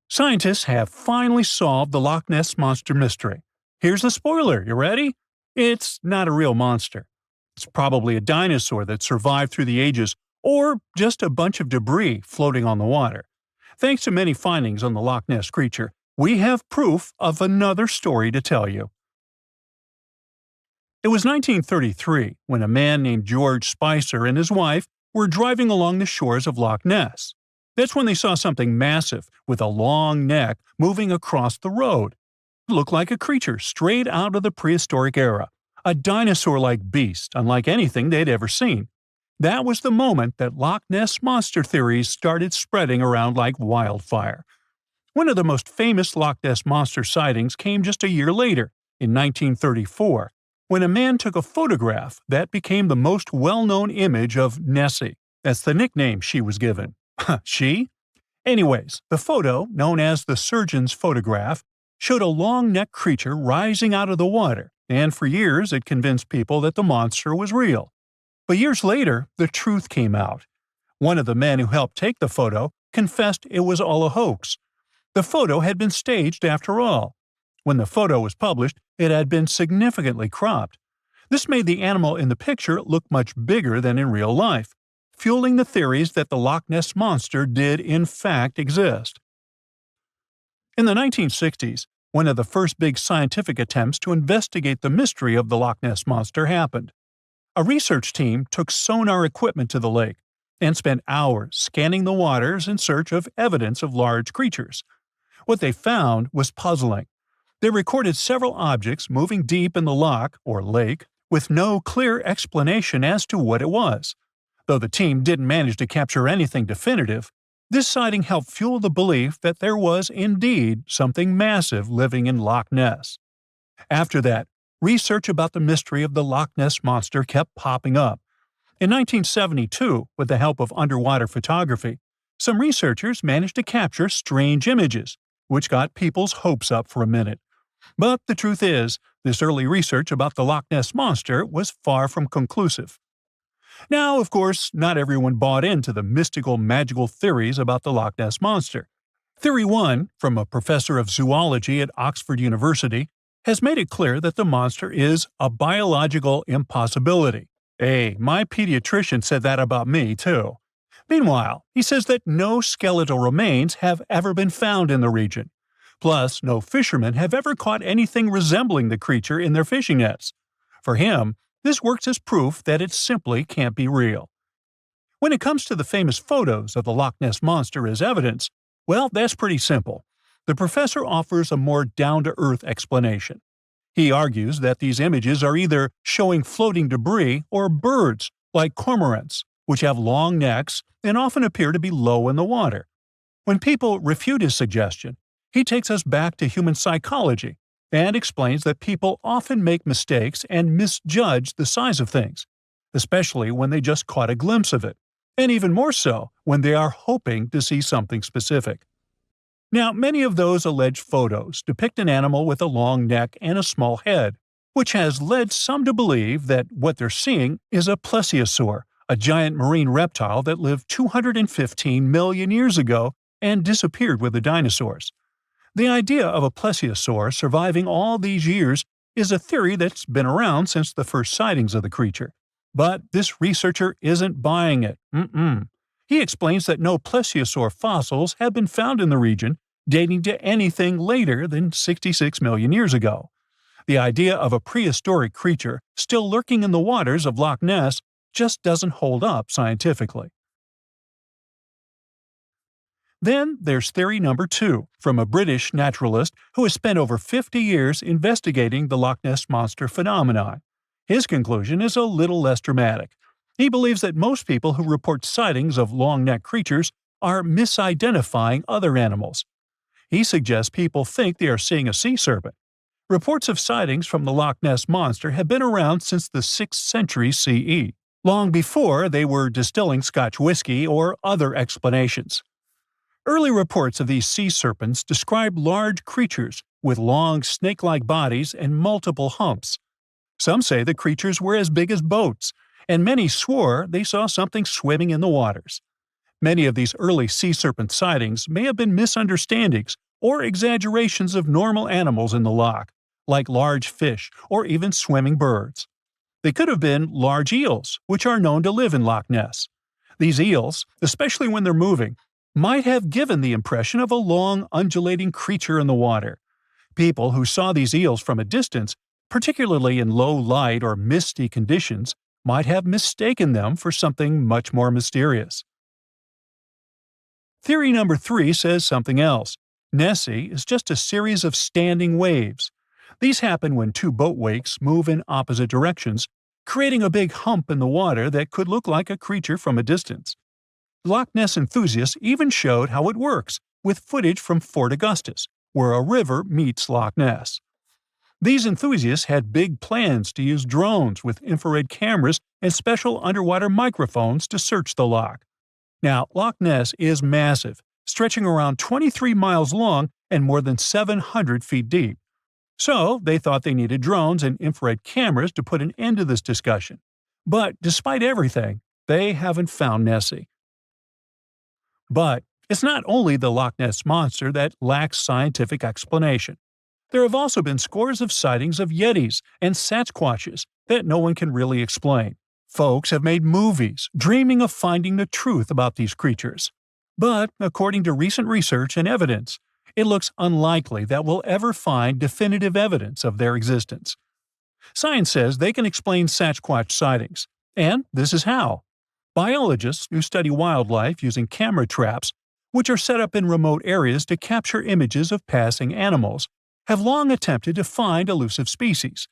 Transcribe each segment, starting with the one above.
Scientists have finally solved the Loch Ness Monster mystery. Here's the spoiler, you ready? It's not a real monster. It's probably a dinosaur that survived through the ages, or just a bunch of debris floating on the water. Thanks to many findings on the Loch Ness creature, we have proof of another story to tell you. It was 1933 when a man named George Spicer and his wife were driving along the shores of Loch Ness. That's when they saw something massive with a long neck moving across the road. It looked like a creature straight out of the prehistoric era, a dinosaur-like beast unlike anything they'd ever seen. That was the moment that Loch Ness Monster theories started spreading around like wildfire. One of the most famous Loch Ness Monster sightings came just a year later, in 1934, when a man took a photograph that became the most well-known image of Nessie. That's the nickname she was given. She? Anyways, the photo, known as the surgeon's photograph, showed a long-necked creature rising out of the water, and for years it convinced people that the monster was real. But years later, the truth came out. One of the men who helped take the photo confessed it was all a hoax. The photo had been staged after all. When the photo was published, it had been significantly cropped. This made the animal in the picture look much bigger than in real life, fueling the theories that the Loch Ness Monster did in fact exist. In the 1960s, one of the first big scientific attempts to investigate the mystery of the Loch Ness Monster happened. A research team took sonar equipment to the lake and spent hours scanning the waters in search of evidence of large creatures. What they found was puzzling. They recorded several objects moving deep in the loch, or lake, with no clear explanation as to what it was. Though the team didn't manage to capture anything definitive, this sighting helped fuel the belief that there was indeed something massive living in Loch Ness. After that, research about the mystery of the Loch Ness Monster kept popping up. In 1972, with the help of underwater photography, some researchers managed to capture strange images, which got people's hopes up for a minute. But the truth is, this early research about the Loch Ness Monster was far from conclusive. Now, of course, not everyone bought into the mystical, magical theories about the Loch Ness Monster. Theory 1, from a professor of zoology at Oxford University, has made it clear that the monster is a biological impossibility. Hey, my pediatrician said that about me, too. Meanwhile, he says that no skeletal remains have ever been found in the region. Plus, no fishermen have ever caught anything resembling the creature in their fishing nets. For him, this works as proof that it simply can't be real. When it comes to the famous photos of the Loch Ness Monster as evidence, well, that's pretty simple. The professor offers a more down-to-earth explanation. He argues that these images are either showing floating debris or birds, like cormorants, which have long necks and often appear to be low in the water. When people refute his suggestion, he takes us back to human psychology and explains that people often make mistakes and misjudge the size of things, especially when they just caught a glimpse of it, and even more so when they are hoping to see something specific. Now, many of those alleged photos depict an animal with a long neck and a small head, which has led some to believe that what they're seeing is a plesiosaur, a giant marine reptile that lived 215 million years ago and disappeared with the dinosaurs. The idea of a plesiosaur surviving all these years is a theory that's been around since the first sightings of the creature. But this researcher isn't buying it. He explains that no plesiosaur fossils have been found in the region dating to anything later than 66 million years ago. The idea of a prehistoric creature still lurking in the waters of Loch Ness just doesn't hold up scientifically. Then there's theory number 2, from a British naturalist who has spent over 50 years investigating the Loch Ness Monster phenomenon. His conclusion is a little less dramatic. He believes that most people who report sightings of long-necked creatures are misidentifying other animals. He suggests people think they are seeing a sea serpent. Reports of sightings from the Loch Ness Monster have been around since the 6th century CE, long before they were distilling Scotch whiskey or other explanations. Early reports of these sea serpents describe large creatures with long snake-like bodies and multiple humps. Some say the creatures were as big as boats, and many swore they saw something swimming in the waters. Many of these early sea serpent sightings may have been misunderstandings or exaggerations of normal animals in the loch, like large fish or even swimming birds. They could have been large eels, which are known to live in Loch Ness. These eels, especially when they're moving, might have given the impression of a long, undulating creature in the water. People who saw these eels from a distance, particularly in low light or misty conditions, might have mistaken them for something much more mysterious. Theory number 3 says something else. Nessie is just a series of standing waves. These happen when two boat wakes move in opposite directions, creating a big hump in the water that could look like a creature from a distance. Loch Ness enthusiasts even showed how it works, with footage from Fort Augustus, where a river meets Loch Ness. These enthusiasts had big plans to use drones with infrared cameras and special underwater microphones to search the loch. Now, Loch Ness is massive, stretching around 23 miles long and more than 700 feet deep. So, they thought they needed drones and infrared cameras to put an end to this discussion. But despite everything, they haven't found Nessie. But it's not only the Loch Ness Monster that lacks scientific explanation. There have also been scores of sightings of yetis and sasquatches that no one can really explain. Folks have made movies, dreaming of finding the truth about these creatures. But, according to recent research and evidence, it looks unlikely that we'll ever find definitive evidence of their existence. Science says they can explain Sasquatch sightings, and this is how. Biologists who study wildlife using camera traps, which are set up in remote areas to capture images of passing animals, have long attempted to find elusive species.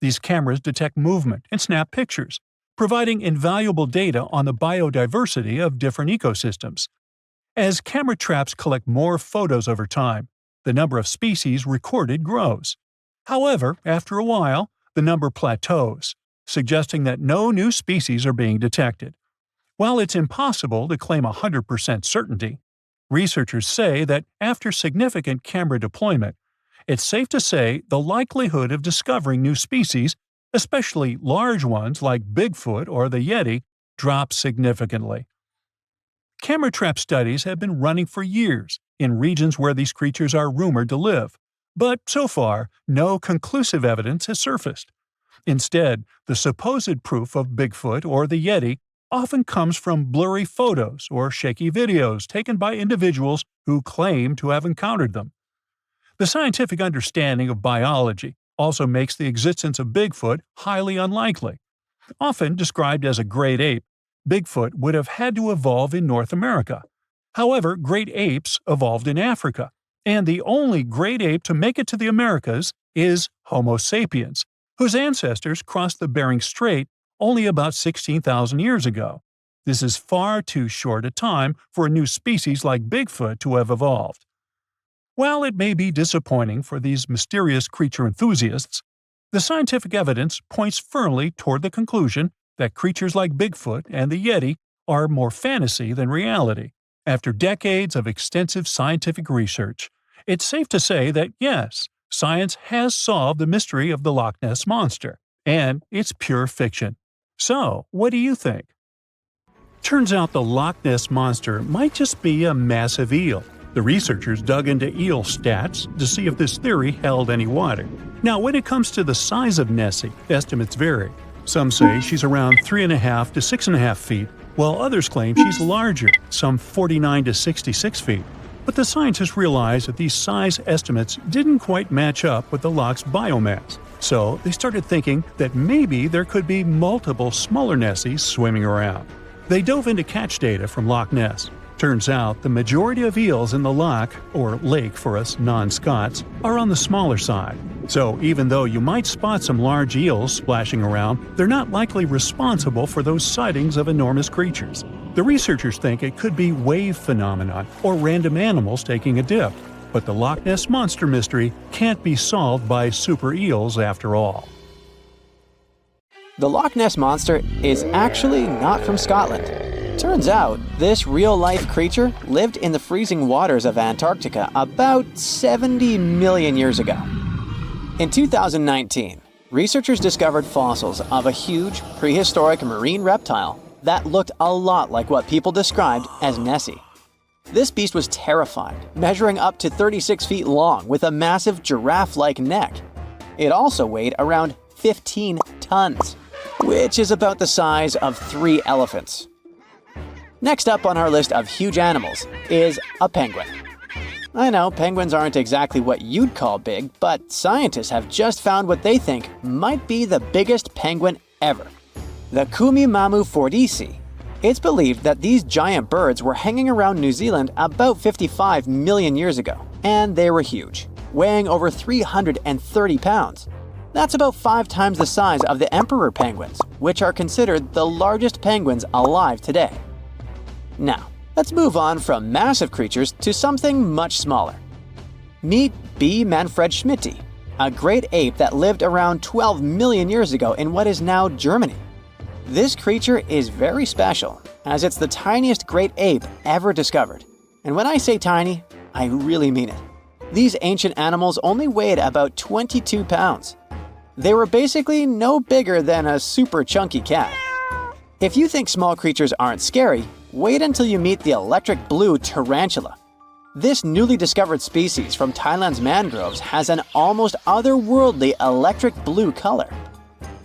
These cameras detect movement and snap pictures, providing invaluable data on the biodiversity of different ecosystems. As camera traps collect more photos over time, the number of species recorded grows. However, after a while, the number plateaus, suggesting that no new species are being detected. While it's impossible to claim 100% certainty, researchers say that after significant camera deployment, it's safe to say the likelihood of discovering new species, especially large ones like Bigfoot or the Yeti, drops significantly. Camera trap studies have been running for years in regions where these creatures are rumored to live, but so far, no conclusive evidence has surfaced. Instead, the supposed proof of Bigfoot or the Yeti often comes from blurry photos or shaky videos taken by individuals who claim to have encountered them. The scientific understanding of biology also makes the existence of Bigfoot highly unlikely. Often described as a great ape, Bigfoot would have had to evolve in North America. However, great apes evolved in Africa, and the only great ape to make it to the Americas is Homo sapiens, whose ancestors crossed the Bering Strait only about 16,000 years ago. This is far too short a time for a new species like Bigfoot to have evolved. While it may be disappointing for these mysterious creature enthusiasts, the scientific evidence points firmly toward the conclusion that creatures like Bigfoot and the Yeti are more fantasy than reality. After decades of extensive scientific research, it's safe to say that yes, science has solved the mystery of the Loch Ness Monster, and it's pure fiction. So, what do you think? Turns out the Loch Ness Monster might just be a massive eel. The researchers dug into eel stats to see if this theory held any water. Now, when it comes to the size of Nessie, estimates vary. Some say she's around 3.5 to 6.5 feet, while others claim she's larger, some 49 to 66 feet. But the scientists realized that these size estimates didn't quite match up with the loch's biomass. So they started thinking that maybe there could be multiple smaller Nessies swimming around. They dove into catch data from Loch Ness. Turns out the majority of eels in the loch, or lake for us non-Scots, are on the smaller side. So even though you might spot some large eels splashing around, they're not likely responsible for those sightings of enormous creatures. The researchers think it could be wave phenomenon or random animals taking a dip. But the Loch Ness Monster mystery can't be solved by super eels after all. The Loch Ness Monster is actually not from Scotland. Turns out, this real-life creature lived in the freezing waters of Antarctica about 70 million years ago. In 2019, researchers discovered fossils of a huge, prehistoric marine reptile that looked a lot like what people described as Nessie. This beast was terrifying, measuring up to 36 feet long with a massive giraffe-like neck. It also weighed around 15 tons, which is about the size of 3 elephants. Next up on our list of huge animals is a penguin. I know penguins aren't exactly what you'd call big, but scientists have just found what they think might be the biggest penguin ever, the Kumimamu fordici. It's believed that these giant birds were hanging around New Zealand about 55 million years ago, and they were huge, weighing over 330 pounds. That's about 5 times the size of the emperor penguins, which are considered the largest penguins alive today. Now, let's move on from massive creatures to something much smaller. Meet B. manfredschmidti, a great ape that lived around 12 million years ago in what is now Germany. This creature is very special, as it's the tiniest great ape ever discovered. And when I say tiny, I really mean it. These ancient animals only weighed about 22 pounds. They were basically no bigger than a super chunky cat. If you think small creatures aren't scary, wait until you meet the electric blue tarantula. This newly discovered species from Thailand's mangroves has an almost otherworldly electric blue color.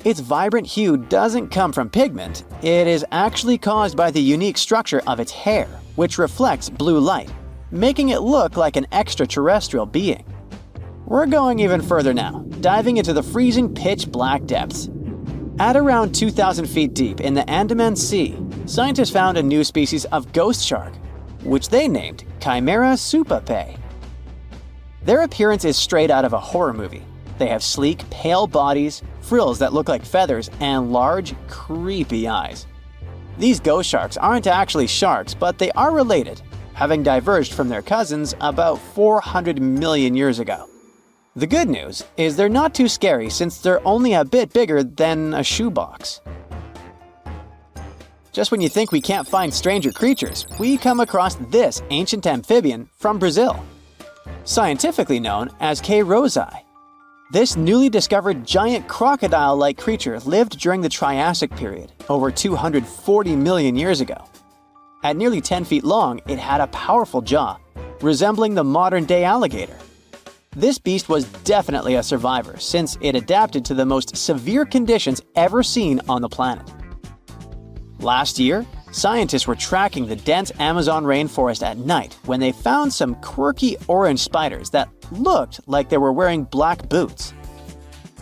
Its vibrant hue doesn't come from pigment, it is actually caused by the unique structure of its hair, which reflects blue light, making it look like an extraterrestrial being. We're going even further now, diving into the freezing pitch-black depths. At around 2,000 feet deep in the Andaman Sea, scientists found a new species of ghost shark, which they named Chimera supape. Their appearance is straight out of a horror movie. They have sleek, pale bodies, frills that look like feathers, and large, creepy eyes. These ghost sharks aren't actually sharks, but they are related, having diverged from their cousins about 400 million years ago. The good news is they're not too scary since they're only a bit bigger than a shoebox. Just when you think we can't find stranger creatures, we come across this ancient amphibian from Brazil. Scientifically known as K. rosei. This newly discovered giant crocodile-like creature lived during the Triassic period, over 240 million years ago. At nearly 10 feet long, it had a powerful jaw, resembling the modern-day alligator. This beast was definitely a survivor since it adapted to the most severe conditions ever seen on the planet. Last year, scientists were tracking the dense Amazon rainforest at night when they found some quirky orange spiders that looked like they were wearing black boots.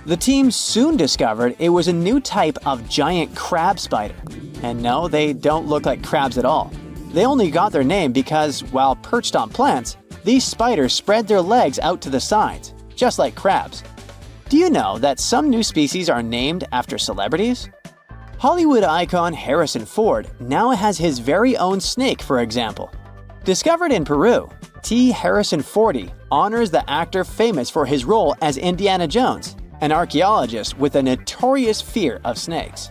The team soon discovered it was a new type of giant crab spider. And no, they don't look like crabs at all. They only got their name because, while perched on plants, these spiders spread their legs out to the sides, just like crabs. Do you know that some new species are named after celebrities? Hollywood icon Harrison Ford now has his very own snake, for example. Discovered in Peru, T. Harrison Fordy honors the actor famous for his role as Indiana Jones, an archaeologist with a notorious fear of snakes.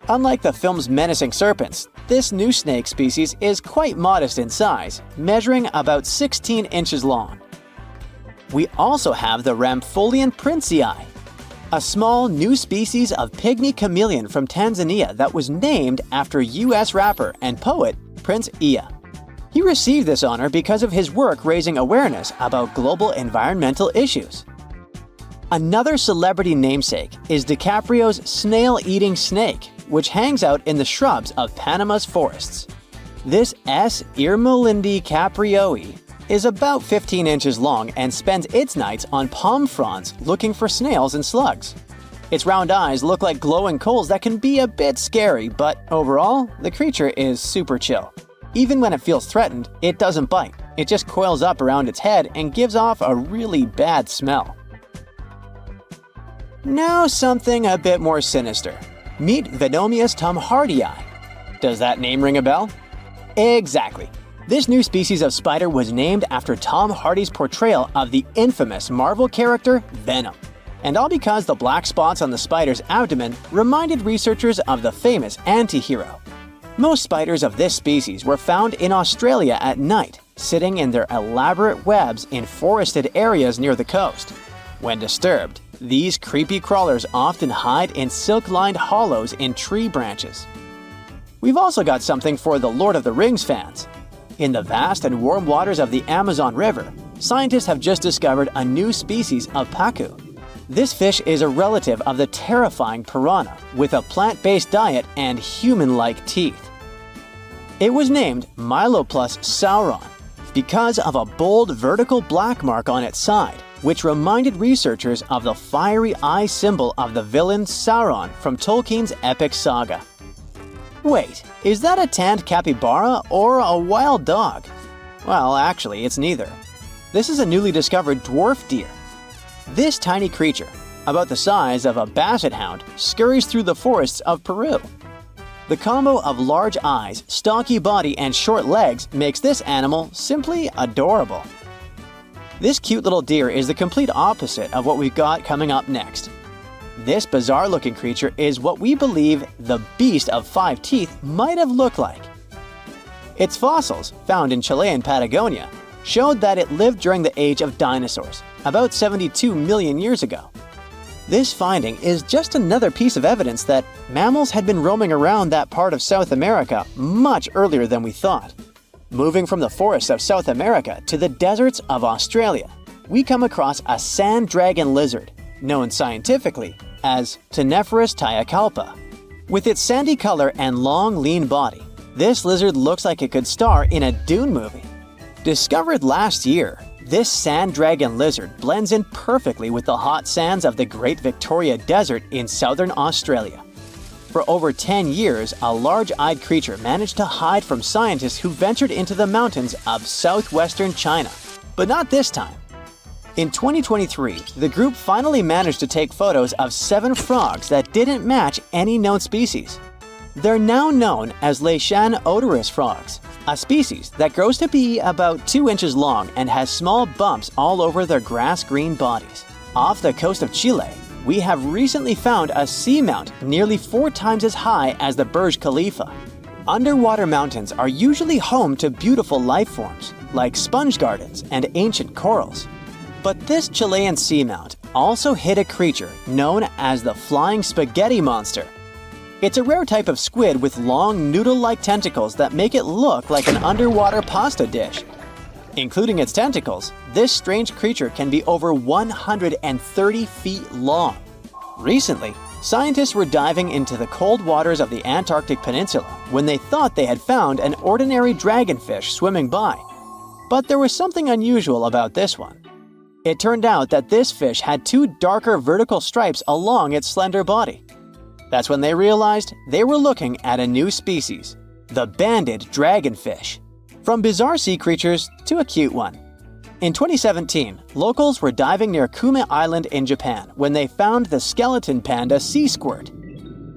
Unlike the film's menacing serpents, this new snake species is quite modest in size, measuring about 16 inches long. We also have the Rampholion princei, a small new species of pygmy chameleon from Tanzania that was named after US rapper and poet Prince Iya. He received this honor because of his work raising awareness about global environmental issues. Another celebrity namesake is DiCaprio's snail-eating snake, which hangs out in the shrubs of Panama's forests. This S. Irmelindi caprioi is about 15 inches long and spends its nights on palm fronds looking for snails and slugs. Its round eyes look like glowing coals that can be a bit scary, but overall, the creature is super chill. Even when it feels threatened, it doesn't bite. It just coils up around its head and gives off a really bad smell. Now something a bit more sinister. Meet Venomius tomhardii. Does that name ring a bell? Exactly. This new species of spider was named after Tom Hardy's portrayal of the infamous Marvel character Venom. And all because the black spots on the spider's abdomen reminded researchers of the famous anti-hero. Most spiders of this species were found in Australia at night, sitting in their elaborate webs in forested areas near the coast. When disturbed, these creepy crawlers often hide in silk-lined hollows in tree branches. We've also got something for the Lord of the Rings fans. In the vast and warm waters of the Amazon River, scientists have just discovered a new species of pacu. This fish is a relative of the terrifying piranha with a plant-based diet and human-like teeth. It was named Myloplus sauron because of a bold vertical black mark on its side, which reminded researchers of the fiery eye symbol of the villain Sauron from Tolkien's epic saga. Wait, is that a tanned capybara or a wild dog? Well, actually, it's neither. This is a newly discovered dwarf deer. This tiny creature, about the size of a basset hound, scurries through the forests of Peru. The combo of large eyes, stocky body, and short legs makes this animal simply adorable. This cute little deer is the complete opposite of what we've got coming up next. This bizarre-looking creature is what we believe the beast of 5 teeth might have looked like. Its fossils, found in Chilean Patagonia, showed that it lived during the age of dinosaurs, about 72 million years ago. This finding is just another piece of evidence that mammals had been roaming around that part of South America much earlier than we thought. Moving from the forests of South America to the deserts of Australia, we come across a sand dragon lizard, known scientifically as Ctenophorus tayacalpa. With its sandy color and long, lean body, this lizard looks like it could star in a Dune movie. Discovered last year, this sand dragon lizard blends in perfectly with the hot sands of the Great Victoria Desert in southern Australia. For over 10 years, a large-eyed creature managed to hide from scientists who ventured into the mountains of southwestern China. But not this time. In 2023, the group finally managed to take photos of 7 frogs that didn't match any known species. They're now known as Leishan odorous frogs, a species that grows to be about 2 inches long and has small bumps all over their grass-green bodies. Off the coast of Chile, we have recently found a seamount nearly 4 times as high as the Burj Khalifa. Underwater mountains are usually home to beautiful life forms, like sponge gardens and ancient corals. But this Chilean seamount also hid a creature known as the flying spaghetti monster. It's a rare type of squid with long, noodle-like tentacles that make it look like an underwater pasta dish. Including its tentacles, this strange creature can be over 130 feet long. Recently, scientists were diving into the cold waters of the Antarctic Peninsula when they thought they had found an ordinary dragonfish swimming by. But there was something unusual about this one. It turned out that this fish had 2 darker vertical stripes along its slender body. That's when they realized they were looking at a new species, the banded dragonfish. From bizarre sea creatures to a cute one. In 2017, locals were diving near Kume Island in Japan when they found the skeleton panda sea squirt.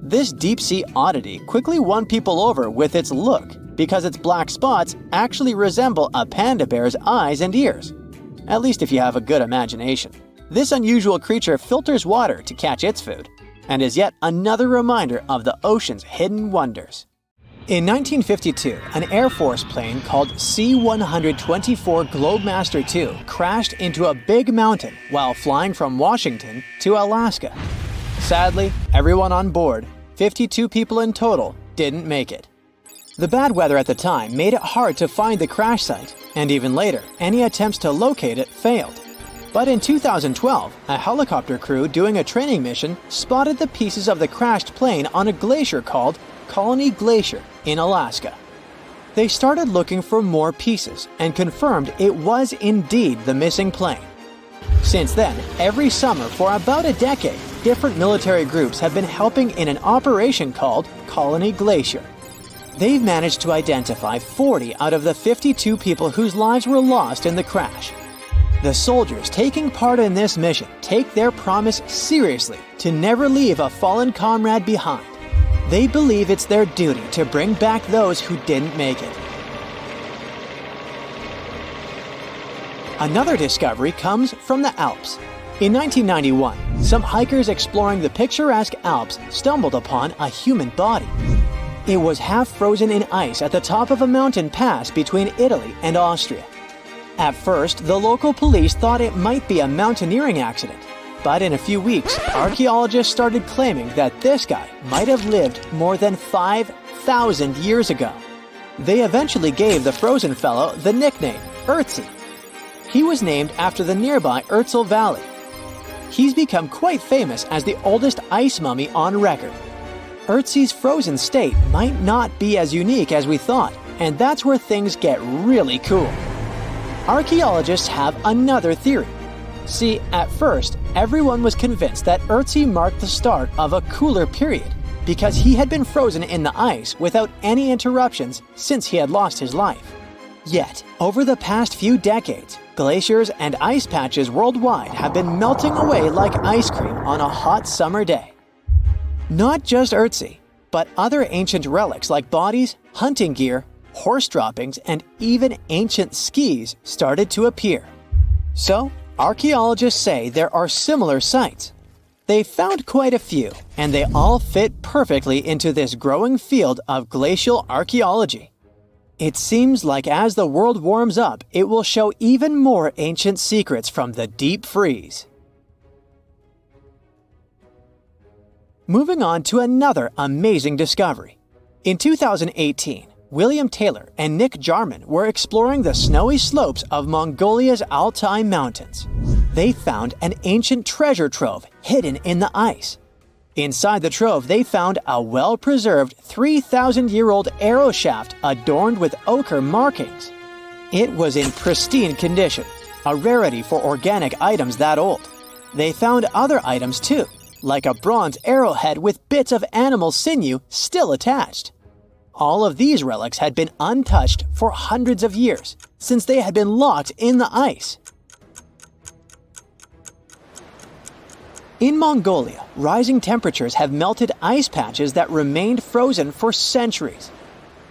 This deep-sea oddity quickly won people over with its look because its black spots actually resemble a panda bear's eyes and ears. At least if you have a good imagination. This unusual creature filters water to catch its food, and is yet another reminder of the ocean's hidden wonders. In 1952, an Air Force plane called C-124 Globemaster II crashed into a big mountain while flying from Washington to Alaska. Sadly, everyone on board, 52 people in total, didn't make it. The bad weather at the time made it hard to find the crash site, and even later, any attempts to locate it failed. But in 2012, a helicopter crew doing a training mission spotted the pieces of the crashed plane on a glacier called Colony Glacier in Alaska. They started looking for more pieces and confirmed it was indeed the missing plane. Since then, every summer for about a decade, different military groups have been helping in an operation called Colony Glacier. They've managed to identify 40 out of the 52 people whose lives were lost in the crash. The soldiers taking part in this mission take their promise seriously to never leave a fallen comrade behind. They believe it's their duty to bring back those who didn't make it. Another discovery comes from the Alps. In 1991, some hikers exploring the picturesque Alps stumbled upon a human body. It was half frozen in ice at the top of a mountain pass between Italy and Austria. At first, the local police thought it might be a mountaineering accident. But in a few weeks, archaeologists started claiming that this guy might have lived more than 5 100,000 years ago. They eventually gave the frozen fellow the nickname Ötzi. He was named after the nearby Ötztal Valley. He's become quite famous as the oldest ice mummy on record. Ötzi's frozen state might not be as unique as we thought, and that's where things get really cool. Archaeologists have another theory. See, at first, everyone was convinced that Ötzi marked the start of a cooler period because he had been frozen in the ice without any interruptions since he had lost his life. Yet, over the past few decades, glaciers and ice patches worldwide have been melting away like ice cream on a hot summer day. Not just Ötzi, but other ancient relics like bodies, hunting gear, horse droppings, and even ancient skis started to appear. So, archaeologists say there are similar sites. They found quite a few, and they all fit perfectly into this growing field of glacial archaeology. It seems like as the world warms up, it will show even more ancient secrets from the deep freeze. Moving on to another amazing discovery. In 2018, William Taylor and Nick Jarman were exploring the snowy slopes of Mongolia's Altai Mountains. They found an ancient treasure trove hidden in the ice. Inside the trove, they found a well-preserved 3,000-year-old arrow shaft adorned with ochre markings. It was in pristine condition, a rarity for organic items that old. They found other items too, like a bronze arrowhead with bits of animal sinew still attached. All of these relics had been untouched for hundreds of years, since they had been locked in the ice. In Mongolia, rising temperatures have melted ice patches that remained frozen for centuries.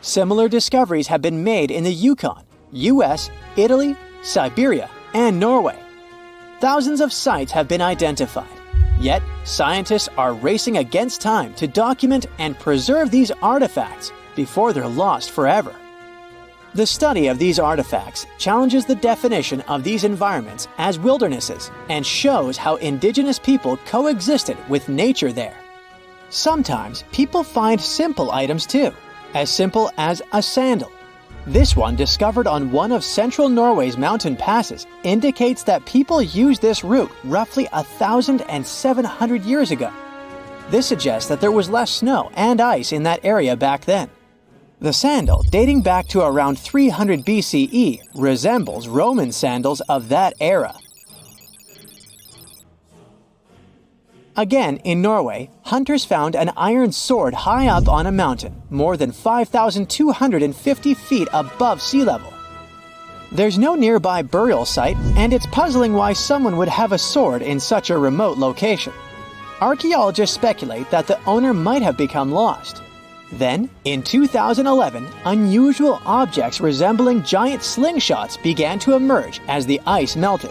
Similar discoveries have been made in the Yukon, US, Italy, Siberia, and Norway. Thousands of sites have been identified. Yet, scientists are racing against time to document and preserve these artifacts before they're lost forever. The study of these artifacts challenges the definition of these environments as wildernesses and shows how indigenous people coexisted with nature there. Sometimes people find simple items too, as simple as a sandal. This one, discovered on one of central Norway's mountain passes, indicates that people used this route roughly 1,700 years ago. This suggests that there was less snow and ice in that area back then. The sandal, dating back to around 300 BCE, resembles Roman sandals of that era. Again, in Norway, hunters found an iron sword high up on a mountain, more than 5,250 feet above sea level. There's no nearby burial site, and it's puzzling why someone would have a sword in such a remote location. Archaeologists speculate that the owner might have become lost. Then, in 2011, unusual objects resembling giant slingshots began to emerge as the ice melted.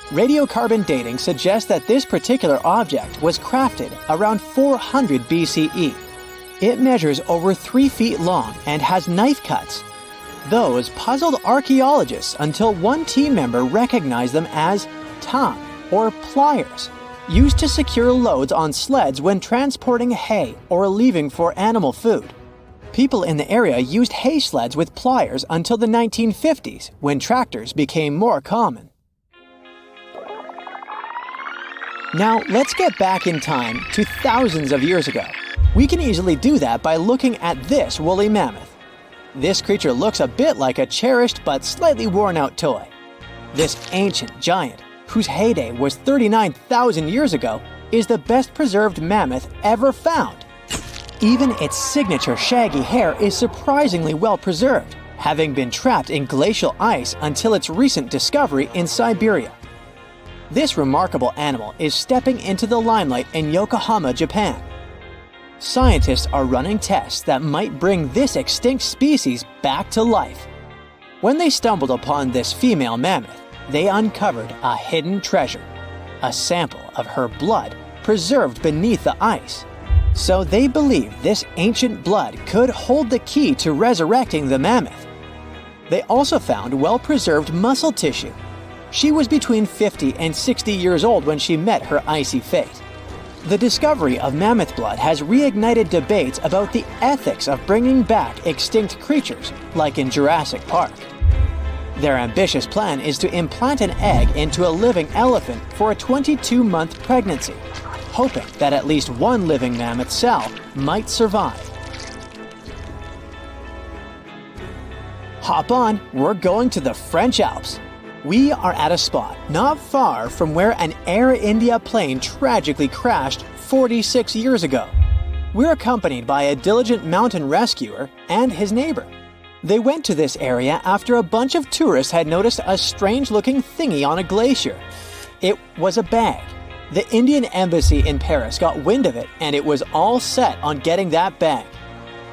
Radiocarbon dating suggests that this particular object was crafted around 400 BCE. It measures over 3 feet long and has knife cuts. Those puzzled archaeologists until one team member recognized them as tang, or pliers, used to secure loads on sleds when transporting hay or leaving for animal food. People in the area used hay sleds with pliers until the 1950s, when tractors became more common. Now, let's get back in time to thousands of years ago. We can easily do that by looking at this woolly mammoth. This creature looks a bit like a cherished but slightly worn-out toy. This ancient giant, whose heyday was 39,000 years ago, is the best preserved mammoth ever found. Even its signature shaggy hair is surprisingly well preserved, having been trapped in glacial ice until its recent discovery in Siberia. This remarkable animal is stepping into the limelight in Yokohama, Japan. Scientists are running tests that might bring this extinct species back to life. When they stumbled upon this female mammoth, they uncovered a hidden treasure, a sample of her blood preserved beneath the ice. So they believe this ancient blood could hold the key to resurrecting the mammoth. They also found well-preserved muscle tissue. She was between 50 and 60 years old when she met her icy fate. The discovery of mammoth blood has reignited debates about the ethics of bringing back extinct creatures, like in Jurassic Park. Their ambitious plan is to implant an egg into a living elephant for a 22-month pregnancy, hoping that at least one living mammoth cell might survive. Hop on, we're going to the French Alps. We are at a spot not far from where an Air India plane tragically crashed 46 years ago. We're accompanied by a diligent mountain rescuer and his neighbor. They went to this area after a bunch of tourists had noticed a strange-looking thingy on a glacier. It was a bag. The Indian embassy in Paris got wind of it, and it was all set on getting that bag.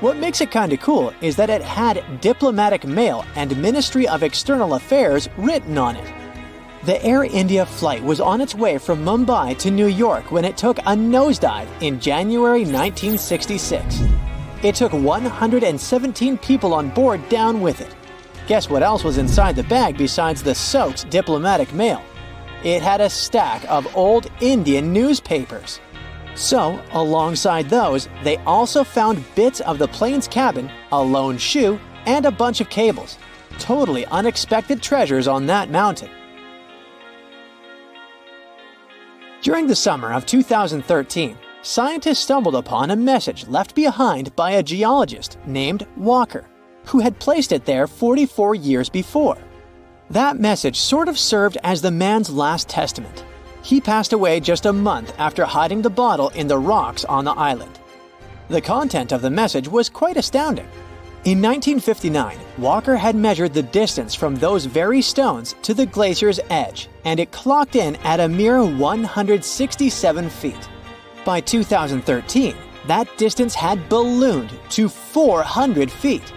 What makes it kinda cool is that it had diplomatic mail and Ministry of External Affairs written on it. The Air India flight was on its way from Mumbai to New York when it took a nosedive in January 1966. It took 117 people on board down with it. Guess what else was inside the bag besides the soaked diplomatic mail? It had a stack of old Indian newspapers. So, alongside those, they also found bits of the plane's cabin, a lone shoe, and a bunch of cables. Totally unexpected treasures on that mountain. During the summer of 2013, scientists stumbled upon a message left behind by a geologist named Walker, who had placed it there 44 years before. That message sort of served as the man's last testament. He passed away just a month after hiding the bottle in the rocks on the island. The content of the message was quite astounding. In 1959, Walker had measured the distance from those very stones to the glacier's edge, and it clocked in at a mere 167 feet. By 2013, that distance had ballooned to 400 feet.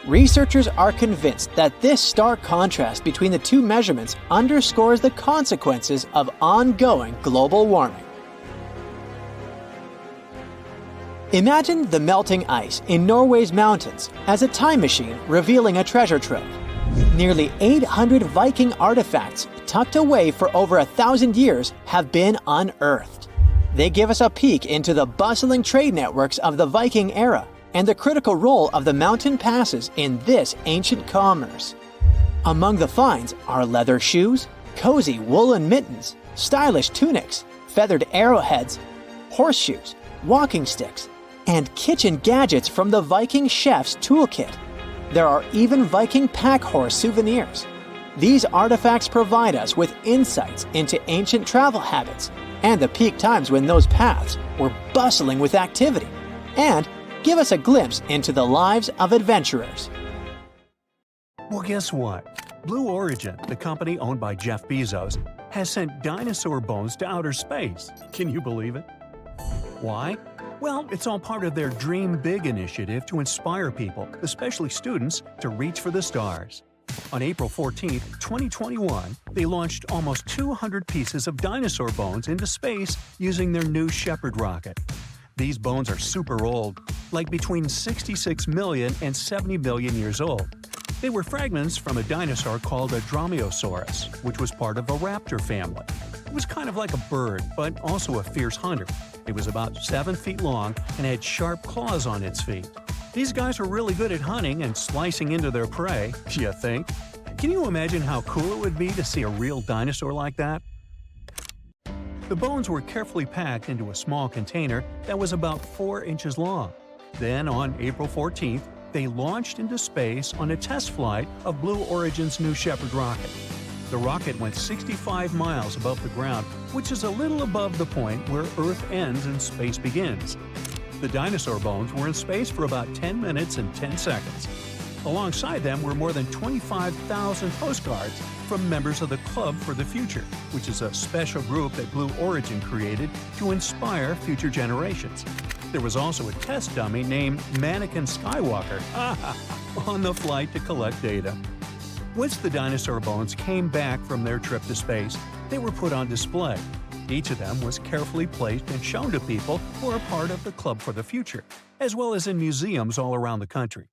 Researchers are convinced that this stark contrast between the two measurements underscores the consequences of ongoing global warming. Imagine the melting ice in Norway's mountains as a time machine revealing a treasure trove. Nearly 800 Viking artifacts tucked away for over 1,000 years have been unearthed. They give us a peek into the bustling trade networks of the Viking era and the critical role of the mountain passes in this ancient commerce. Among the finds are leather shoes, cozy woolen mittens, stylish tunics, feathered arrowheads, horseshoes, walking sticks, and kitchen gadgets from the Viking chef's toolkit. There are even Viking pack horse souvenirs. These artifacts provide us with insights into ancient travel habits and the peak times when those paths were bustling with activity, and give us a glimpse into the lives of adventurers. Well, guess what? Blue Origin, the company owned by Jeff Bezos, has sent dinosaur bones to outer space. Can you believe it? Why? Well, it's all part of their Dream Big initiative to inspire people, especially students, to reach for the stars. On April 14, 2021, they launched almost 200 pieces of dinosaur bones into space using their new Shepard rocket. These bones are super old, like between 66 million and 70 million years old. They were fragments from a dinosaur called a Dromaeosaurus, which was part of a raptor family. It was kind of like a bird, but also a fierce hunter. It was about 7 feet long and had sharp claws on its feet. These guys were really good at hunting and slicing into their prey, you think? Can you imagine how cool it would be to see a real dinosaur like that? The bones were carefully packed into a small container that was about 4 inches long. Then, on April 14th, they launched into space on a test flight of Blue Origin's New Shepard rocket. The rocket went 65 miles above the ground, which is a little above the point where Earth ends and space begins. The dinosaur bones were in space for about 10 minutes and 10 seconds. Alongside them were more than 25,000 postcards from members of the Club for the Future, which is a special group that Blue Origin created to inspire future generations. There was also a test dummy named Mannequin Skywalker on the flight to collect data. Once the dinosaur bones came back from their trip to space, they were put on display. Each of them was carefully placed and shown to people who are part of the Club for the Future, as well as in museums all around the country.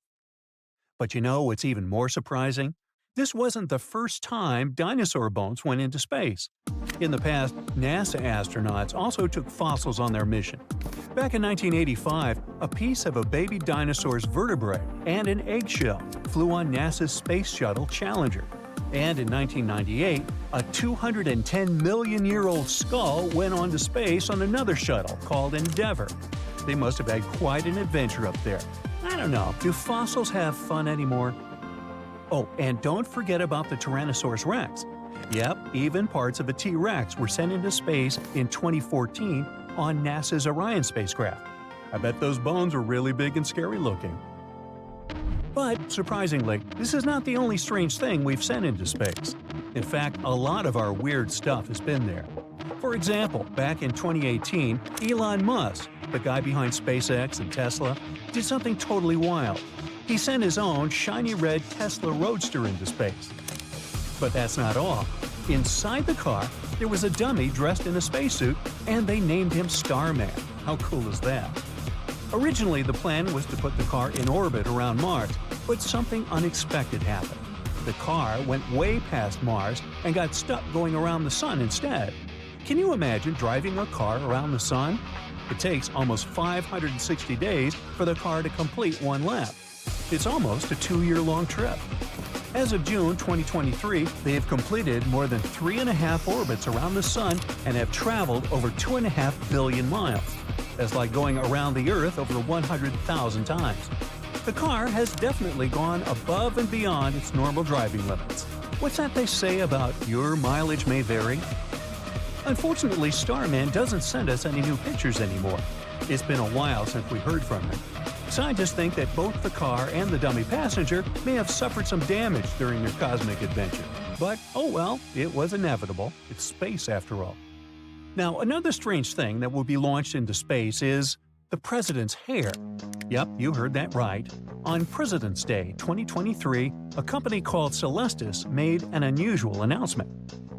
But you know what's even more surprising? This wasn't the first time dinosaur bones went into space. In the past, NASA astronauts also took fossils on their mission. Back in 1985, a piece of a baby dinosaur's vertebrae and an eggshell flew on NASA's Space Shuttle Challenger. And in 1998, a 210-million-year-old skull went on to space on another shuttle called Endeavour. They must have had quite an adventure up there. I don't know, do fossils have fun anymore? Oh, and don't forget about the Tyrannosaurus rex. Yep, even parts of a T-Rex were sent into space in 2014 on NASA's Orion spacecraft. I bet those bones were really big and scary looking. But, surprisingly, this is not the only strange thing we've sent into space. In fact, a lot of our weird stuff has been there. For example, back in 2018, Elon Musk, the guy behind SpaceX and Tesla, did something totally wild. He sent his own shiny red Tesla Roadster into space. But that's not all. Inside the car, there was a dummy dressed in a spacesuit, and they named him Starman. How cool is that? Originally, the plan was to put the car in orbit around Mars, but something unexpected happened. The car went way past Mars and got stuck going around the Sun instead. Can you imagine driving a car around the Sun? It takes almost 560 days for the car to complete one lap. It's almost a 2-year-long trip. As of June 2023, they have completed more than 3.5 orbits around the Sun and have traveled over 2.5 billion miles. That's like going around the Earth over 100,000 times. The car has definitely gone above and beyond its normal driving limits. What's that they say about your mileage may vary? Unfortunately, Starman doesn't send us any new pictures anymore. It's been a while since we heard from him. Scientists think that both the car and the dummy passenger may have suffered some damage during their cosmic adventure. But, oh well, it was inevitable. It's space after all. Now, another strange thing that will be launched into space is the president's hair. Yep, you heard that right. On President's Day 2023, a company called Celestis made an unusual announcement.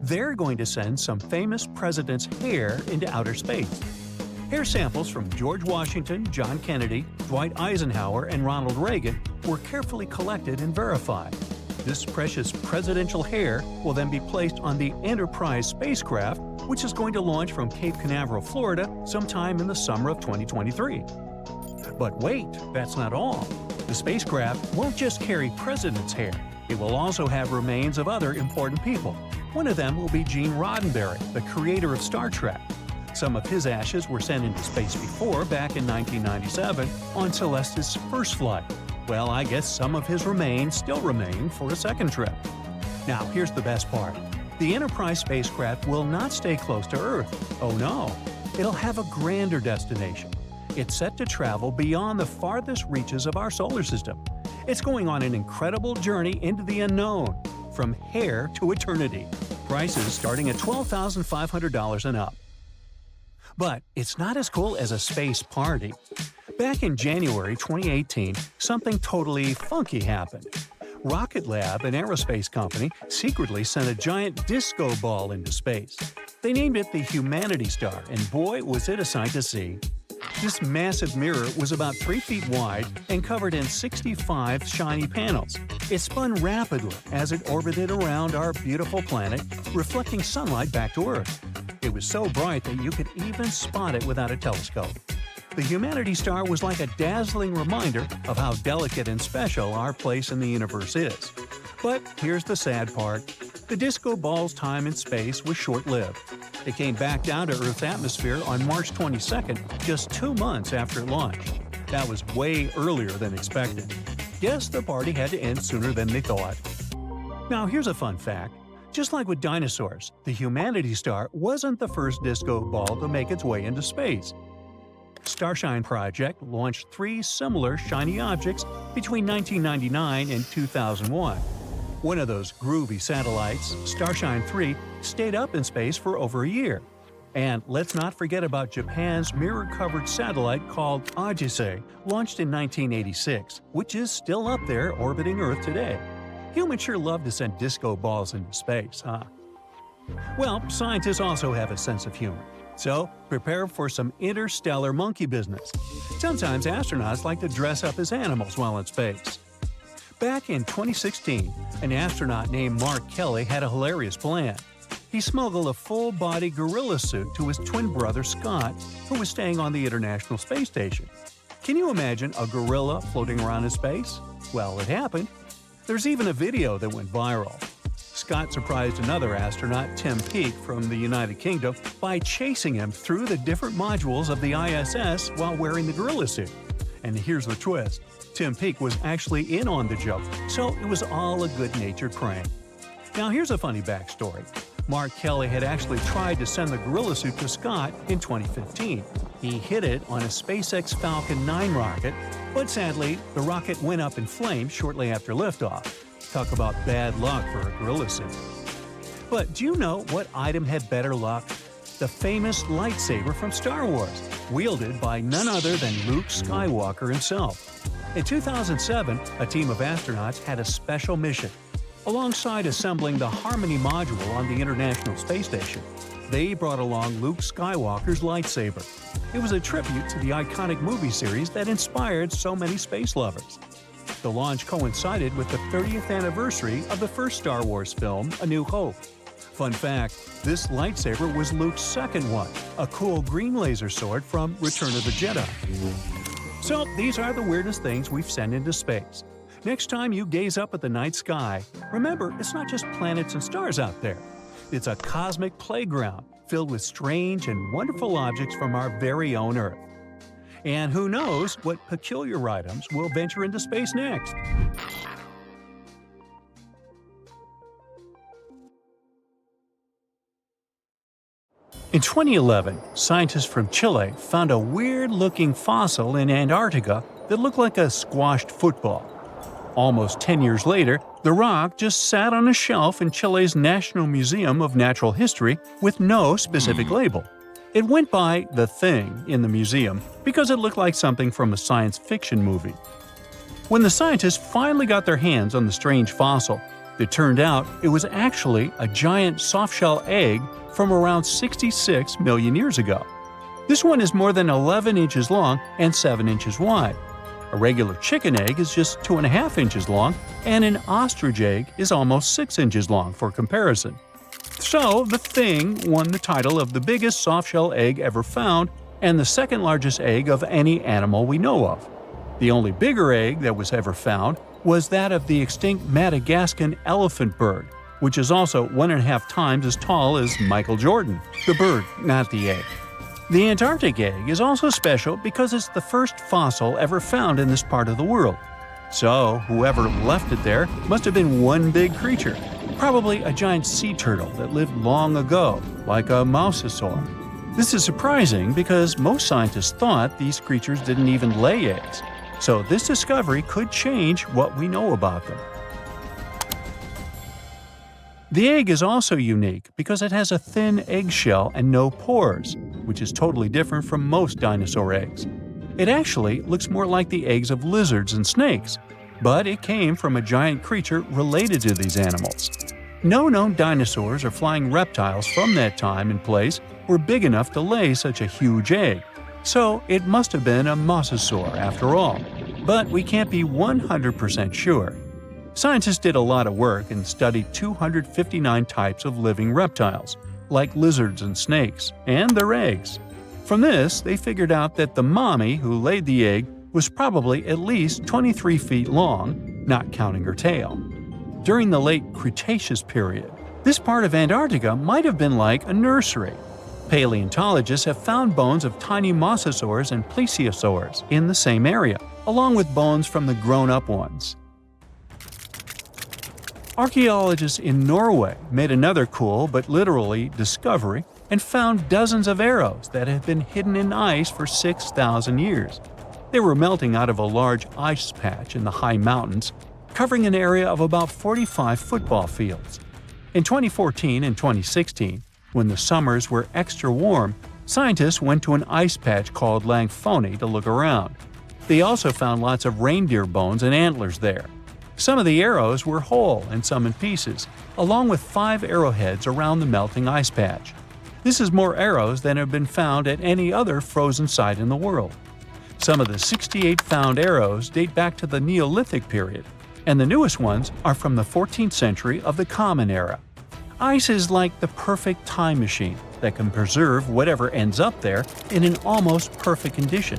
They're going to send some famous president's hair into outer space. Hair samples from George Washington, John Kennedy, Dwight Eisenhower, and Ronald Reagan were carefully collected and verified. This precious presidential hair will then be placed on the Enterprise spacecraft, which is going to launch from Cape Canaveral, Florida, sometime in the summer of 2023. But wait, that's not all. The spacecraft won't just carry president's hair. It will also have remains of other important people. One of them will be Gene Roddenberry, the creator of Star Trek. Some of his ashes were sent into space before, back in 1997, on Celestis' first flight. Well, I guess some of his remains still remain for a second trip. Now, here's the best part. The Enterprise spacecraft will not stay close to Earth. Oh no! It'll have a grander destination. It's set to travel beyond the farthest reaches of our solar system. It's going on an incredible journey into the unknown, from hair to eternity. Prices starting at $12,500 and up. But it's not as cool as a space party. Back in January 2018, something totally funky happened. Rocket Lab, an aerospace company, secretly sent a giant disco ball into space. They named it the Humanity Star, and boy, was it a sight to see. This massive mirror was about 3 feet wide and covered in 65 shiny panels. It spun rapidly as it orbited around our beautiful planet, reflecting sunlight back to Earth. It was so bright that you could even spot it without a telescope. The Humanity Star was like a dazzling reminder of how delicate and special our place in the universe is. But here's the sad part. The disco ball's time in space was short-lived. It came back down to Earth's atmosphere on March 22nd, just 2 months after it launched. That was way earlier than expected. Guess the party had to end sooner than they thought. Now here's a fun fact. Just like with dinosaurs, the Humanity Star wasn't the first disco ball to make its way into space. Starshine Project launched 3 similar shiny objects between 1999 and 2001. One of those groovy satellites, Starshine 3, stayed up in space for over a year. And let's not forget about Japan's mirror-covered satellite called Odyssey, launched in 1986, which is still up there orbiting Earth today. Humans sure love to send disco balls into space, huh? Well, scientists also have a sense of humor. So, prepare for some interstellar monkey business. Sometimes astronauts like to dress up as animals while in space. Back in 2016, an astronaut named Mark Kelly had a hilarious plan. he smuggled a full-body gorilla suit to his twin brother Scott, who was staying on the International Space Station. Can you imagine a gorilla floating around in space? Well, it happened. There's even a video that went viral. Scott surprised another astronaut, Tim Peake, from the United Kingdom by chasing him through the different modules of the ISS while wearing the gorilla suit. And here's the twist. Tim Peake was actually in on the joke, so it was all a good-natured prank. Now here's a funny backstory. Mark Kelly had actually tried to send the gorilla suit to Scott in 2015. He hit it on a SpaceX Falcon 9 rocket, but sadly, the rocket went up in flames shortly after liftoff. Talk about bad luck for a gorilla suit. But do you know what item had better luck? The famous lightsaber from Star Wars, wielded by none other than Luke Skywalker himself. In 2007, a team of astronauts had a special mission. Alongside assembling the Harmony module on the International Space Station, they brought along Luke Skywalker's lightsaber. It was a tribute to the iconic movie series that inspired so many space lovers. The launch coincided with the 30th anniversary of the first Star Wars film, A New Hope. Fun fact, this lightsaber was Luke's second one, a cool green laser sword from Return of the Jedi. So these are the weirdest things we've sent into space. Next time you gaze up at the night sky, remember it's not just planets and stars out there. It's a cosmic playground filled with strange and wonderful objects from our very own Earth. And who knows what peculiar items will venture into space next? In 2011, scientists from Chile found a weird-looking fossil in Antarctica that looked like a squashed football. Almost 10 years later, the rock just sat on a shelf in Chile's National Museum of Natural History with no specific label. It went by The Thing in the museum because it looked like something from a science fiction movie. When the scientists finally got their hands on the strange fossil, it turned out it was actually a giant soft-shell egg from around 66 million years ago. This one is more than 11 inches long and 7 inches wide. A regular chicken egg is just 2.5 inches long, and an ostrich egg is almost 6 inches long for comparison. So, The Thing won the title of the biggest soft-shell egg ever found and the second largest egg of any animal we know of. The only bigger egg that was ever found was that of the extinct Madagascan elephant bird, which is also 1.5 times as tall as Michael Jordan. The bird, not the egg. The Antarctic egg is also special because it's the first fossil ever found in this part of the world. So, whoever left it there must have been one big creature, probably a giant sea turtle that lived long ago, like a mosasaur. This is surprising because most scientists thought these creatures didn't even lay eggs, so this discovery could change what we know about them. The egg is also unique because it has a thin eggshell and no pores, which is totally different from most dinosaur eggs. It actually looks more like the eggs of lizards and snakes, but it came from a giant creature related to these animals. No known dinosaurs or flying reptiles from that time and place were big enough to lay such a huge egg, so it must have been a mosasaur after all. But we can't be 100% sure. Scientists did a lot of work and studied 259 types of living reptiles, like lizards and snakes, and their eggs. From this, they figured out that the mommy who laid the egg was probably at least 23 feet long, not counting her tail. During the late Cretaceous period, this part of Antarctica might have been like a nursery. Paleontologists have found bones of tiny mosasaurs and plesiosaurs in the same area, along with bones from the grown-up ones. Archaeologists in Norway made another cool but literally discovery and found dozens of arrows that have been hidden in ice for 6,000 years. They were melting out of a large ice patch in the high mountains, covering an area of about 45 football fields. In 2014 and 2016, when the summers were extra warm, scientists went to an ice patch called Langfoni to look around. They also found lots of reindeer bones and antlers there. Some of the arrows were whole and some in pieces, along with 5 arrowheads around the melting ice patch. This is more arrows than have been found at any other frozen site in the world. Some of the 68 found arrows date back to the Neolithic period, and the newest ones are from the 14th century of the Common Era. Ice is like the perfect time machine that can preserve whatever ends up there in an almost perfect condition.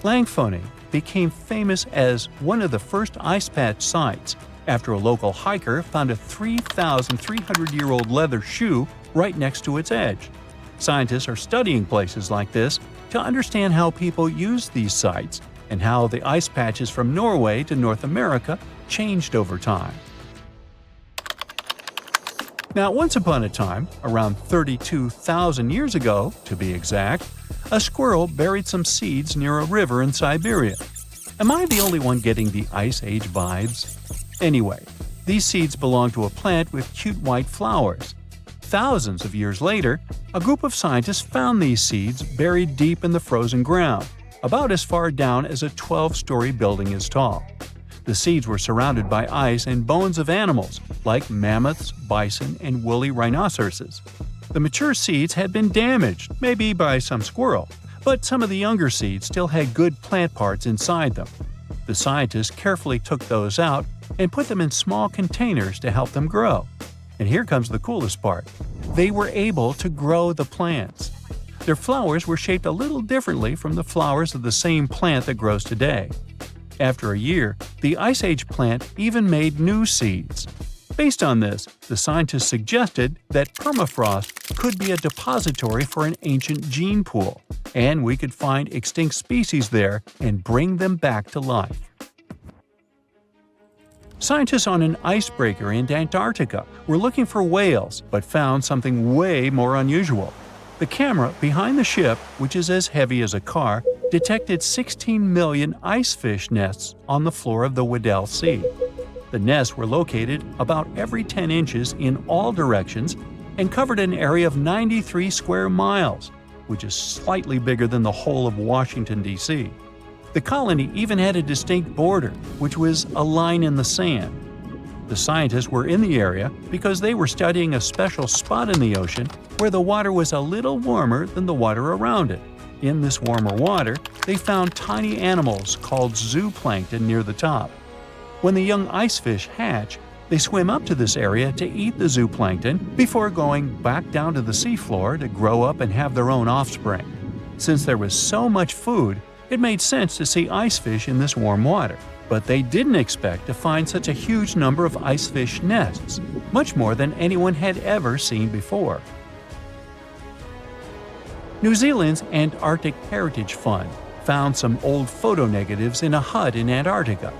Langfone became famous as one of the first ice patch sites after a local hiker found a 3,300-year-old leather shoe right next to its edge. Scientists are studying places like this to understand how people use these sites and how the ice patches from Norway to North America changed over time. Now, once upon a time, around 32,000 years ago, to be exact, a squirrel buried some seeds near a river in Siberia. Am I the only one getting the Ice Age vibes? Anyway, these seeds belong to a plant with cute white flowers. Thousands of years later, a group of scientists found these seeds buried deep in the frozen ground, about as far down as a 12-story building is tall. The seeds were surrounded by ice and bones of animals, like mammoths, bison, and woolly rhinoceroses. The mature seeds had been damaged, maybe by some squirrel, but some of the younger seeds still had good plant parts inside them. The scientists carefully took those out and put them in small containers to help them grow. And here comes the coolest part. They were able to grow the plants. Their flowers were shaped a little differently from the flowers of the same plant that grows today. After a year, the Ice Age plant even made new seeds. Based on this, the scientists suggested that permafrost could be a depository for an ancient gene pool, and we could find extinct species there and bring them back to life. Scientists on an icebreaker in Antarctica were looking for whales but found something way more unusual. The camera behind the ship, which is as heavy as a car, detected 16 million icefish nests on the floor of the Weddell Sea. The nests were located about every 10 inches in all directions and covered an area of 93 square miles, which is slightly bigger than the whole of Washington, D.C. The colony even had a distinct border, which was a line in the sand. The scientists were in the area because they were studying a special spot in the ocean where the water was a little warmer than the water around it. In this warmer water, they found tiny animals called zooplankton near the top. When the young icefish hatch, they swim up to this area to eat the zooplankton before going back down to the seafloor to grow up and have their own offspring. Since there was so much food, it made sense to see icefish in this warm water. But they didn't expect to find such a huge number of icefish nests, much more than anyone had ever seen before. New Zealand's Antarctic Heritage Fund found some old photo negatives in a hut in Antarctica.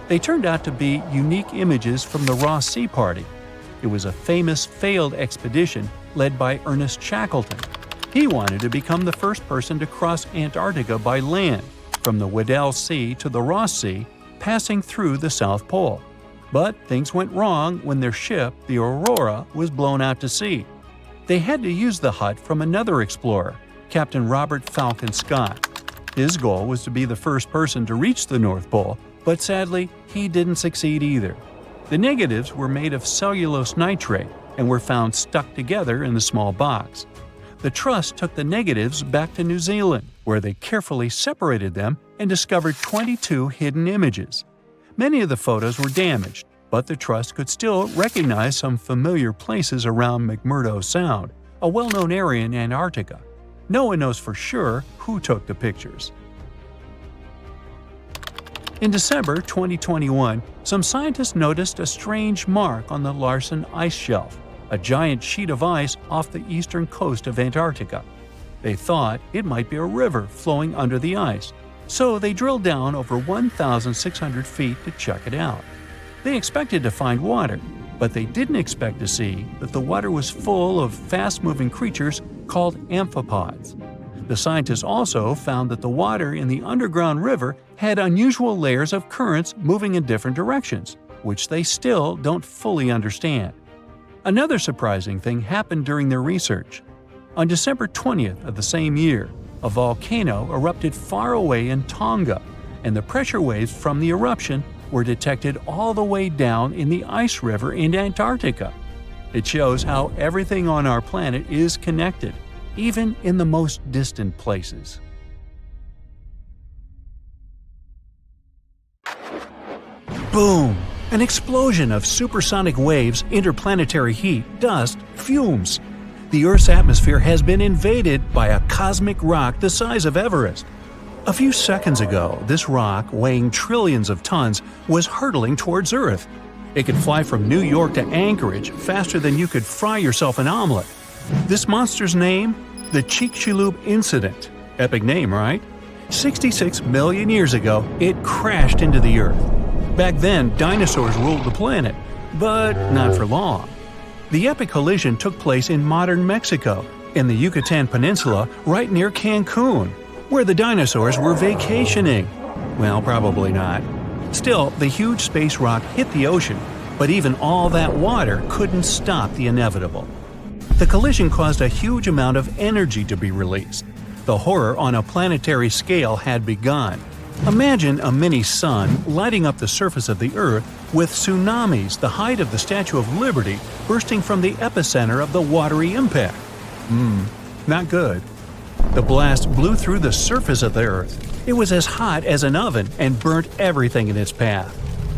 They turned out to be unique images from the Ross Sea Party. It was a famous failed expedition led by Ernest Shackleton. He wanted to become the first person to cross Antarctica by land, from the Weddell Sea to the Ross Sea, passing through the South Pole. But things went wrong when their ship, the Aurora, was blown out to sea. They had to use the hut from another explorer, Captain Robert Falcon Scott. His goal was to be the first person to reach the North Pole, but sadly, he didn't succeed either. The negatives were made of cellulose nitrate and were found stuck together in the small box. The Trust took the negatives back to New Zealand, where they carefully separated them and discovered 22 hidden images. Many of the photos were damaged, but the Trust could still recognize some familiar places around McMurdo Sound, a well-known area in Antarctica. No one knows for sure who took the pictures. In December 2021, some scientists noticed a strange mark on the Larsen Ice Shelf, a giant sheet of ice off the eastern coast of Antarctica. They thought it might be a river flowing under the ice, so they drilled down over 1,600 feet to check it out. They expected to find water, but they didn't expect to see that the water was full of fast-moving creatures called amphipods. The scientists also found that the water in the underground river had unusual layers of currents moving in different directions, which they still don't fully understand. Another surprising thing happened during their research. On December 20th of the same year, a volcano erupted far away in Tonga, and the pressure waves from the eruption were detected all the way down in the ice river in Antarctica. It shows how everything on our planet is connected, even in the most distant places. Boom! An explosion of supersonic waves, interplanetary heat, dust, fumes. The Earth's atmosphere has been invaded by a cosmic rock the size of Everest. A few seconds ago, this rock, weighing trillions of tons, was hurtling towards Earth. It could fly from New York to Anchorage faster than you could fry yourself an omelet. This monster's name? The Chicxulub Incident. Epic name, right? 66 million years ago, it crashed into the Earth. Back then, dinosaurs ruled the planet, but not for long. The epic collision took place in modern Mexico, in the Yucatan Peninsula right near Cancun, where the dinosaurs were vacationing. Well, probably not. Still, the huge space rock hit the ocean, but even all that water couldn't stop the inevitable. The collision caused a huge amount of energy to be released. The horror on a planetary scale had begun. Imagine a mini-sun lighting up the surface of the Earth with tsunamis the height of the Statue of Liberty bursting from the epicenter of the watery impact. Not good. The blast blew through the surface of the Earth. It was as hot as an oven and burnt everything in its path.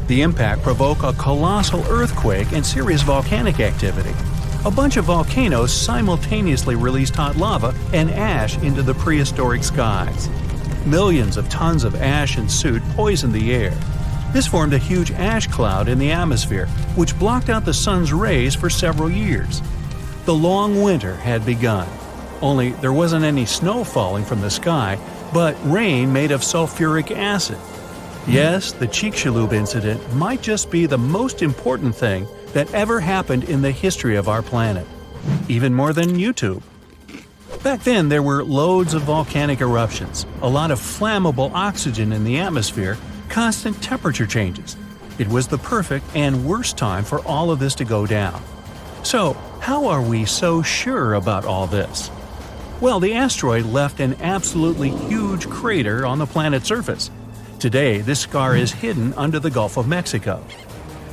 The impact provoked a colossal earthquake and serious volcanic activity. A bunch of volcanoes simultaneously released hot lava and ash into the prehistoric skies. Millions of tons of ash and soot poisoned the air. This formed a huge ash cloud in the atmosphere, which blocked out the sun's rays for several years. The long winter had begun. Only there wasn't any snow falling from the sky, but rain made of sulfuric acid. Yes, the Chicxulub incident might just be the most important thing that ever happened in the history of our planet. Even more than YouTube. Back then, there were loads of volcanic eruptions, a lot of flammable oxygen in the atmosphere, constant temperature changes. It was the perfect and worst time for all of this to go down. So, how are we so sure about all this? Well, the asteroid left an absolutely huge crater on the planet's surface. Today, this scar is hidden under the Gulf of Mexico.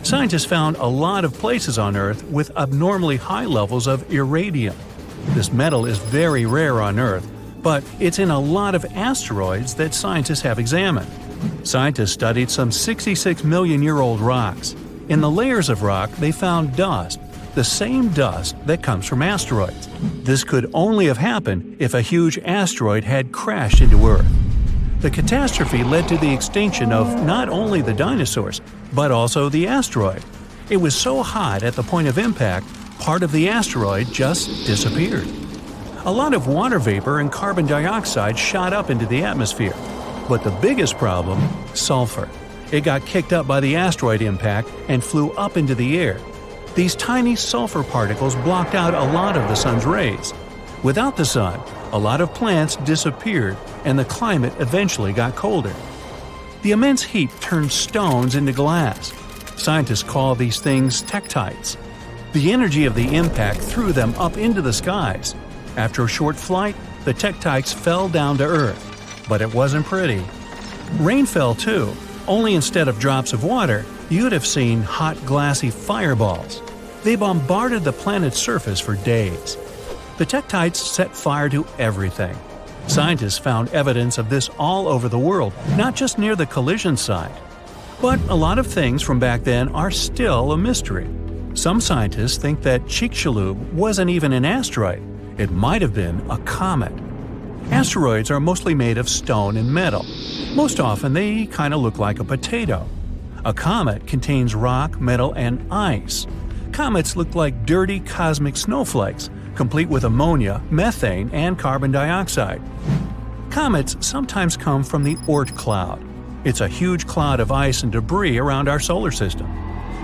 Scientists found a lot of places on Earth with abnormally high levels of iridium. This metal is very rare on Earth, but it's in a lot of asteroids that scientists have examined. Scientists studied some 66-million-year-old rocks. In the layers of rock, they found dust, the same dust that comes from asteroids. This could only have happened if a huge asteroid had crashed into Earth. The catastrophe led to the extinction of not only the dinosaurs, but also the asteroid. It was so hot at the point of impact, part of the asteroid just disappeared. A lot of water vapor and carbon dioxide shot up into the atmosphere. But the biggest problem, sulfur. It got kicked up by the asteroid impact and flew up into the air. These tiny sulfur particles blocked out a lot of the sun's rays. Without the sun, a lot of plants disappeared and the climate eventually got colder. The immense heat turned stones into glass. Scientists call these things tektites. The energy of the impact threw them up into the skies. After a short flight, the tektites fell down to Earth. But it wasn't pretty. Rain fell too, only instead of drops of water, you'd have seen hot glassy fireballs. They bombarded the planet's surface for days. The tektites set fire to everything. Scientists found evidence of this all over the world, not just near the collision site. But a lot of things from back then are still a mystery. Some scientists think that Chicxulub wasn't even an asteroid. It might have been a comet. Asteroids are mostly made of stone and metal. Most often they kind of look like a potato. A comet contains rock, metal, and ice. Comets look like dirty cosmic snowflakes, complete with ammonia, methane, and carbon dioxide. Comets sometimes come from the Oort cloud. It's a huge cloud of ice and debris around our solar system.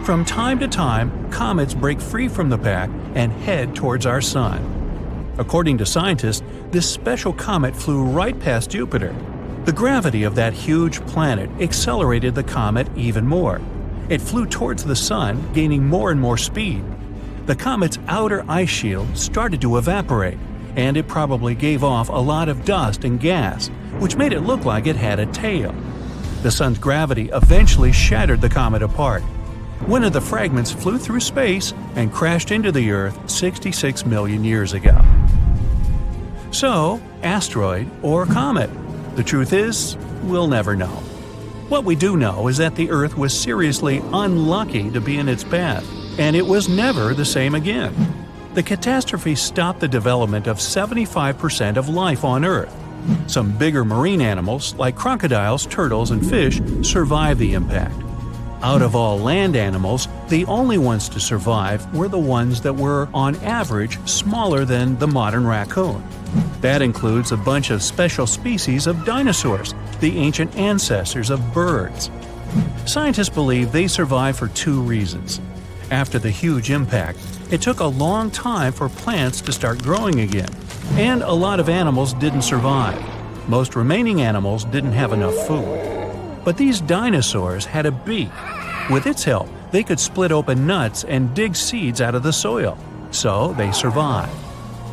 From time to time, comets break free from the pack and head towards our sun. According to scientists, this special comet flew right past Jupiter. The gravity of that huge planet accelerated the comet even more. It flew towards the sun, gaining more and more speed. The comet's outer ice shield started to evaporate, and it probably gave off a lot of dust and gas, which made it look like it had a tail. The sun's gravity eventually shattered the comet apart. One of the fragments flew through space and crashed into the Earth 66 million years ago. So, asteroid or comet? The truth is, we'll never know. What we do know is that the Earth was seriously unlucky to be in its path, and it was never the same again. The catastrophe stopped the development of 75% of life on Earth. Some bigger marine animals, like crocodiles, turtles, and fish, survived the impact. Out of all land animals, the only ones to survive were the ones that were, on average, smaller than the modern raccoon. That includes a bunch of special species of dinosaurs, the ancient ancestors of birds. Scientists believe they survived for two reasons. After the huge impact, it took a long time for plants to start growing again, and a lot of animals didn't survive. Most remaining animals didn't have enough food. But these dinosaurs had a beak. With its help, they could split open nuts and dig seeds out of the soil, so they survived.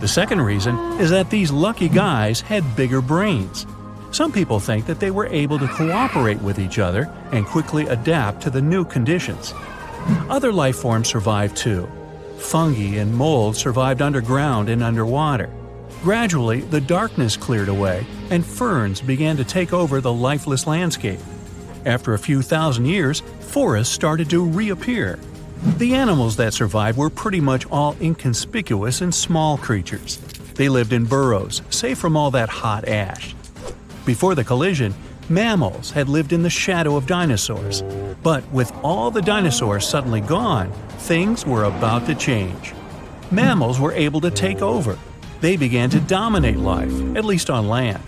The second reason is that these lucky guys had bigger brains. Some people think that they were able to cooperate with each other and quickly adapt to the new conditions. Other life forms survived too. Fungi and mold survived underground and underwater. Gradually, the darkness cleared away, and ferns began to take over the lifeless landscape. After a few thousand years, forests started to reappear. The animals that survived were pretty much all inconspicuous and small creatures. They lived in burrows, safe from all that hot ash. Before the collision, mammals had lived in the shadow of dinosaurs. But with all the dinosaurs suddenly gone, things were about to change. Mammals were able to take over. They began to dominate life, at least on land.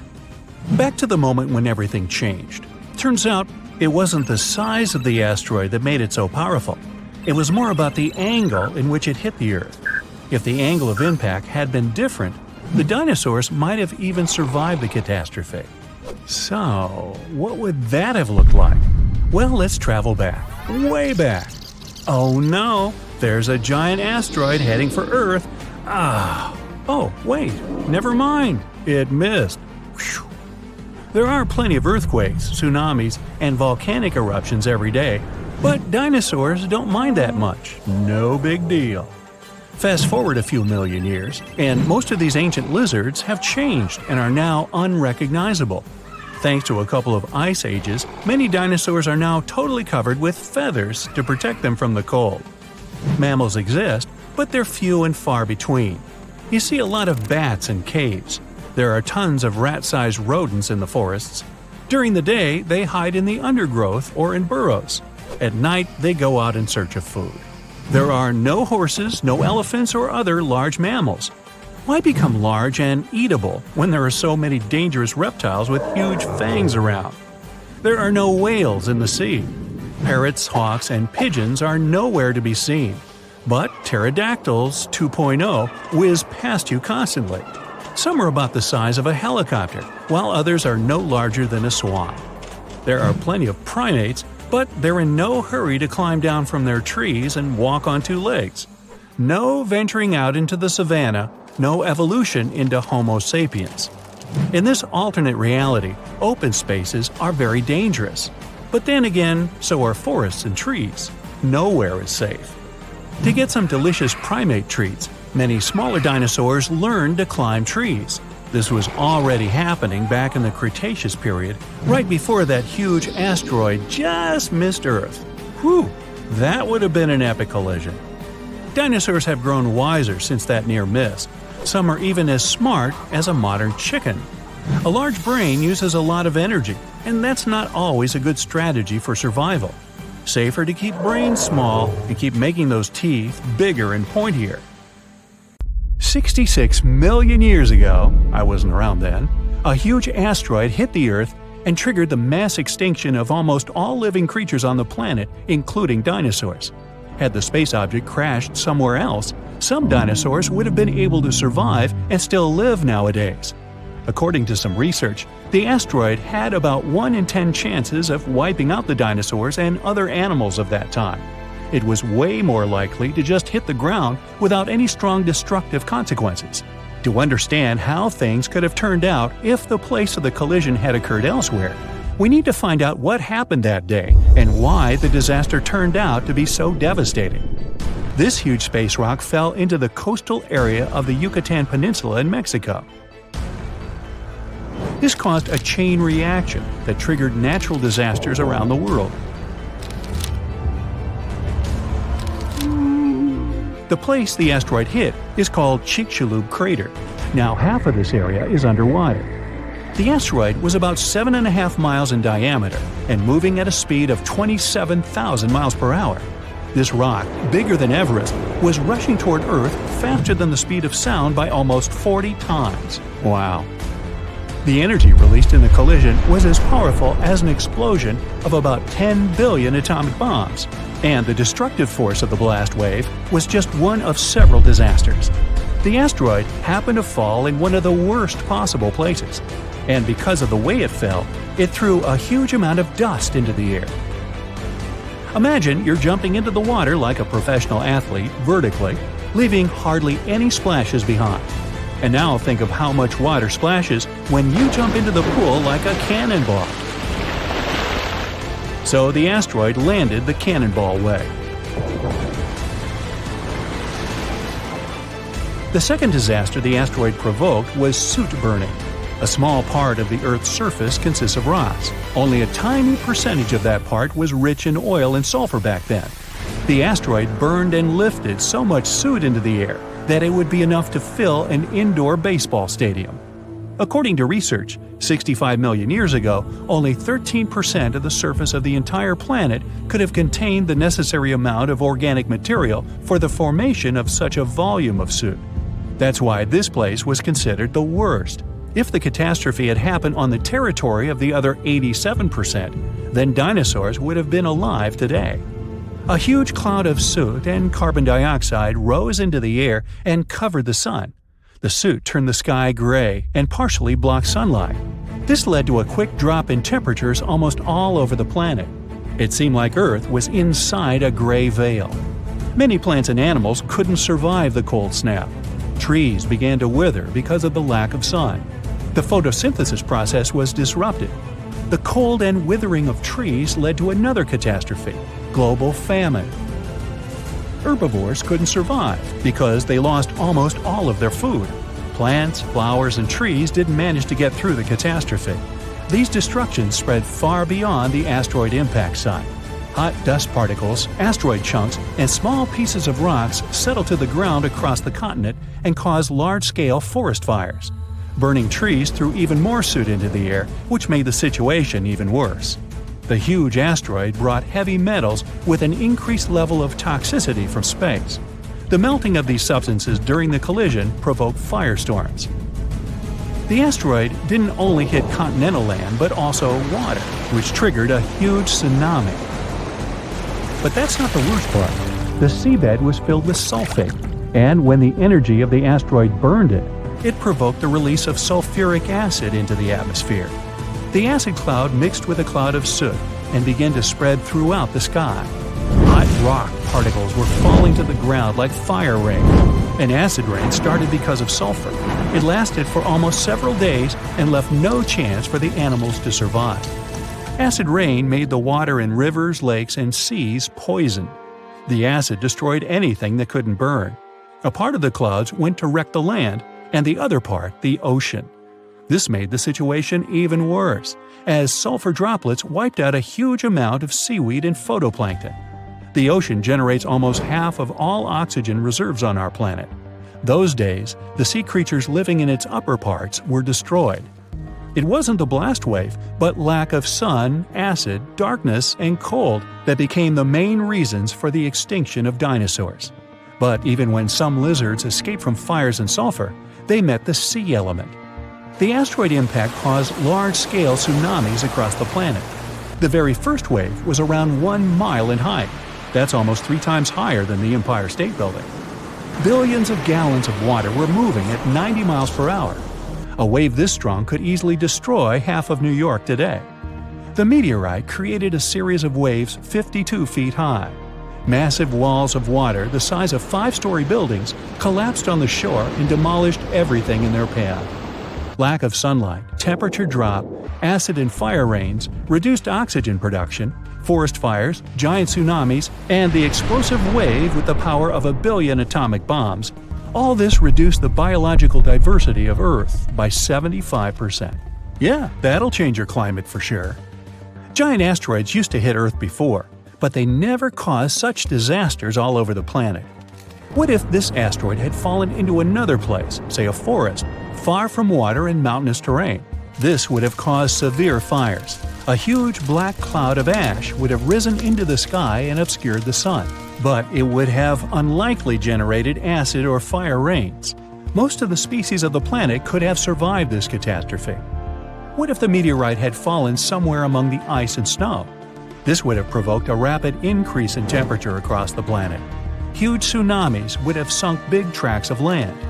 Back to the moment when everything changed. Turns out, it wasn't the size of the asteroid that made it so powerful. It was more about the angle in which it hit the Earth. If the angle of impact had been different, the dinosaurs might have even survived the catastrophe. So, what would that have looked like? Well, let's travel back, way back. Oh no, there's a giant asteroid heading for Earth. Oh, wait, never mind, it missed. Whew. There are plenty of earthquakes, tsunamis, and volcanic eruptions every day, but dinosaurs don't mind that much. No big deal. Fast forward a few million years, and most of these ancient lizards have changed and are now unrecognizable. Thanks to a couple of ice ages, many dinosaurs are now totally covered with feathers to protect them from the cold. Mammals exist, but they're few and far between. You see a lot of bats in caves. There are tons of rat-sized rodents in the forests. During the day, they hide in the undergrowth or in burrows. At night, they go out in search of food. There are no horses, no elephants, or other large mammals. Why become large and eatable when there are so many dangerous reptiles with huge fangs around? There are no whales in the sea. Parrots, hawks, and pigeons are nowhere to be seen. But pterodactyls 2.0 whiz past you constantly. Some are about the size of a helicopter, while others are no larger than a swan. There are plenty of primates, but they're in no hurry to climb down from their trees and walk on two legs. No venturing out into the savannah, no evolution into Homo sapiens. In this alternate reality, open spaces are very dangerous. But then again, so are forests and trees. Nowhere is safe. To get some delicious primate treats, many smaller dinosaurs learned to climb trees. This was already happening back in the Cretaceous period, right before that huge asteroid just missed Earth. Whew, that would have been an epic collision. Dinosaurs have grown wiser since that near miss. Some are even as smart as a modern chicken. A large brain uses a lot of energy, and that's not always a good strategy for survival. Safer to keep brains small and keep making those teeth bigger and pointier. 66 million years ago, I wasn't around then, a huge asteroid hit the Earth and triggered the mass extinction of almost all living creatures on the planet, including dinosaurs. Had the space object crashed somewhere else, some dinosaurs would have been able to survive and still live nowadays. According to some research, the asteroid had about 1 in 10 chances of wiping out the dinosaurs and other animals of that time. It was way more likely to just hit the ground without any strong destructive consequences. To understand how things could have turned out if the place of the collision had occurred elsewhere, we need to find out what happened that day and why the disaster turned out to be so devastating. This huge space rock fell into the coastal area of the Yucatan Peninsula in Mexico. This caused a chain reaction that triggered natural disasters around the world. The place the asteroid hit is called Chicxulub Crater. Now half of this area is underwater. The asteroid was about 7.5 miles in diameter and moving at a speed of 27,000 miles per hour. This rock, bigger than Everest, was rushing toward Earth faster than the speed of sound by almost 40 times. Wow. The energy released in the collision was as powerful as an explosion of about 10 billion atomic bombs, and the destructive force of the blast wave was just one of several disasters. The asteroid happened to fall in one of the worst possible places, and because of the way it fell, it threw a huge amount of dust into the air. Imagine you're jumping into the water like a professional athlete vertically, leaving hardly any splashes behind. And now think of how much water splashes when you jump into the pool like a cannonball. So the asteroid landed the cannonball way. The second disaster the asteroid provoked was soot burning. A small part of the Earth's surface consists of rocks. Only a tiny percentage of that part was rich in oil and sulfur back then. The asteroid burned and lifted so much soot into the air that it would be enough to fill an indoor baseball stadium. According to research, 65 million years ago, only 13% of the surface of the entire planet could have contained the necessary amount of organic material for the formation of such a volume of soot. That's why this place was considered the worst. If the catastrophe had happened on the territory of the other 87%, then dinosaurs would have been alive today. A huge cloud of soot and carbon dioxide rose into the air and covered the sun. The soot turned the sky gray and partially blocked sunlight. This led to a quick drop in temperatures almost all over the planet. It seemed like Earth was inside a gray veil. Many plants and animals couldn't survive the cold snap. Trees began to wither because of the lack of sun. The photosynthesis process was disrupted. The cold and withering of trees led to another catastrophe: global famine. Herbivores couldn't survive because they lost almost all of their food. Plants, flowers, and trees didn't manage to get through the catastrophe. These destructions spread far beyond the asteroid impact site. Hot dust particles, asteroid chunks, and small pieces of rocks settled to the ground across the continent and caused large-scale forest fires. Burning trees threw even more soot into the air, which made the situation even worse. The huge asteroid brought heavy metals with an increased level of toxicity from space. The melting of these substances during the collision provoked firestorms. The asteroid didn't only hit continental land but also water, which triggered a huge tsunami. But that's not the worst part. The seabed was filled with sulfate, and when the energy of the asteroid burned it, it provoked the release of sulfuric acid into the atmosphere. The acid cloud mixed with a cloud of soot and began to spread throughout the sky. Hot rock particles were falling to the ground like fire rain. An acid rain started because of sulfur. It lasted for almost several days and left no chance for the animals to survive. Acid rain made the water in rivers, lakes, and seas poison. The acid destroyed anything that couldn't burn. A part of the clouds went to wreck the land, and the other part, the ocean. This made the situation even worse, as sulfur droplets wiped out a huge amount of seaweed and phytoplankton. The ocean generates almost half of all oxygen reserves on our planet. Those days, the sea creatures living in its upper parts were destroyed. It wasn't the blast wave, but lack of sun, acid, darkness, and cold that became the main reasons for the extinction of dinosaurs. But even when some lizards escaped from fires and sulfur, they met the sea element. The asteroid impact caused large-scale tsunamis across the planet. The very first wave was around 1 mile in height. That's almost 3 times higher than the Empire State Building. Billions of gallons of water were moving at 90 miles per hour. A wave this strong could easily destroy half of New York today. The meteorite created a series of waves 52 feet high. Massive walls of water the size of 5-story buildings collapsed on the shore and demolished everything in their path. Lack of sunlight, temperature drop, acid and fire rains, reduced oxygen production, forest fires, giant tsunamis, and the explosive wave with the power of 1 billion atomic bombs — all this reduced the biological diversity of Earth by 75%. Yeah, that'll change your climate for sure. Giant asteroids used to hit Earth before, but they never caused such disasters all over the planet. What if this asteroid had fallen into another place, say a forest, far from water and mountainous terrain? This would have caused severe fires. A huge black cloud of ash would have risen into the sky and obscured the sun, but it would have unlikely generated acid or fire rains. Most of the species of the planet could have survived this catastrophe. What if the meteorite had fallen somewhere among the ice and snow? This would have provoked a rapid increase in temperature across the planet. Huge tsunamis would have sunk big tracts of land.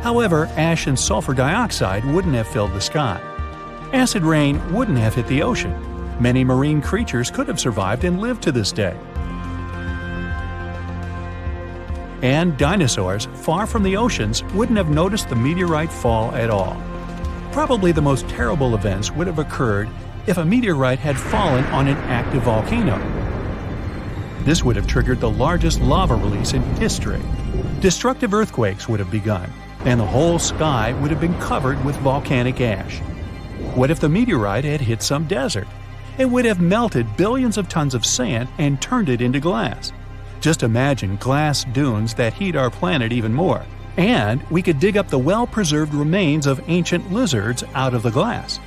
However, ash and sulfur dioxide wouldn't have filled the sky. Acid rain wouldn't have hit the ocean. Many marine creatures could have survived and lived to this day. And dinosaurs, far from the oceans, wouldn't have noticed the meteorite fall at all. Probably the most terrible events would have occurred if a meteorite had fallen on an active volcano. This would have triggered the largest lava release in history. Destructive earthquakes would have begun, and the whole sky would have been covered with volcanic ash. What if the meteorite had hit some desert? It would have melted billions of tons of sand and turned it into glass. Just imagine glass dunes that heat our planet even more. And we could dig up the well-preserved remains of ancient lizards out of the glass.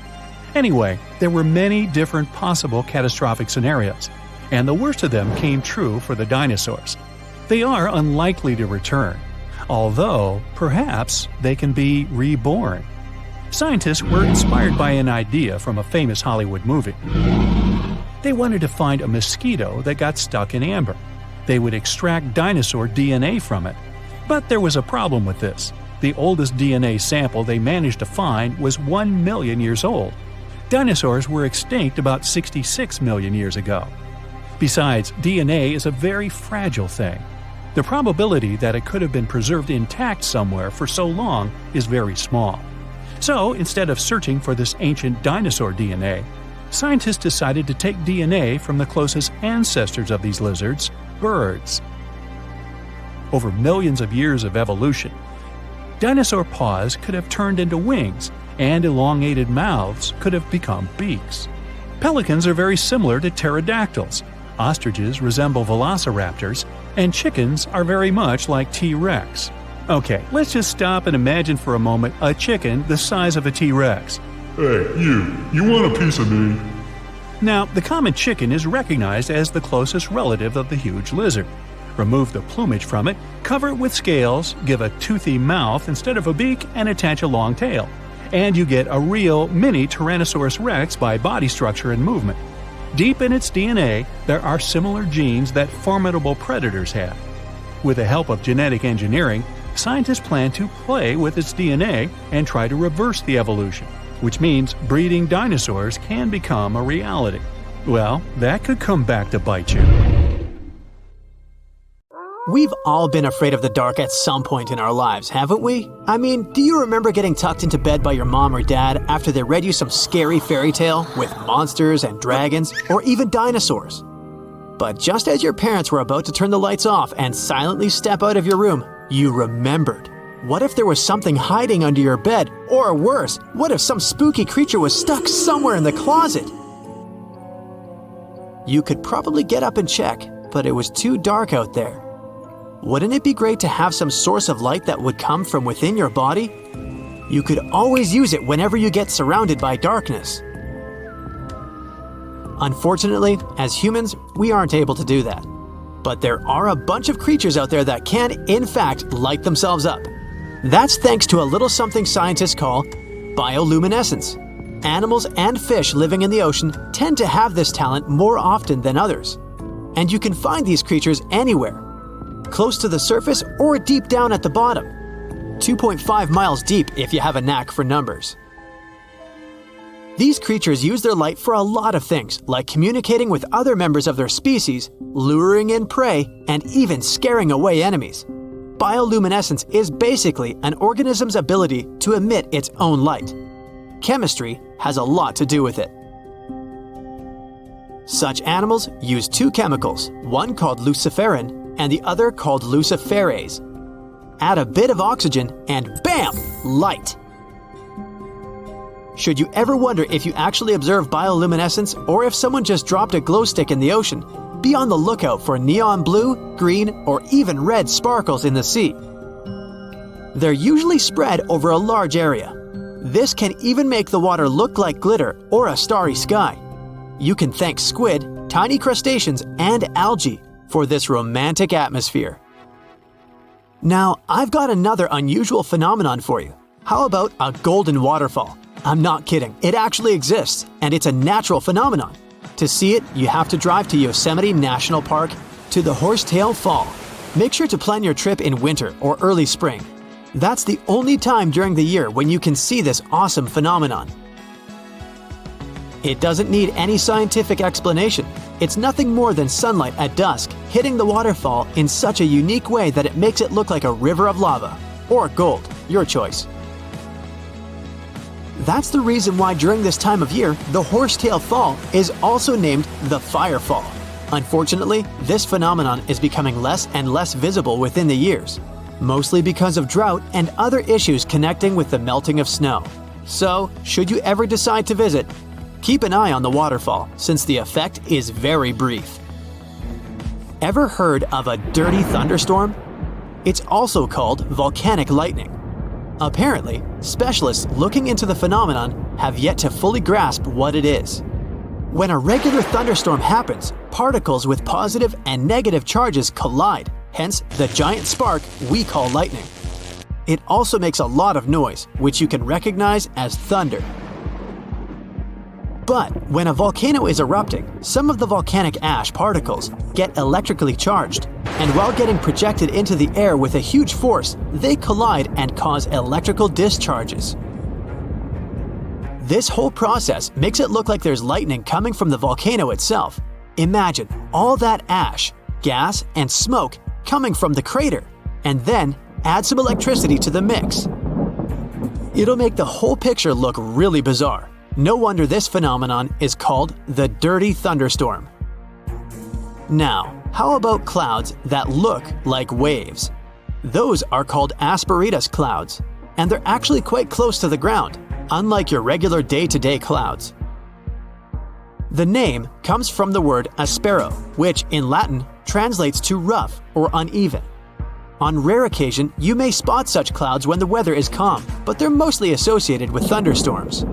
Anyway, there were many different possible catastrophic scenarios, and the worst of them came true for the dinosaurs. They are unlikely to return, although perhaps they can be reborn. Scientists were inspired by an idea from a famous Hollywood movie. They wanted to find a mosquito that got stuck in amber. They would extract dinosaur DNA from it. But there was a problem with this. The oldest DNA sample they managed to find was 1 million years old. Dinosaurs were extinct about 66 million years ago. Besides, DNA is a very fragile thing. The probability that it could have been preserved intact somewhere for so long is very small. So, instead of searching for this ancient dinosaur DNA, scientists decided to take DNA from the closest ancestors of these lizards, birds. Over millions of years of evolution, dinosaur paws could have turned into wings, and elongated mouths could have become beaks. Pelicans are very similar to pterodactyls, ostriches resemble velociraptors, and chickens are very much like T-Rex. Okay, let's just stop and imagine for a moment a chicken the size of a T-Rex. Hey, you want a piece of me? Now, the common chicken is recognized as the closest relative of the huge lizard. Remove the plumage from it, cover it with scales, give a toothy mouth instead of a beak, and attach a long tail. And you get a real mini Tyrannosaurus rex by body structure and movement. Deep in its DNA, there are similar genes that formidable predators have. With the help of genetic engineering, scientists plan to play with its DNA and try to reverse the evolution, which means breeding dinosaurs can become a reality. Well, that could come back to bite you. We've all been afraid of the dark at some point in our lives, haven't we? I mean, do you remember getting tucked into bed by your mom or dad after they read you some scary fairy tale with monsters and dragons, or even dinosaurs? But just as your parents were about to turn the lights off and silently step out of your room, you remembered. What if there was something hiding under your bed? Or worse, what if some spooky creature was stuck somewhere in the closet? You could probably get up and check, but it was too dark out there. Wouldn't it be great to have some source of light that would come from within your body? You could always use it whenever you get surrounded by darkness. Unfortunately, as humans, we aren't able to do that. But there are a bunch of creatures out there that can, in fact, light themselves up. That's thanks to a little something scientists call bioluminescence. Animals and fish living in the ocean tend to have this talent more often than others. And you can find these creatures anywhere, close to the surface or deep down at the bottom. 2.5 miles deep if you have a knack for numbers. These creatures use their light for a lot of things, like communicating with other members of their species, luring in prey, and even scaring away enemies. Bioluminescence is basically an organism's ability to emit its own light. Chemistry has a lot to do with it. Such animals use two chemicals, one called luciferin and the other called luciferase. Add a bit of oxygen and bam! Light! Should you ever wonder if you actually observe bioluminescence or if someone just dropped a glow stick in the ocean, be on the lookout for neon blue, green, or even red sparkles in the sea. They're usually spread over a large area. This can even make the water look like glitter or a starry sky. You can thank squid, tiny crustaceans, and algae for this romantic atmosphere. Now, I've got another unusual phenomenon for you. How about a golden waterfall? I'm not kidding, it actually exists, and it's a natural phenomenon. To see it, you have to drive to Yosemite National Park to the Horsetail Fall. Make sure to plan your trip in winter or early spring. That's the only time during the year when you can see this awesome phenomenon. It doesn't need any scientific explanation. It's nothing more than sunlight at dusk hitting the waterfall in such a unique way that it makes it look like a river of lava. Or gold, your choice. That's the reason why during this time of year, the Horsetail Fall is also named the Fire Fall. Unfortunately, this phenomenon is becoming less and less visible within the years, mostly because of drought and other issues connecting with the melting of snow. So, should you ever decide to visit, keep an eye on the waterfall since the effect is very brief. Ever heard of a dirty thunderstorm? It's also called volcanic lightning. Apparently, specialists looking into the phenomenon have yet to fully grasp what it is. When a regular thunderstorm happens, particles with positive and negative charges collide, hence the giant spark we call lightning. It also makes a lot of noise, which you can recognize as thunder. But when a volcano is erupting, some of the volcanic ash particles get electrically charged, and while getting projected into the air with a huge force, they collide and cause electrical discharges. This whole process makes it look like there's lightning coming from the volcano itself. Imagine all that ash, gas, and smoke coming from the crater, and then add some electricity to the mix. It'll make the whole picture look really bizarre. No wonder this phenomenon is called the dirty thunderstorm. Now, how about clouds that look like waves? Those are called asperitas clouds, and they're actually quite close to the ground, unlike your regular day-to-day clouds. The name comes from the word aspero, which in Latin translates to rough or uneven. On rare occasion, you may spot such clouds when the weather is calm, but they're mostly associated with thunderstorms.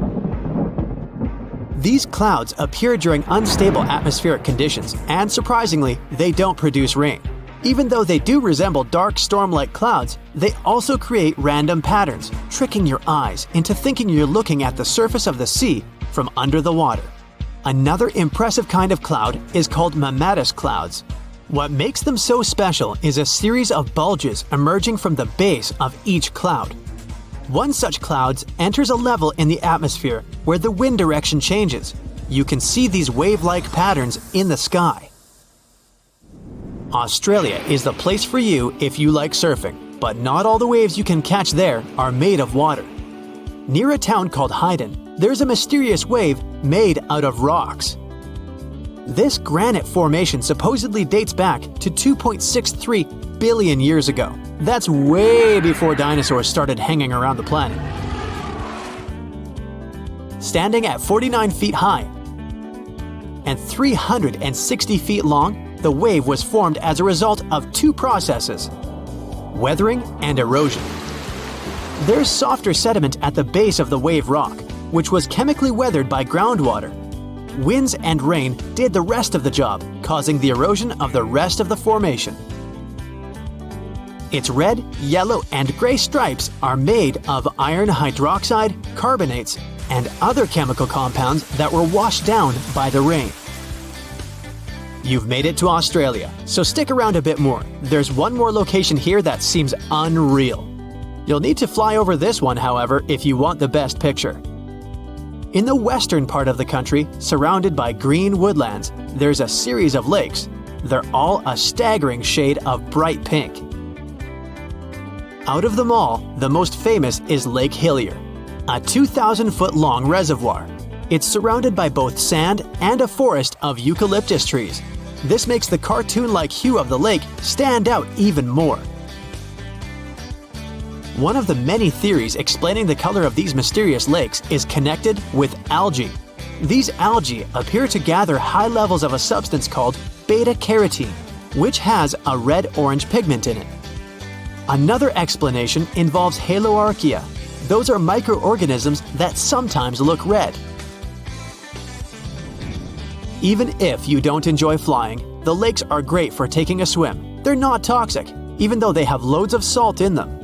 These clouds appear during unstable atmospheric conditions, and surprisingly, they don't produce rain. Even though they do resemble dark storm-like clouds, they also create random patterns, tricking your eyes into thinking you're looking at the surface of the sea from under the water. Another impressive kind of cloud is called mammoth clouds. What makes them so special is a series of bulges emerging from the base of each cloud. One such cloud enters a level in the atmosphere where the wind direction changes. You can see these wave-like patterns in the sky. Australia is the place for you if you like surfing, but not all the waves you can catch there are made of water. Near a town called Hayden, there's a mysterious wave made out of rocks. This granite formation supposedly dates back to 2.63 billion years ago. That's way before dinosaurs started hanging around the planet. Standing at 49 feet high and 360 feet long, the wave was formed as a result of two processes: weathering and erosion. There's softer sediment at the base of the wave rock, which was chemically weathered by groundwater. Winds and rain did the rest of the job, causing the erosion of the rest of the formation. Its red, yellow, and gray stripes are made of iron hydroxide, carbonates, and other chemical compounds that were washed down by the rain. You've made it to Australia, so stick around a bit more. There's one more location here that seems unreal. You'll need to fly over this one, however, if you want the best picture. In the western part of the country, surrounded by green woodlands, there's a series of lakes. They're all a staggering shade of bright pink. Out of them all, the most famous is Lake Hillier, a 2,000-foot-long reservoir. It's surrounded by both sand and a forest of eucalyptus trees. This makes the cartoon-like hue of the lake stand out even more. One of the many theories explaining the color of these mysterious lakes is connected with algae. These algae appear to gather high levels of a substance called beta-carotene, which has a red-orange pigment in it. Another explanation involves haloarchaea. Those are microorganisms that sometimes look red. Even if you don't enjoy flying, the lakes are great for taking a swim. They're not toxic, even though they have loads of salt in them.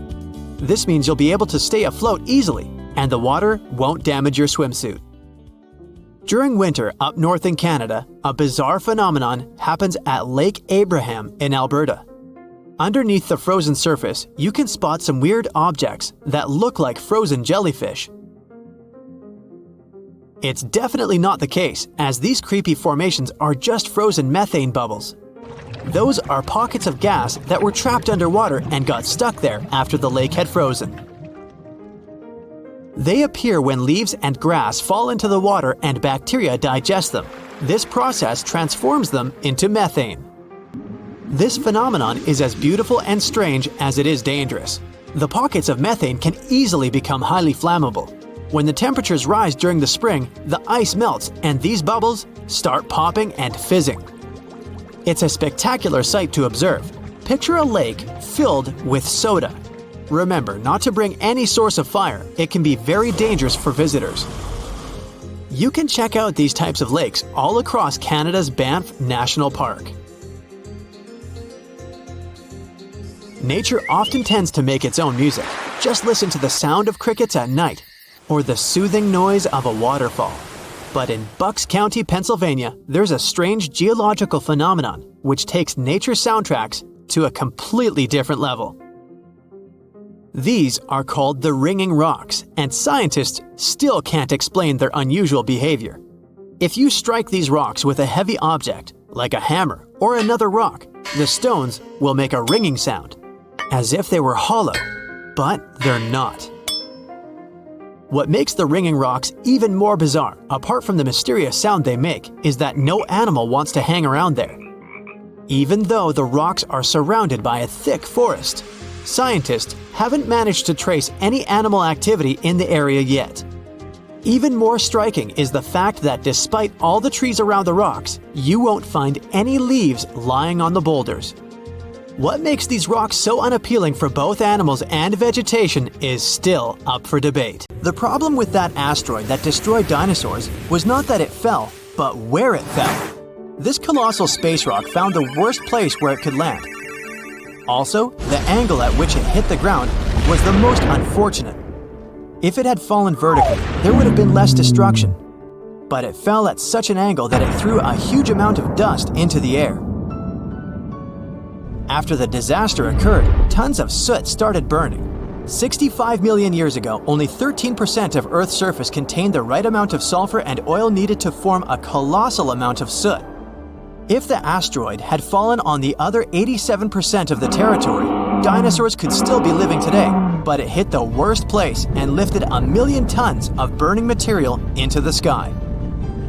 This means you'll be able to stay afloat easily, and the water won't damage your swimsuit. During winter up north in Canada, a bizarre phenomenon happens at Lake Abraham in Alberta. Underneath the frozen surface, you can spot some weird objects that look like frozen jellyfish. It's definitely not the case, as these creepy formations are just frozen methane bubbles. Those are pockets of gas that were trapped underwater and got stuck there after the lake had frozen. They appear when leaves and grass fall into the water and bacteria digest them. This process transforms them into methane. This phenomenon is as beautiful and strange as it is dangerous. The pockets of methane can easily become highly flammable. When the temperatures rise during the spring, the ice melts and these bubbles start popping and fizzing. It's a spectacular sight to observe. Picture a lake filled with soda. Remember not to bring any source of fire. It can be very dangerous for visitors. You can check out these types of lakes all across Canada's Banff National Park. Nature often tends to make its own music. Just listen to the sound of crickets at night, or the soothing noise of a waterfall. But in Bucks County, Pennsylvania, there's a strange geological phenomenon which takes nature soundtracks to a completely different level. These are called the ringing rocks, and scientists still can't explain their unusual behavior. If you strike these rocks with a heavy object, like a hammer or another rock, the stones will make a ringing sound, as if they were hollow, but they're not. What makes the ringing rocks even more bizarre, apart from the mysterious sound they make, is that no animal wants to hang around there. Even though the rocks are surrounded by a thick forest, scientists haven't managed to trace any animal activity in the area yet. Even more striking is the fact that despite all the trees around the rocks, you won't find any leaves lying on the boulders. What makes these rocks so unappealing for both animals and vegetation is still up for debate. The problem with that asteroid that destroyed dinosaurs was not that it fell, but where it fell. This colossal space rock found the worst place where it could land. Also, the angle at which it hit the ground was the most unfortunate. If it had fallen vertically, there would have been less destruction. But it fell at such an angle that it threw a huge amount of dust into the air. After the disaster occurred, tons of soot started burning. 65 million years ago, only 13% of Earth's surface contained the right amount of sulfur and oil needed to form a colossal amount of soot. If the asteroid had fallen on the other 87% of the territory, dinosaurs could still be living today, but it hit the worst place and lifted 1 million tons of burning material into the sky.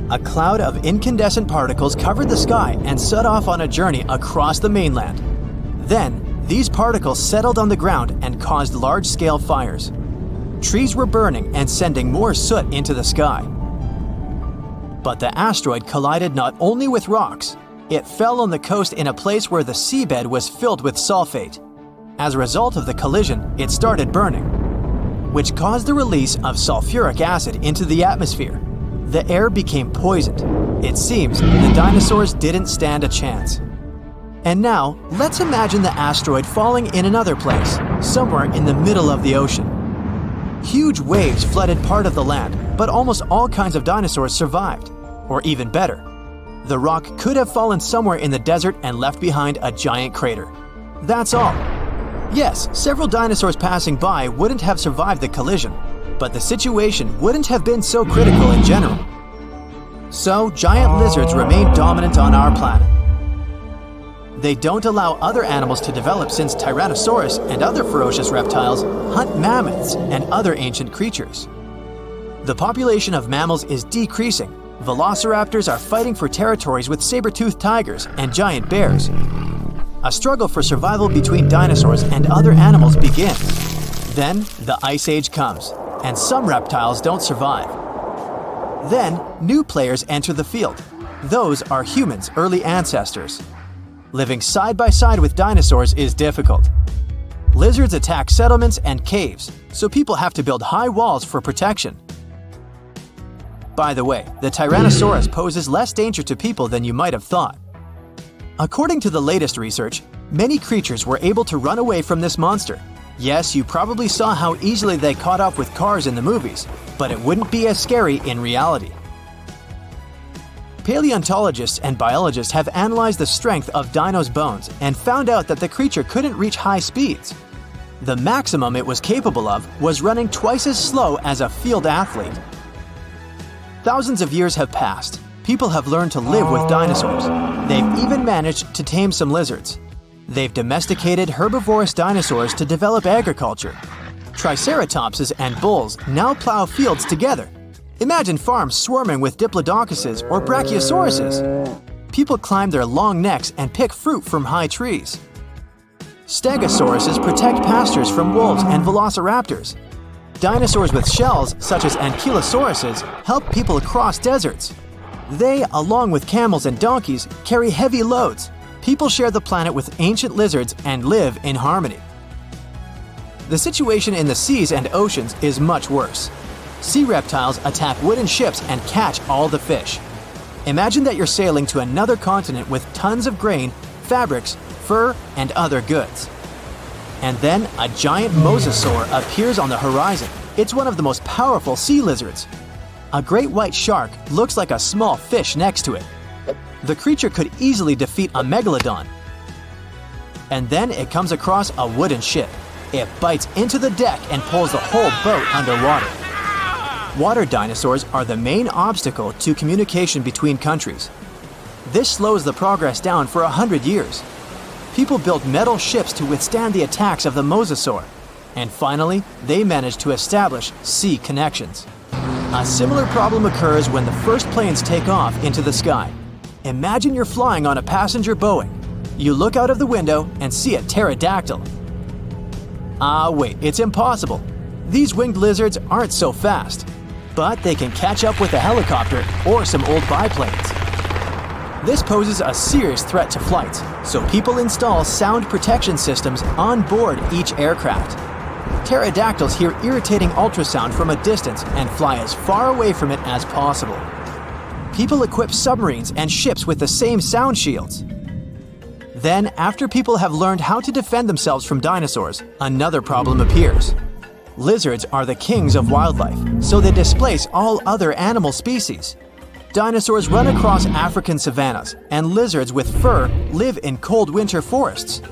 A cloud of incandescent particles covered the sky and set off on a journey across the mainland. Then, these particles settled on the ground and caused large-scale fires. Trees were burning and sending more soot into the sky. But the asteroid collided not only with rocks, it fell on the coast in a place where the seabed was filled with sulfate. As a result of the collision, it started burning, which caused the release of sulfuric acid into the atmosphere. The air became poisoned. It seems the dinosaurs didn't stand a chance. And now, let's imagine the asteroid falling in another place, somewhere in the middle of the ocean. Huge waves flooded part of the land, but almost all kinds of dinosaurs survived. Or even better, the rock could have fallen somewhere in the desert and left behind a giant crater. That's all. Yes, several dinosaurs passing by wouldn't have survived the collision, but the situation wouldn't have been so critical in general. So, giant lizards remain dominant on our planet. They don't allow other animals to develop since Tyrannosaurus and other ferocious reptiles hunt mammoths and other ancient creatures. The population of mammals is decreasing. Velociraptors are fighting for territories with saber-toothed tigers and giant bears. A struggle for survival between dinosaurs and other animals begins. Then the Ice Age comes, and some reptiles don't survive. Then new players enter the field. Those are humans' early ancestors. Living side by side with dinosaurs is difficult. Lizards attack settlements and caves, so people have to build high walls for protection. By the way, the Tyrannosaurus poses less danger to people than you might have thought. According to the latest research, many creatures were able to run away from this monster. Yes, you probably saw how easily they caught up with cars in the movies, but it wouldn't be as scary in reality. Paleontologists and biologists have analyzed the strength of dinos' bones and found out that the creature couldn't reach high speeds. The maximum it was capable of was running twice as slow as a field athlete. Thousands of years have passed. People have learned to live with dinosaurs. They've even managed to tame some lizards. They've domesticated herbivorous dinosaurs to develop agriculture. Triceratopses and bulls now plow fields together. Imagine farms swarming with diplodocus or brachiosauruses. People climb their long necks and pick fruit from high trees. Stegosauruses protect pastures from wolves and velociraptors. Dinosaurs with shells, such as ankylosauruses, help people cross deserts. They, along with camels and donkeys, carry heavy loads. People share the planet with ancient lizards and live in harmony. The situation in the seas and oceans is much worse. Sea reptiles attack wooden ships and catch all the fish. Imagine that you're sailing to another continent with tons of grain, fabrics, fur, and other goods. And then a giant mosasaur appears on the horizon. It's one of the most powerful sea lizards. A great white shark looks like a small fish next to it. The creature could easily defeat a megalodon. And then it comes across a wooden ship. It bites into the deck and pulls the whole boat underwater. Water dinosaurs are the main obstacle to communication between countries. This slows the progress down for 100 years. People built metal ships to withstand the attacks of the mosasaur. And finally, they managed to establish sea connections. A similar problem occurs when the first planes take off into the sky. Imagine you're flying on a passenger Boeing. You look out of the window and see a pterodactyl. Wait, it's impossible. These winged lizards aren't so fast, but they can catch up with a helicopter or some old biplanes. This poses a serious threat to flights, so people install sound protection systems on board each aircraft. Pterodactyls hear irritating ultrasound from a distance and fly as far away from it as possible. People equip submarines and ships with the same sound shields. Then, after people have learned how to defend themselves from dinosaurs, another problem appears. Lizards are the kings of wildlife, so they displace all other animal species. Dinosaurs run across African savannas, and lizards with fur live in cold winter forests.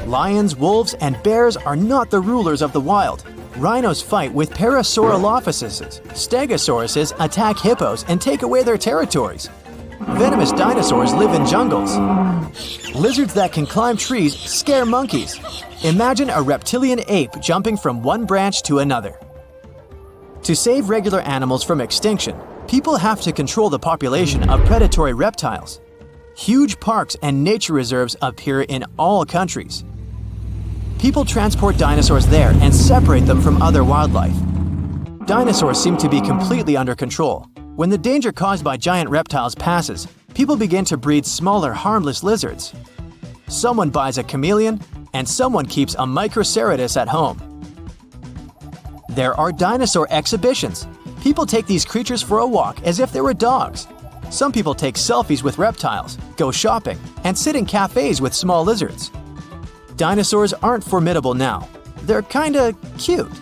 Lions, wolves, and bears are not the rulers of the wild. Rhinos fight with Parasaurolophuses. Stegosauruses attack hippos and take away their territories. Venomous dinosaurs live in jungles. Lizards that can climb trees scare monkeys. Imagine a reptilian ape jumping from one branch to another. To save regular animals from extinction, people have to control the population of predatory reptiles. Huge parks and nature reserves appear in all countries. People transport dinosaurs there and separate them from other wildlife. Dinosaurs seem to be completely under control. When the danger caused by giant reptiles passes, people begin to breed smaller, harmless lizards. Someone buys a chameleon, and someone keeps a Microceratus at home. There are dinosaur exhibitions. People take these creatures for a walk as if they were dogs. Some people take selfies with reptiles, go shopping, and sit in cafes with small lizards. Dinosaurs aren't formidable now. They're kinda cute.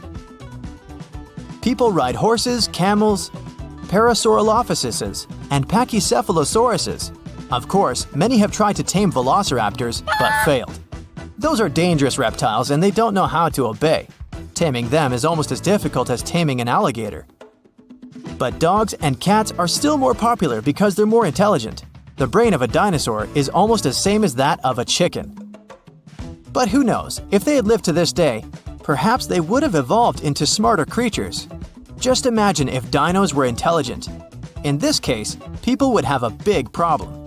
People ride horses, camels, Parasaurolophuses, and Pachycephalosauruses. Of course, many have tried to tame velociraptors, but failed. Those are dangerous reptiles and they don't know how to obey. Taming them is almost as difficult as taming an alligator. But dogs and cats are still more popular because they're more intelligent. The brain of a dinosaur is almost the same as that of a chicken. But who knows, if they had lived to this day, perhaps they would have evolved into smarter creatures. Just imagine if dinos were intelligent. In this case, people would have a big problem.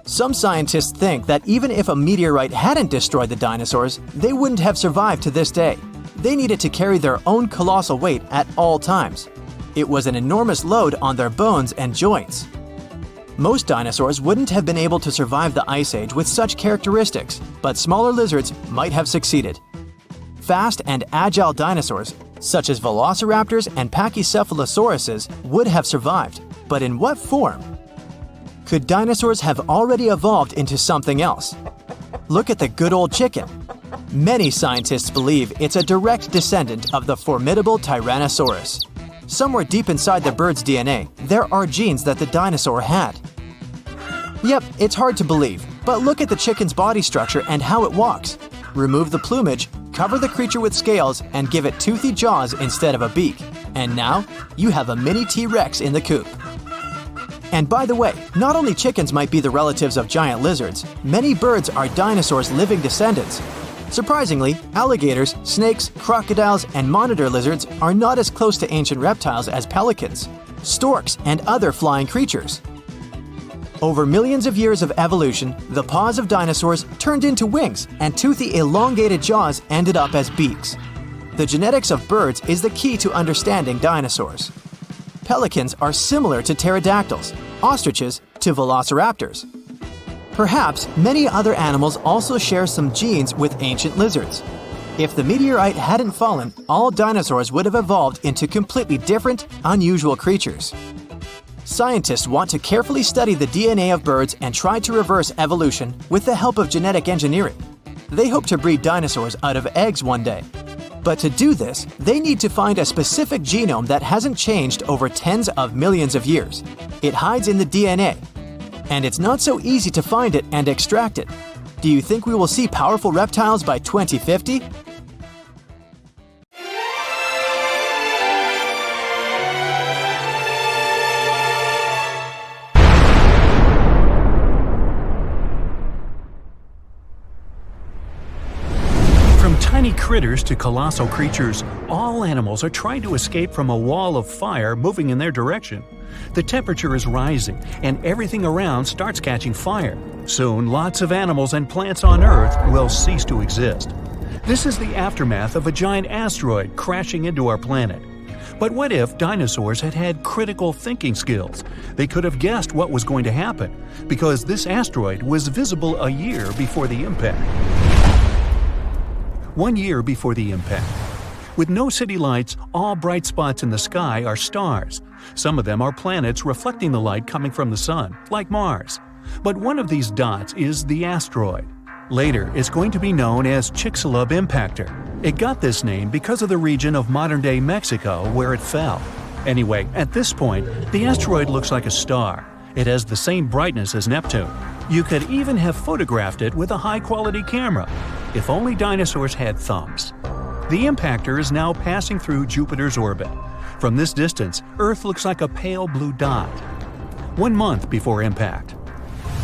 Some scientists think that even if a meteorite hadn't destroyed the dinosaurs, they wouldn't have survived to this day. they needed to carry their own colossal weight at all times. It was an enormous load on their bones and joints. Most dinosaurs wouldn't have been able to survive the Ice Age with such characteristics, but smaller lizards might have succeeded. Fast and agile dinosaurs, such as velociraptors and pachycephalosauruses, would have survived, but in what form? Could dinosaurs have already evolved into something else? Look at the good old chicken. Many scientists believe it's a direct descendant of the formidable Tyrannosaurus. Somewhere deep inside the bird's DNA, there are genes that the dinosaur had. Yep, it's hard to believe, but look at the chicken's body structure and how it walks. Remove the plumage, cover the creature with scales, and give it toothy jaws instead of a beak. And now, you have a mini T-Rex in the coop. And by the way, not only chickens might be the relatives of giant lizards, many birds are dinosaurs' living descendants. Surprisingly, alligators, snakes, crocodiles, and monitor lizards are not as close to ancient reptiles as pelicans, storks, and other flying creatures. Over millions of years of evolution, the paws of dinosaurs turned into wings, and toothy elongated jaws ended up as beaks. The genetics of birds is the key to understanding dinosaurs. Pelicans are similar to pterodactyls, ostriches to velociraptors. Perhaps many other animals also share some genes with ancient lizards. If the meteorite hadn't fallen, all dinosaurs would have evolved into completely different, unusual creatures. Scientists want to carefully study the DNA of birds and try to reverse evolution with the help of genetic engineering. They hope to breed dinosaurs out of eggs one day. But to do this, they need to find a specific genome that hasn't changed over tens of millions of years. It hides in the DNA. And it's not so easy to find it and extract it. Do you think we will see powerful reptiles by 2050? From tiny critters to colossal creatures, all animals are trying to escape from a wall of fire moving in their direction. The temperature is rising, and everything around starts catching fire. Soon, lots of animals and plants on Earth will cease to exist. This is the aftermath of a giant asteroid crashing into our planet. But what if dinosaurs had had critical thinking skills? They could have guessed what was going to happen, because this asteroid was visible a year before the impact. 1 year before the impact. With no city lights, all bright spots in the sky are stars. Some of them are planets reflecting the light coming from the sun, like Mars. But one of these dots is the asteroid. Later, it's going to be known as Chicxulub impactor. It got this name because of the region of modern-day Mexico where it fell. Anyway, at this point, the asteroid looks like a star. It has the same brightness as Neptune. You could even have photographed it with a high-quality camera. If only dinosaurs had thumbs. The impactor is now passing through Jupiter's orbit. From this distance, Earth looks like a pale blue dot. 1 month before impact.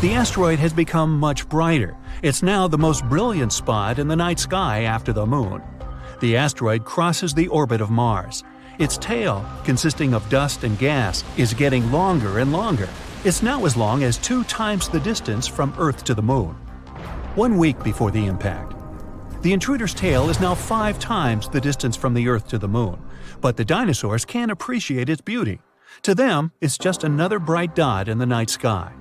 The asteroid has become much brighter. It's now the most brilliant spot in the night sky after the Moon. The asteroid crosses the orbit of Mars. Its tail, consisting of dust and gas, is getting longer and longer. It's now as long as 2 times the distance from Earth to the Moon. 1 week before the impact. The intruder's tail is now 5 times the distance from the Earth to the Moon, but the dinosaurs can't appreciate its beauty. To them, it's just another bright dot in the night sky.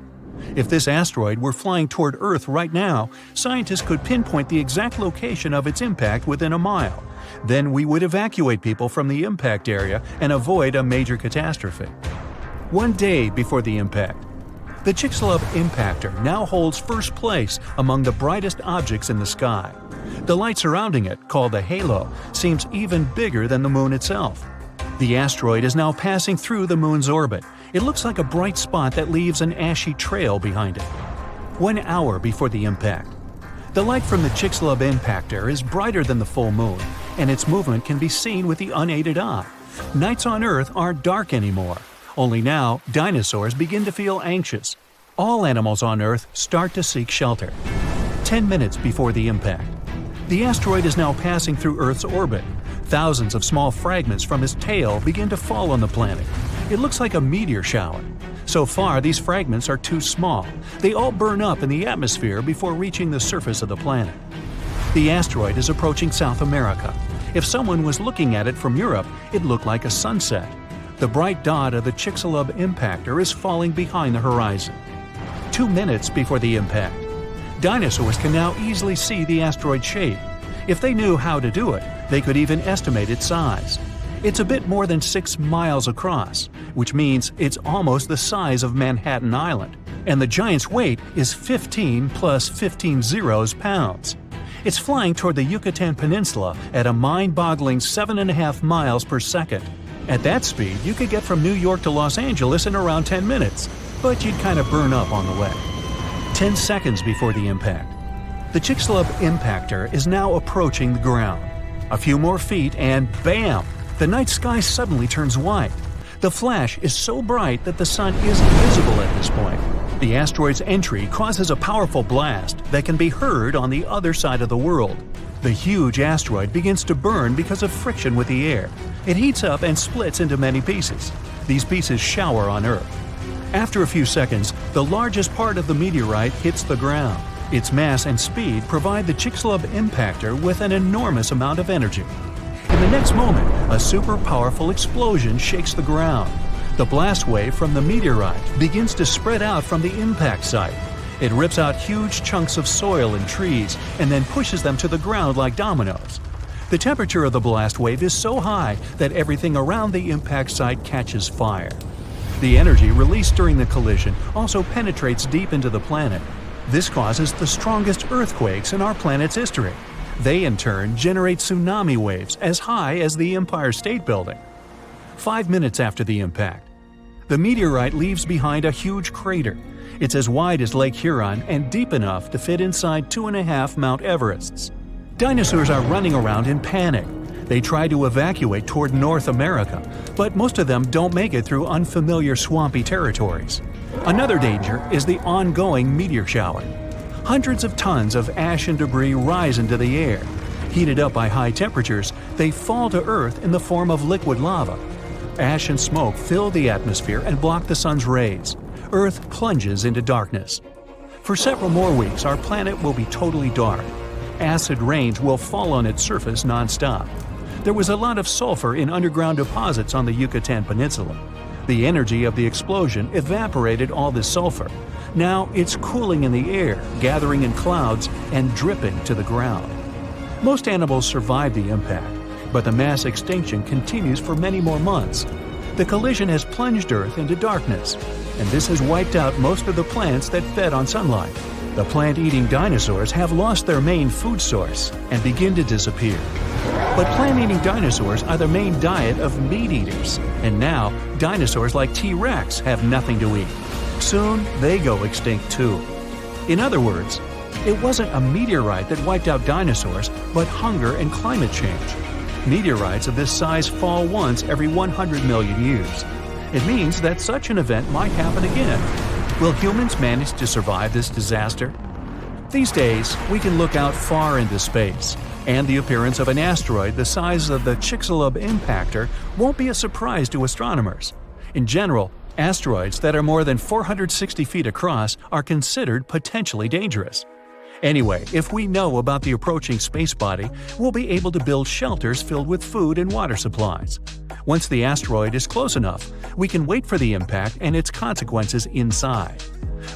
If this asteroid were flying toward Earth right now, scientists could pinpoint the exact location of its impact within a mile. Then we would evacuate people from the impact area and avoid a major catastrophe. 1 day before the impact. The Chicxulub impactor now holds first place among the brightest objects in the sky. The light surrounding it, called a halo, seems even bigger than the Moon itself. The asteroid is now passing through the Moon's orbit. It looks like a bright spot that leaves an ashy trail behind it. 1 hour before the impact. The light from the Chicxulub impactor is brighter than the full Moon, and its movement can be seen with the unaided eye. Nights on Earth aren't dark anymore. Only now, dinosaurs begin to feel anxious. All animals on Earth start to seek shelter. 10 minutes before the impact. The asteroid is now passing through Earth's orbit. Thousands of small fragments from its tail begin to fall on the planet. It looks like a meteor shower. So far, these fragments are too small. They all burn up in the atmosphere before reaching the surface of the planet. The asteroid is approaching South America. If someone was looking at it from Europe, it looked like a sunset. The bright dot of the Chicxulub impactor is falling behind the horizon. 2 minutes before the impact. Dinosaurs can now easily see the asteroid shape. If they knew how to do it, they could even estimate its size. It's a bit more than 6 miles across, which means it's almost the size of Manhattan Island, and the giant's weight is 15 plus 15 zeros pounds. It's flying toward the Yucatan Peninsula at a mind-boggling 7.5 miles per second. At that speed, you could get from New York to Los Angeles in around 10 minutes, but you'd kind of burn up on the way. 10 seconds before the impact. The Chicxulub impactor is now approaching the ground. A few more feet and bam! The night sky suddenly turns white. The flash is so bright that the sun isn't visible at this point. The asteroid's entry causes a powerful blast that can be heard on the other side of the world. The huge asteroid begins to burn because of friction with the air. It heats up and splits into many pieces. These pieces shower on Earth. After a few seconds, the largest part of the meteorite hits the ground. Its mass and speed provide the Chicxulub impactor with an enormous amount of energy. In the next moment, a super powerful explosion shakes the ground. The blast wave from the meteorite begins to spread out from the impact site. It rips out huge chunks of soil and trees and then pushes them to the ground like dominoes. The temperature of the blast wave is so high that everything around the impact site catches fire. The energy released during the collision also penetrates deep into the planet. This causes the strongest earthquakes in our planet's history. They in turn generate tsunami waves as high as the Empire State Building. 5 minutes after the impact, the meteorite leaves behind a huge crater. It's as wide as Lake Huron and deep enough to fit inside 2.5 Mount Everests. Dinosaurs are running around in panic. They try to evacuate toward North America, but most of them don't make it through unfamiliar swampy territories. Another danger is the ongoing meteor shower. Hundreds of tons of ash and debris rise into the air. Heated up by high temperatures, they fall to Earth in the form of liquid lava. Ash and smoke fill the atmosphere and block the sun's rays. Earth plunges into darkness. For several more weeks, our planet will be totally dark. Acid rains will fall on its surface non-stop. There was a lot of sulfur in underground deposits on the Yucatan Peninsula. The energy of the explosion evaporated all this sulfur. Now it's cooling in the air, gathering in clouds, and dripping to the ground. Most animals survive the impact, but the mass extinction continues for many more months. The collision has plunged Earth into darkness, and this has wiped out most of the plants that fed on sunlight. The plant-eating dinosaurs have lost their main food source and begin to disappear. But plant-eating dinosaurs are the main diet of meat-eaters, and now dinosaurs like T-Rex have nothing to eat. Soon, they go extinct too. In other words, it wasn't a meteorite that wiped out dinosaurs, but hunger and climate change. Meteorites of this size fall once every 100 million years. It means that such an event might happen again. Will humans manage to survive this disaster? These days, we can look out far into space, and the appearance of an asteroid the size of the Chicxulub impactor won't be a surprise to astronomers. In general, asteroids that are more than 460 feet across are considered potentially dangerous. Anyway, if we know about the approaching space body, we'll be able to build shelters filled with food and water supplies. Once the asteroid is close enough, we can wait for the impact and its consequences inside.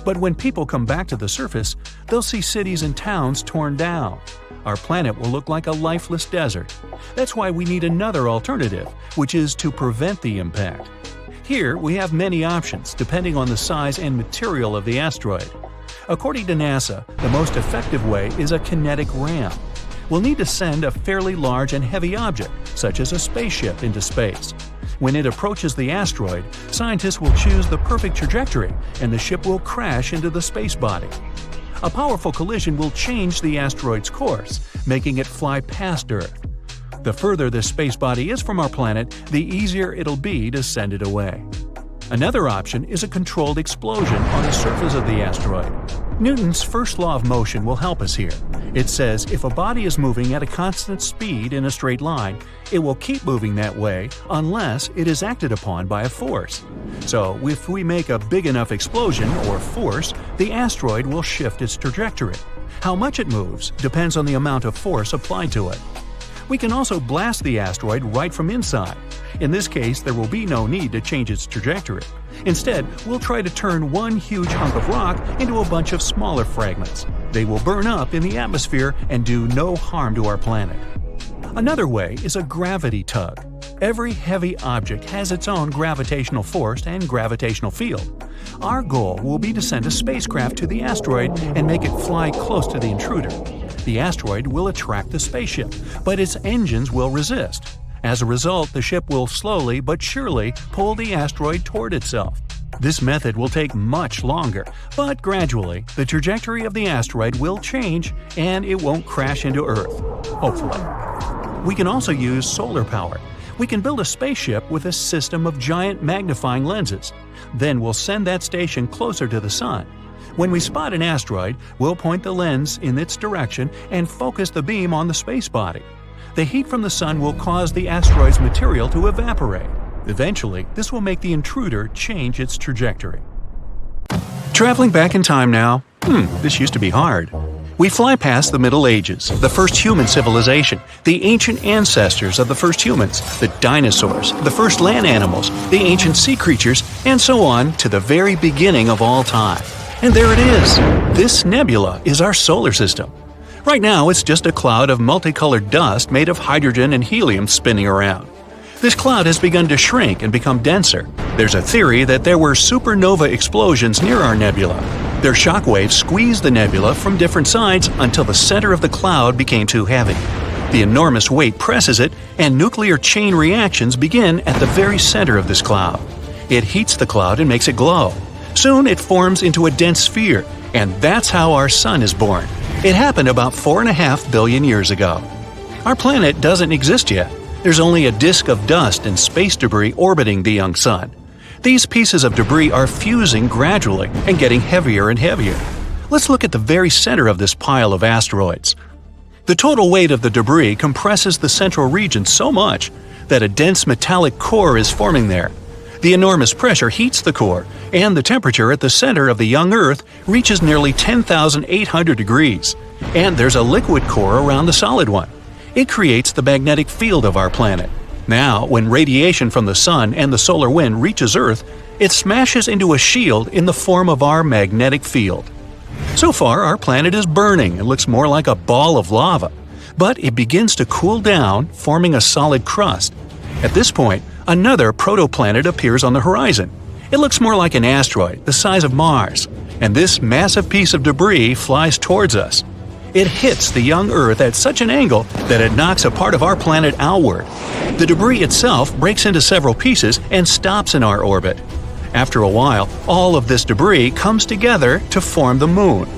But when people come back to the surface, they'll see cities and towns torn down. Our planet will look like a lifeless desert. That's why we need another alternative, which is to prevent the impact. Here, we have many options depending on the size and material of the asteroid. According to NASA, the most effective way is a kinetic ram. We'll need to send a fairly large and heavy object, such as a spaceship, into space. When it approaches the asteroid, scientists will choose the perfect trajectory, and the ship will crash into the space body. A powerful collision will change the asteroid's course, making it fly past Earth. The further the space body is from our planet, the easier it'll be to send it away. Another option is a controlled explosion on the surface of the asteroid. Newton's first law of motion will help us here. It says if a body is moving at a constant speed in a straight line, it will keep moving that way unless it is acted upon by a force. So, if we make a big enough explosion, or force, the asteroid will shift its trajectory. How much it moves depends on the amount of force applied to it. We can also blast the asteroid right from inside. In this case, there will be no need to change its trajectory. Instead, we'll try to turn one huge hunk of rock into a bunch of smaller fragments. They will burn up in the atmosphere and do no harm to our planet. Another way is a gravity tug. Every heavy object has its own gravitational force and gravitational field. Our goal will be to send a spacecraft to the asteroid and make it fly close to the intruder. The asteroid will attract the spaceship, but its engines will resist. As a result, the ship will slowly but surely pull the asteroid toward itself. This method will take much longer, but gradually, the trajectory of the asteroid will change and it won't crash into Earth. Hopefully. We can also use solar power. We can build a spaceship with a system of giant magnifying lenses. Then we'll send that station closer to the Sun. When we spot an asteroid, we'll point the lens in its direction and focus the beam on the space body. The heat from the Sun will cause the asteroid's material to evaporate. Eventually, this will make the intruder change its trajectory. Traveling back in time now? This used to be hard. We fly past the Middle Ages, the first human civilization, the ancient ancestors of the first humans, the dinosaurs, the first land animals, the ancient sea creatures, and so on to the very beginning of all time. And there it is! This nebula is our solar system. Right now, it's just a cloud of multicolored dust made of hydrogen and helium spinning around. This cloud has begun to shrink and become denser. There's a theory that there were supernova explosions near our nebula. Their shock waves squeezed the nebula from different sides until the center of the cloud became too heavy. The enormous weight presses it, and nuclear chain reactions begin at the very center of this cloud. It heats the cloud and makes it glow. Soon it forms into a dense sphere, and that's how our Sun is born. It happened about 4.5 billion years ago. Our planet doesn't exist yet. There's only a disk of dust and space debris orbiting the young Sun. These pieces of debris are fusing gradually and getting heavier and heavier. Let's look at the very center of this pile of asteroids. The total weight of the debris compresses the central region so much that a dense metallic core is forming there. The enormous pressure heats the core, and the temperature at the center of the young Earth reaches nearly 10,800 degrees. And there's a liquid core around the solid one. It creates the magnetic field of our planet. Now, when radiation from the Sun and the solar wind reaches Earth, it smashes into a shield in the form of our magnetic field. So far, our planet is burning and looks more like a ball of lava. But it begins to cool down, forming a solid crust. At this point, another protoplanet appears on the horizon. It looks more like an asteroid, the size of Mars. And this massive piece of debris flies towards us. It hits the young Earth at such an angle that it knocks a part of our planet outward. The debris itself breaks into several pieces and stops in our orbit. After a while, all of this debris comes together to form the Moon.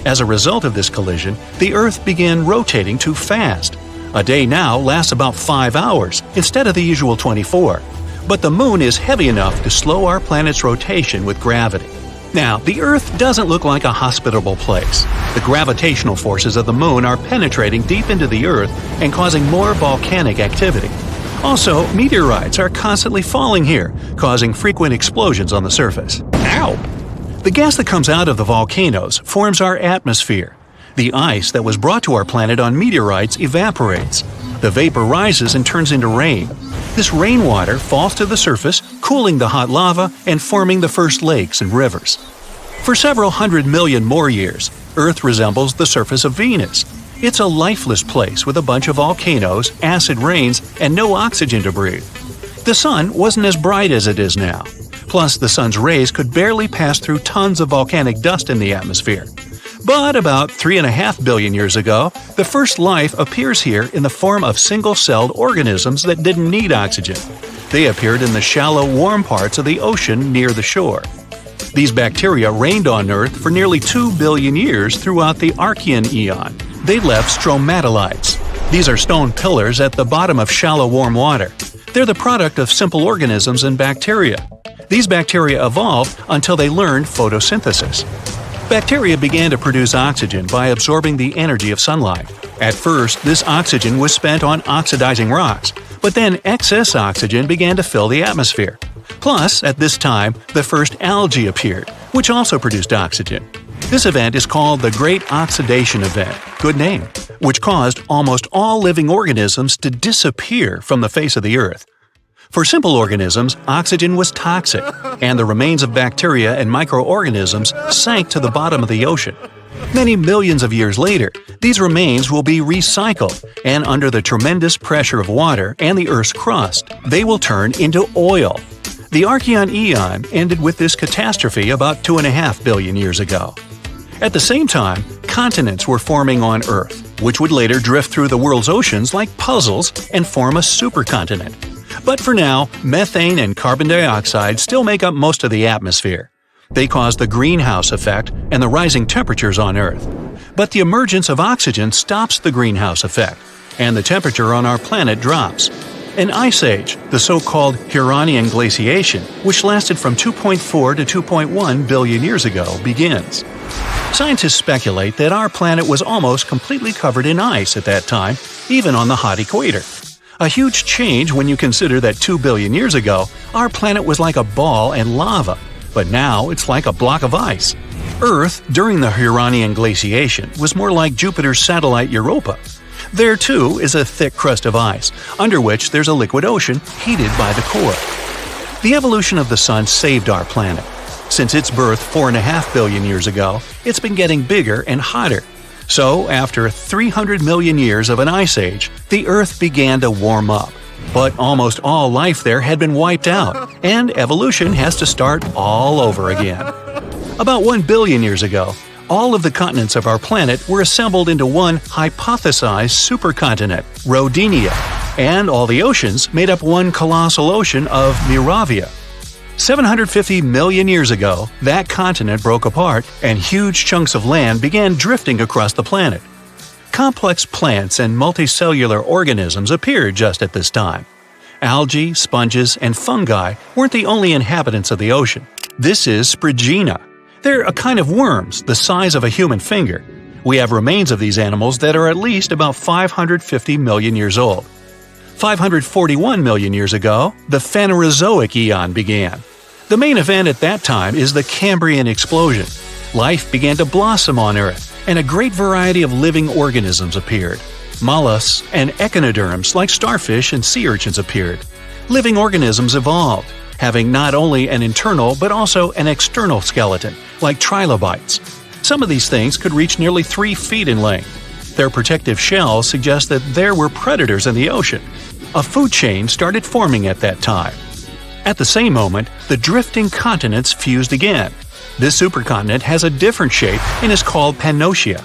As a result of this collision, the Earth began rotating too fast. A day now lasts about 5 hours instead of the usual 24. But the Moon is heavy enough to slow our planet's rotation with gravity. Now, the Earth doesn't look like a hospitable place. The gravitational forces of the Moon are penetrating deep into the Earth and causing more volcanic activity. Also, meteorites are constantly falling here, causing frequent explosions on the surface. Ow! The gas that comes out of the volcanoes forms our atmosphere. The ice that was brought to our planet on meteorites evaporates. The vapor rises and turns into rain. This rainwater falls to the surface, cooling the hot lava and forming the first lakes and rivers. For several 100 million more years, Earth resembles the surface of Venus. It's a lifeless place with a bunch of volcanoes, acid rains, and no oxygen to breathe. The Sun wasn't as bright as it is now. Plus, the Sun's rays could barely pass through tons of volcanic dust in the atmosphere. But about 3.5 billion years ago, the first life appears here in the form of single-celled organisms that didn't need oxygen. They appeared in the shallow, warm parts of the ocean near the shore. These bacteria reigned on Earth for nearly 2 billion years throughout the Archean eon. They left stromatolites. These are stone pillars at the bottom of shallow, warm water. They're the product of simple organisms and bacteria. These bacteria evolved until they learned photosynthesis. Bacteria began to produce oxygen by absorbing the energy of sunlight. At first, this oxygen was spent on oxidizing rocks, but then excess oxygen began to fill the atmosphere. Plus, at this time, the first algae appeared, which also produced oxygen. This event is called the Great Oxidation Event, good name, which caused almost all living organisms to disappear from the face of the Earth. For simple organisms, oxygen was toxic, and the remains of bacteria and microorganisms sank to the bottom of the ocean. Many millions of years later, these remains will be recycled, and under the tremendous pressure of water and the Earth's crust, they will turn into oil. The Archean Eon ended with this catastrophe about 2.5 billion years ago. At the same time, continents were forming on Earth, which would later drift through the world's oceans like puzzles and form a supercontinent. But for now, methane and carbon dioxide still make up most of the atmosphere. They cause the greenhouse effect and the rising temperatures on Earth. But the emergence of oxygen stops the greenhouse effect, and the temperature on our planet drops. An ice age, the so-called Huronian glaciation, which lasted from 2.4 to 2.1 billion years ago, begins. Scientists speculate that our planet was almost completely covered in ice at that time, even on the hot equator. A huge change when you consider that 2 billion years ago, our planet was like a ball and lava, but now it's like a block of ice. Earth, during the Huronian glaciation, was more like Jupiter's satellite Europa. There, too, is a thick crust of ice, under which there's a liquid ocean heated by the core. The evolution of the Sun saved our planet. Since its birth 4.5 billion years ago, it's been getting bigger and hotter. So, after 300 million years of an ice age, the Earth began to warm up. But almost all life there had been wiped out, and evolution has to start all over again. About 1 billion years ago, all of the continents of our planet were assembled into one hypothesized supercontinent, Rodinia, and all the oceans made up one colossal ocean of Miravia. 750 million years ago, that continent broke apart and huge chunks of land began drifting across the planet. Complex plants and multicellular organisms appeared just at this time. Algae, sponges, and fungi weren't the only inhabitants of the ocean. This is Sprigina. They're a kind of worms the size of a human finger. We have remains of these animals that are at least about 550 million years old. 541 million years ago, the Phanerozoic Eon began. The main event at that time is the Cambrian explosion. Life began to blossom on Earth, and a great variety of living organisms appeared. Mollusks and echinoderms like starfish and sea urchins appeared. Living organisms evolved, having not only an internal but also an external skeleton, like trilobites. Some of these things could reach nearly 3 feet in length. Their protective shells suggest that there were predators in the ocean. A food chain started forming at that time. At the same moment, the drifting continents fused again. This supercontinent has a different shape and is called Pannotia.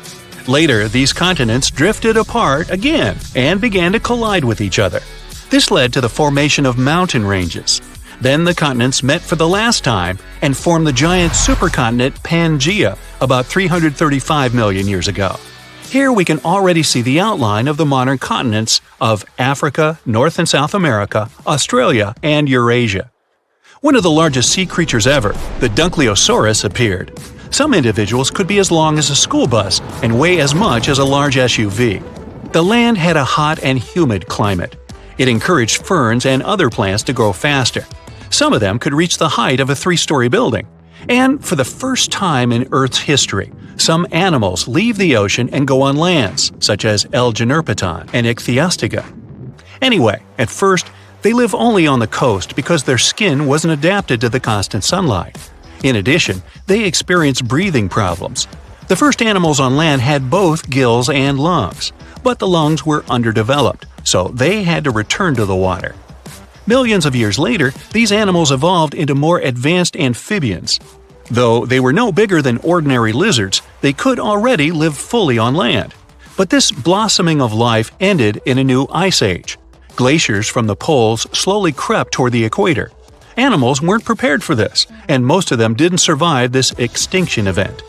Later, these continents drifted apart again and began to collide with each other. This led to the formation of mountain ranges. Then the continents met for the last time and formed the giant supercontinent Pangaea about 335 million years ago. Here we can already see the outline of the modern continents of Africa, North and South America, Australia, and Eurasia. One of the largest sea creatures ever, the Dunkleosaurus, appeared. Some individuals could be as long as a school bus and weigh as much as a large SUV. The land had a hot and humid climate. It encouraged ferns and other plants to grow faster. Some of them could reach the height of a 3-story building. And for the first time in Earth's history, some animals leave the ocean and go on lands, such as L-Generpeton and Ichthyostega. Anyway, at first, they live only on the coast because their skin wasn't adapted to the constant sunlight. In addition, they experience breathing problems. The first animals on land had both gills and lungs, but the lungs were underdeveloped, so they had to return to the water. Millions of years later, these animals evolved into more advanced amphibians. Though they were no bigger than ordinary lizards, they could already live fully on land. But this blossoming of life ended in a new ice age. Glaciers from the poles slowly crept toward the equator. Animals weren't prepared for this, and most of them didn't survive this extinction event.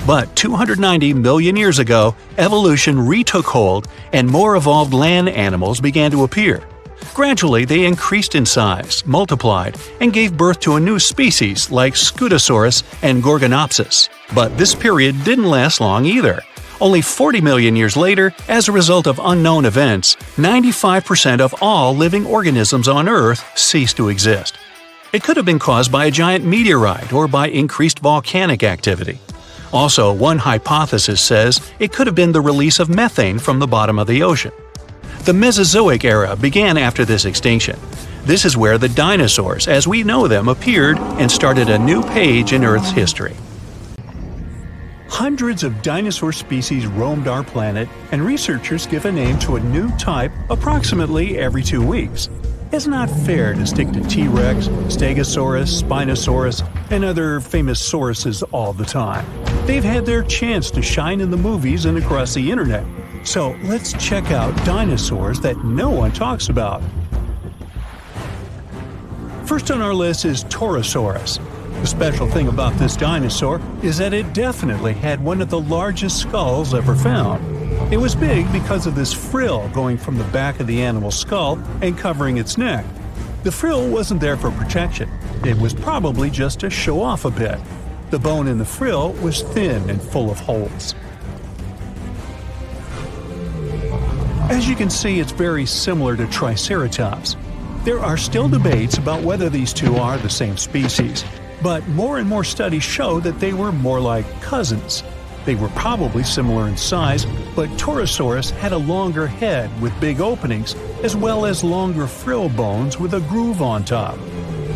But 290 million years ago, evolution retook hold and more evolved land animals began to appear. Gradually, they increased in size, multiplied, and gave birth to a new species like Scutosaurus and Gorgonopsis. But this period didn't last long either. Only 40 million years later, as a result of unknown events, 95% of all living organisms on Earth ceased to exist. It could have been caused by a giant meteorite or by increased volcanic activity. Also, one hypothesis says it could have been the release of methane from the bottom of the ocean. The Mesozoic era began after this extinction. This is where the dinosaurs, as we know them, appeared and started a new page in Earth's history. Hundreds of dinosaur species roamed our planet, and researchers give a name to a new type approximately every 2 weeks. It's not fair to stick to T-Rex, Stegosaurus, Spinosaurus, and other famous sauruses all the time. They've had their chance to shine in the movies and across the internet. So let's check out dinosaurs that no one talks about. First on our list is Torosaurus. The special thing about this dinosaur is that it definitely had one of the largest skulls ever found. It was big because of this frill going from the back of the animal's skull and covering its neck. The frill wasn't there for protection. It was probably just to show off a bit. The bone in the frill was thin and full of holes. As you can see, it's very similar to Triceratops. There are still debates about whether these two are the same species, but more and more studies show that they were more like cousins. They were probably similar in size, but Torosaurus had a longer head with big openings, as well as longer frill bones with a groove on top.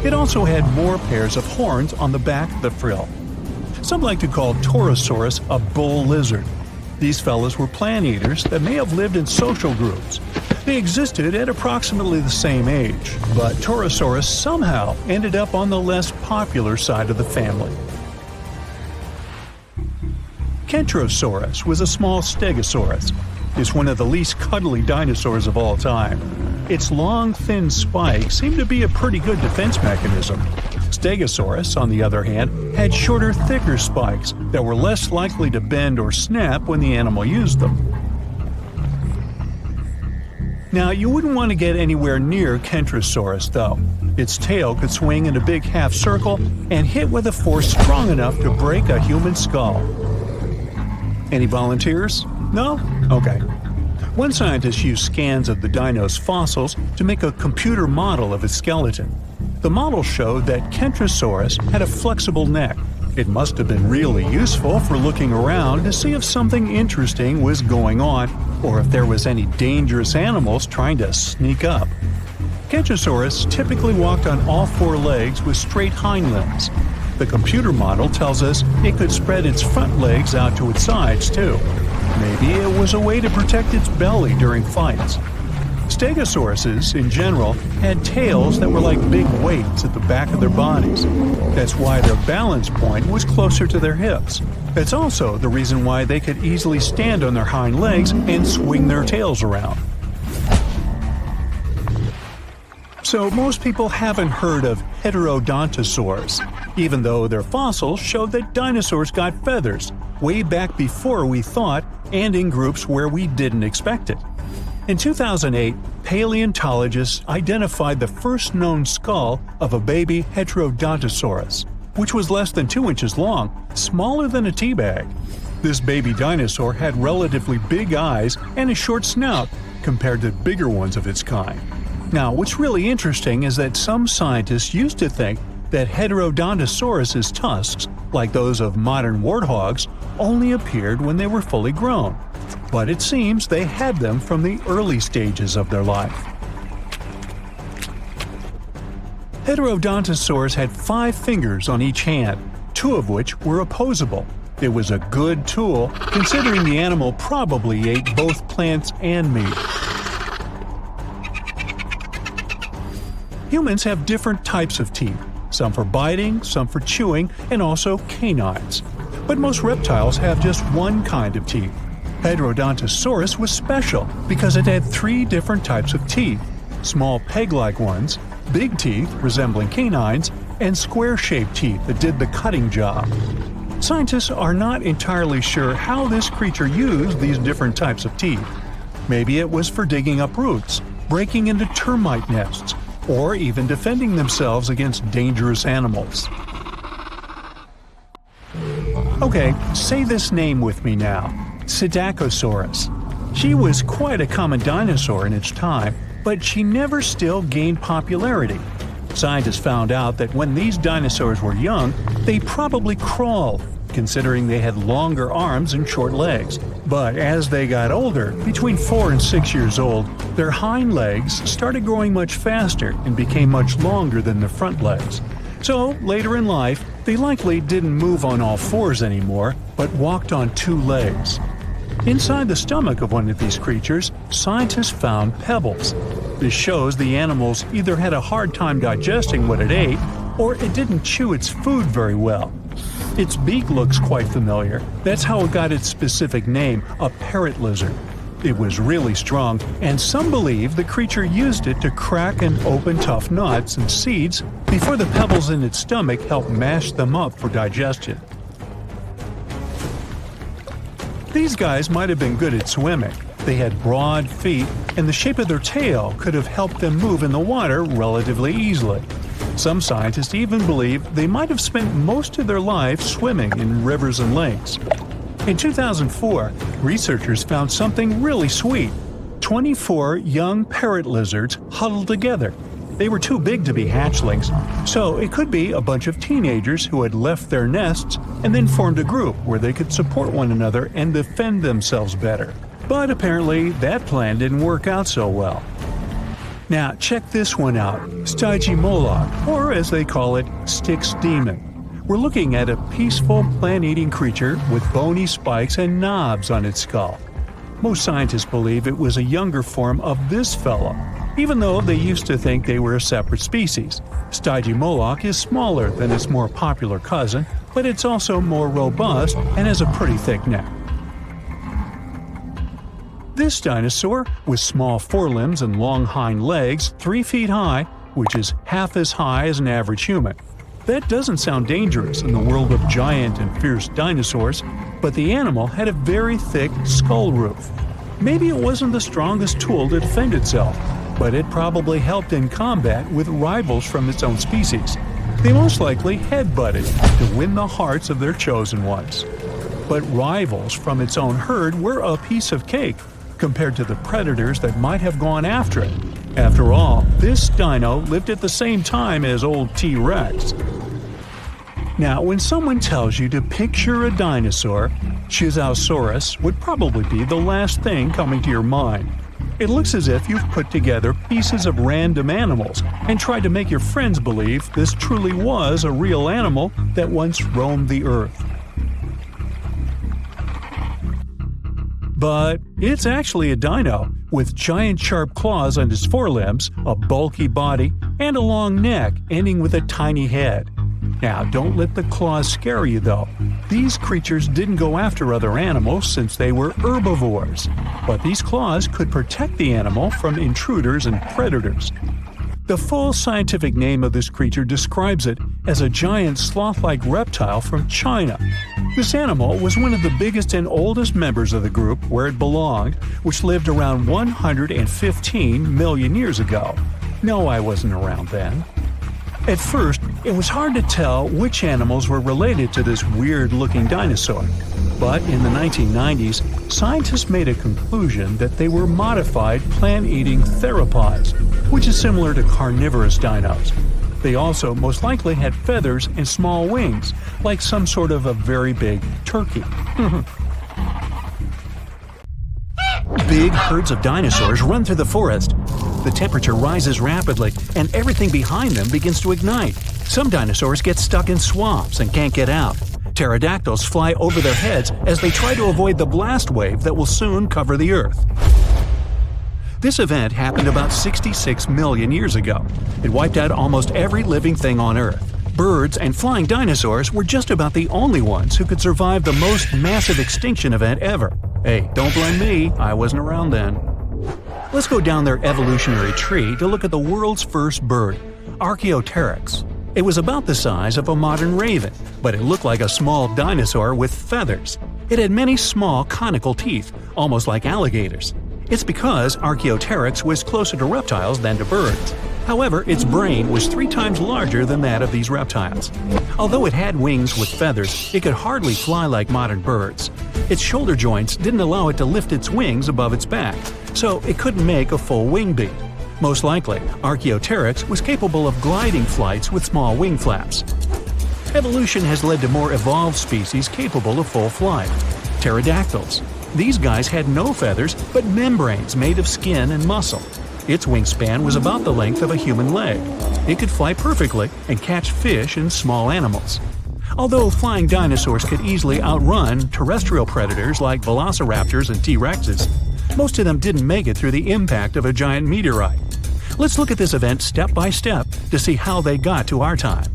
It also had more pairs of horns on the back of the frill. Some like to call Torosaurus a bull lizard. These fellows were plant eaters that may have lived in social groups. They existed at approximately the same age, but Torosaurus somehow ended up on the less popular side of the family. Kentrosaurus was a small stegosaurus. It's one of the least cuddly dinosaurs of all time. Its long, thin spikes seem to be a pretty good defense mechanism. Stegosaurus, on the other hand, had shorter, thicker spikes that were less likely to bend or snap when the animal used them. Now, you wouldn't want to get anywhere near Kentrosaurus, though. Its tail could swing in a big half circle and hit with a force strong enough to break a human skull. Any volunteers? No? Okay. One scientist used scans of the dino's fossils to make a computer model of its skeleton. The model showed that Kentrosaurus had a flexible neck. It must have been really useful for looking around to see if something interesting was going on or if there was any dangerous animals trying to sneak up. Kentrosaurus typically walked on all four legs with straight hind limbs. The computer model tells us it could spread its front legs out to its sides, too. Maybe it was a way to protect its belly during fights. Stegosauruses, in general, had tails that were like big weights at the back of their bodies. That's why their balance point was closer to their hips. That's also the reason why they could easily stand on their hind legs and swing their tails around. So most people haven't heard of heterodontosaurs, even though their fossils showed that dinosaurs got feathers way back before we thought and in groups where we didn't expect it. In 2008, paleontologists identified the first known skull of a baby Heterodontosaurus, which was less than 2 inches long, smaller than a tea bag. This baby dinosaur had relatively big eyes and a short snout compared to bigger ones of its kind. Now, what's really interesting is that some scientists used to think that Heterodontosaurus's tusks, like those of modern warthogs, only appeared when they were fully grown. But it seems they had them from the early stages of their life. Heterodontosaurs had 5 fingers on each hand, 2 of which were opposable. It was a good tool, considering the animal probably ate both plants and meat. Humans have different types of teeth, some for biting, some for chewing, and also canines. But most reptiles have just one kind of teeth. Heterodontosaurus was special because it had 3 different types of teeth: small peg-like ones, big teeth resembling canines, and square-shaped teeth that did the cutting job. Scientists are not entirely sure how this creature used these different types of teeth. Maybe it was for digging up roots, breaking into termite nests, or even defending themselves against dangerous animals. Okay, say this name with me now: Psittacosaurus. She was quite a common dinosaur in its time, but she never still gained popularity. Scientists found out that when these dinosaurs were young, they probably crawled, considering they had longer arms and short legs. But as they got older, between 4 and 6 years old, their hind legs started growing much faster and became much longer than their front legs. So, later in life, they likely didn't move on all fours anymore, but walked on 2 legs. Inside the stomach of one of these creatures, scientists found pebbles. This shows the animals either had a hard time digesting what it ate, or it didn't chew its food very well. Its beak looks quite familiar. That's how it got its specific name, a parrot lizard. It was really strong, and some believe the creature used it to crack and open tough nuts and seeds before the pebbles in its stomach helped mash them up for digestion. These guys might have been good at swimming. They had broad feet, and the shape of their tail could have helped them move in the water relatively easily. Some scientists even believe they might have spent most of their lives swimming in rivers and lakes. In 2004, researchers found something really sweet: 24 young parrot lizards huddled together. They were too big to be hatchlings, so it could be a bunch of teenagers who had left their nests and then formed a group where they could support one another and defend themselves better. But apparently, that plan didn't work out so well. Now, check this one out: Stygimoloch, or as they call it, Styx demon. We're looking at a peaceful plant-eating creature with bony spikes and knobs on its skull. Most scientists believe it was a younger form of this fellow, even though they used to think they were a separate species. Stygimoloch is smaller than its more popular cousin, but it's also more robust and has a pretty thick neck. This dinosaur, with small forelimbs and long hind legs 3 feet high, which is half as high as an average human. That doesn't sound dangerous in the world of giant and fierce dinosaurs, but the animal had a very thick skull roof. Maybe it wasn't the strongest tool to defend itself, but it probably helped in combat with rivals from its own species. They most likely headbutted to win the hearts of their chosen ones. But rivals from its own herd were a piece of cake compared to the predators that might have gone after it. After all, this dino lived at the same time as old T-Rex. Now, when someone tells you to picture a dinosaur, Chisaosaurus would probably be the last thing coming to your mind. It looks as if you've put together pieces of random animals and tried to make your friends believe this truly was a real animal that once roamed the earth. But it's actually a dino, with giant sharp claws on its forelimbs, a bulky body, and a long neck ending with a tiny head. Now, don't let the claws scare you though. These creatures didn't go after other animals since they were herbivores, but these claws could protect the animal from intruders and predators. The full scientific name of this creature describes it as a giant sloth-like reptile from China. This animal was one of the biggest and oldest members of the group where it belonged, which lived around 115 million years ago. No, I wasn't around then. At first, it was hard to tell which animals were related to this weird-looking dinosaur. But in the 1990s, scientists made a conclusion that they were modified plant-eating theropods, which is similar to carnivorous dinos. They also most likely had feathers and small wings, like some sort of a very big turkey. Big herds of dinosaurs run through the forest. The temperature rises rapidly, and everything behind them begins to ignite. Some dinosaurs get stuck in swamps and can't get out. Pterodactyls fly over their heads as they try to avoid the blast wave that will soon cover the Earth. This event happened about 66 million years ago. It wiped out almost every living thing on Earth. Birds and flying dinosaurs were just about the only ones who could survive the most massive extinction event ever. Hey, don't blame me, I wasn't around then. Let's go down their evolutionary tree to look at the world's first bird, Archaeopteryx. It was about the size of a modern raven, but it looked like a small dinosaur with feathers. It had many small conical teeth, almost like alligators. It's because Archaeopteryx was closer to reptiles than to birds. However, its brain was 3 times larger than that of these reptiles. Although it had wings with feathers, it could hardly fly like modern birds. Its shoulder joints didn't allow it to lift its wings above its back, so it couldn't make a full wing beat. Most likely, Archaeopteryx was capable of gliding flights with small wing flaps. Evolution has led to more evolved species capable of full flight. Pterodactyls. These guys had no feathers, but membranes made of skin and muscle. Its wingspan was about the length of a human leg. It could fly perfectly and catch fish and small animals. Although flying dinosaurs could easily outrun terrestrial predators like velociraptors and T-Rexes, most of them didn't make it through the impact of a giant meteorite. Let's look at this event step by step to see how they got to our time.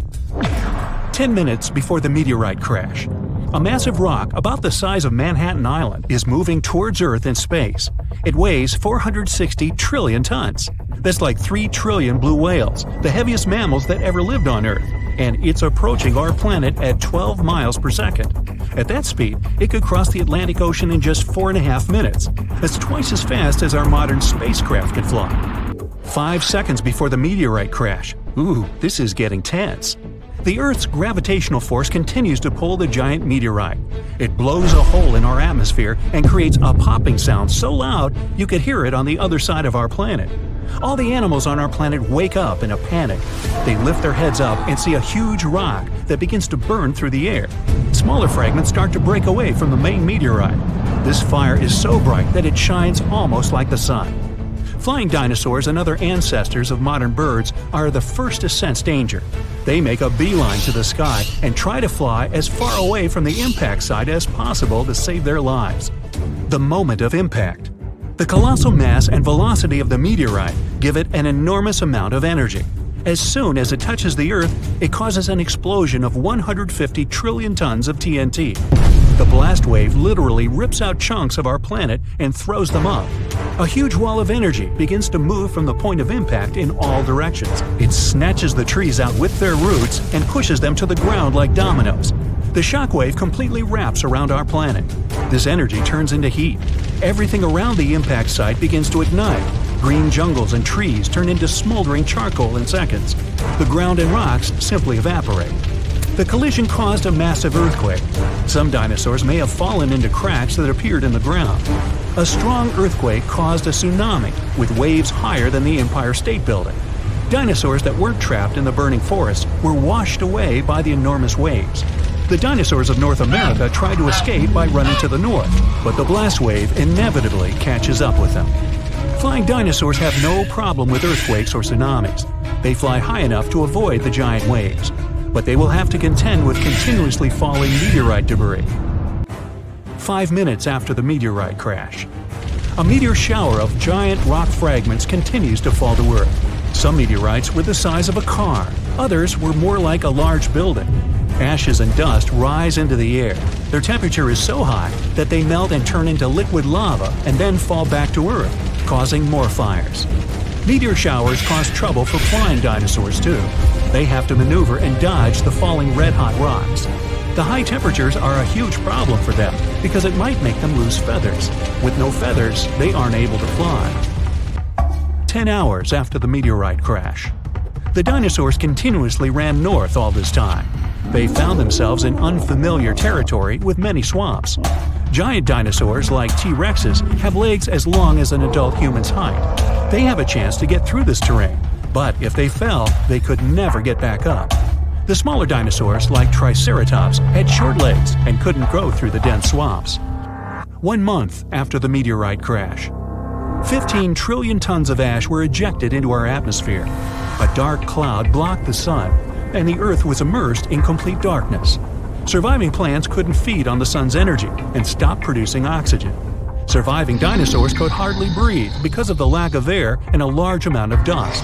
10 minutes before the meteorite crash. A massive rock about the size of Manhattan Island is moving towards Earth in space. It weighs 460 trillion tons. That's like 3 trillion blue whales, the heaviest mammals that ever lived on Earth, and it's approaching our planet at 12 miles per second. At that speed, it could cross the Atlantic Ocean in just 4.5 minutes. That's twice as fast as our modern spacecraft could fly. 5 seconds before the meteorite crash. Ooh, this is getting tense. The Earth's gravitational force continues to pull the giant meteorite. It blows a hole in our atmosphere and creates a popping sound so loud you could hear it on the other side of our planet. All the animals on our planet wake up in a panic. They lift their heads up and see a huge rock that begins to burn through the air. Smaller fragments start to break away from the main meteorite. This fire is so bright that it shines almost like the sun. Flying dinosaurs and other ancestors of modern birds are the first to sense danger. They make a beeline to the sky and try to fly as far away from the impact site as possible to save their lives. The moment of impact. The colossal mass and velocity of the meteorite give it an enormous amount of energy. As soon as it touches the Earth, it causes an explosion of 150 trillion tons of TNT. The blast wave literally rips out chunks of our planet and throws them up. A huge wall of energy begins to move from the point of impact in all directions. It snatches the trees out with their roots and pushes them to the ground like dominoes. The shockwave completely wraps around our planet. This energy turns into heat. Everything around the impact site begins to ignite. Green jungles and trees turn into smoldering charcoal in seconds. The ground and rocks simply evaporate. The collision caused a massive earthquake. Some dinosaurs may have fallen into cracks that appeared in the ground. A strong earthquake caused a tsunami with waves higher than the Empire State Building. Dinosaurs that weren't trapped in the burning forest were washed away by the enormous waves. The dinosaurs of North America tried to escape by running to the north, but the blast wave inevitably catches up with them. Flying dinosaurs have no problem with earthquakes or tsunamis. They fly high enough to avoid the giant waves, but they will have to contend with continuously falling meteorite debris. 5 minutes after the meteorite crash. A meteor shower of giant rock fragments continues to fall to Earth. Some meteorites were the size of a car, others were more like a large building. Ashes and dust rise into the air. Their temperature is so high that they melt and turn into liquid lava and then fall back to Earth, causing more fires. Meteor showers cause trouble for flying dinosaurs too. They have to maneuver and dodge the falling red-hot rocks. The high temperatures are a huge problem for them because it might make them lose feathers. With no feathers, they aren't able to fly. 10 hours after the meteorite crash. The dinosaurs continuously ran north all this time. They found themselves in unfamiliar territory with many swamps. Giant dinosaurs like T-Rexes have legs as long as an adult human's height. They have a chance to get through this terrain, but if they fell, they could never get back up. The smaller dinosaurs like Triceratops had short legs and couldn't go through the dense swamps. 1 month after the meteorite crash. 15 trillion tons of ash were ejected into our atmosphere. A dark cloud blocked the sun, and the Earth was immersed in complete darkness. Surviving plants couldn't feed on the sun's energy and stopped producing oxygen. Surviving dinosaurs could hardly breathe because of the lack of air and a large amount of dust.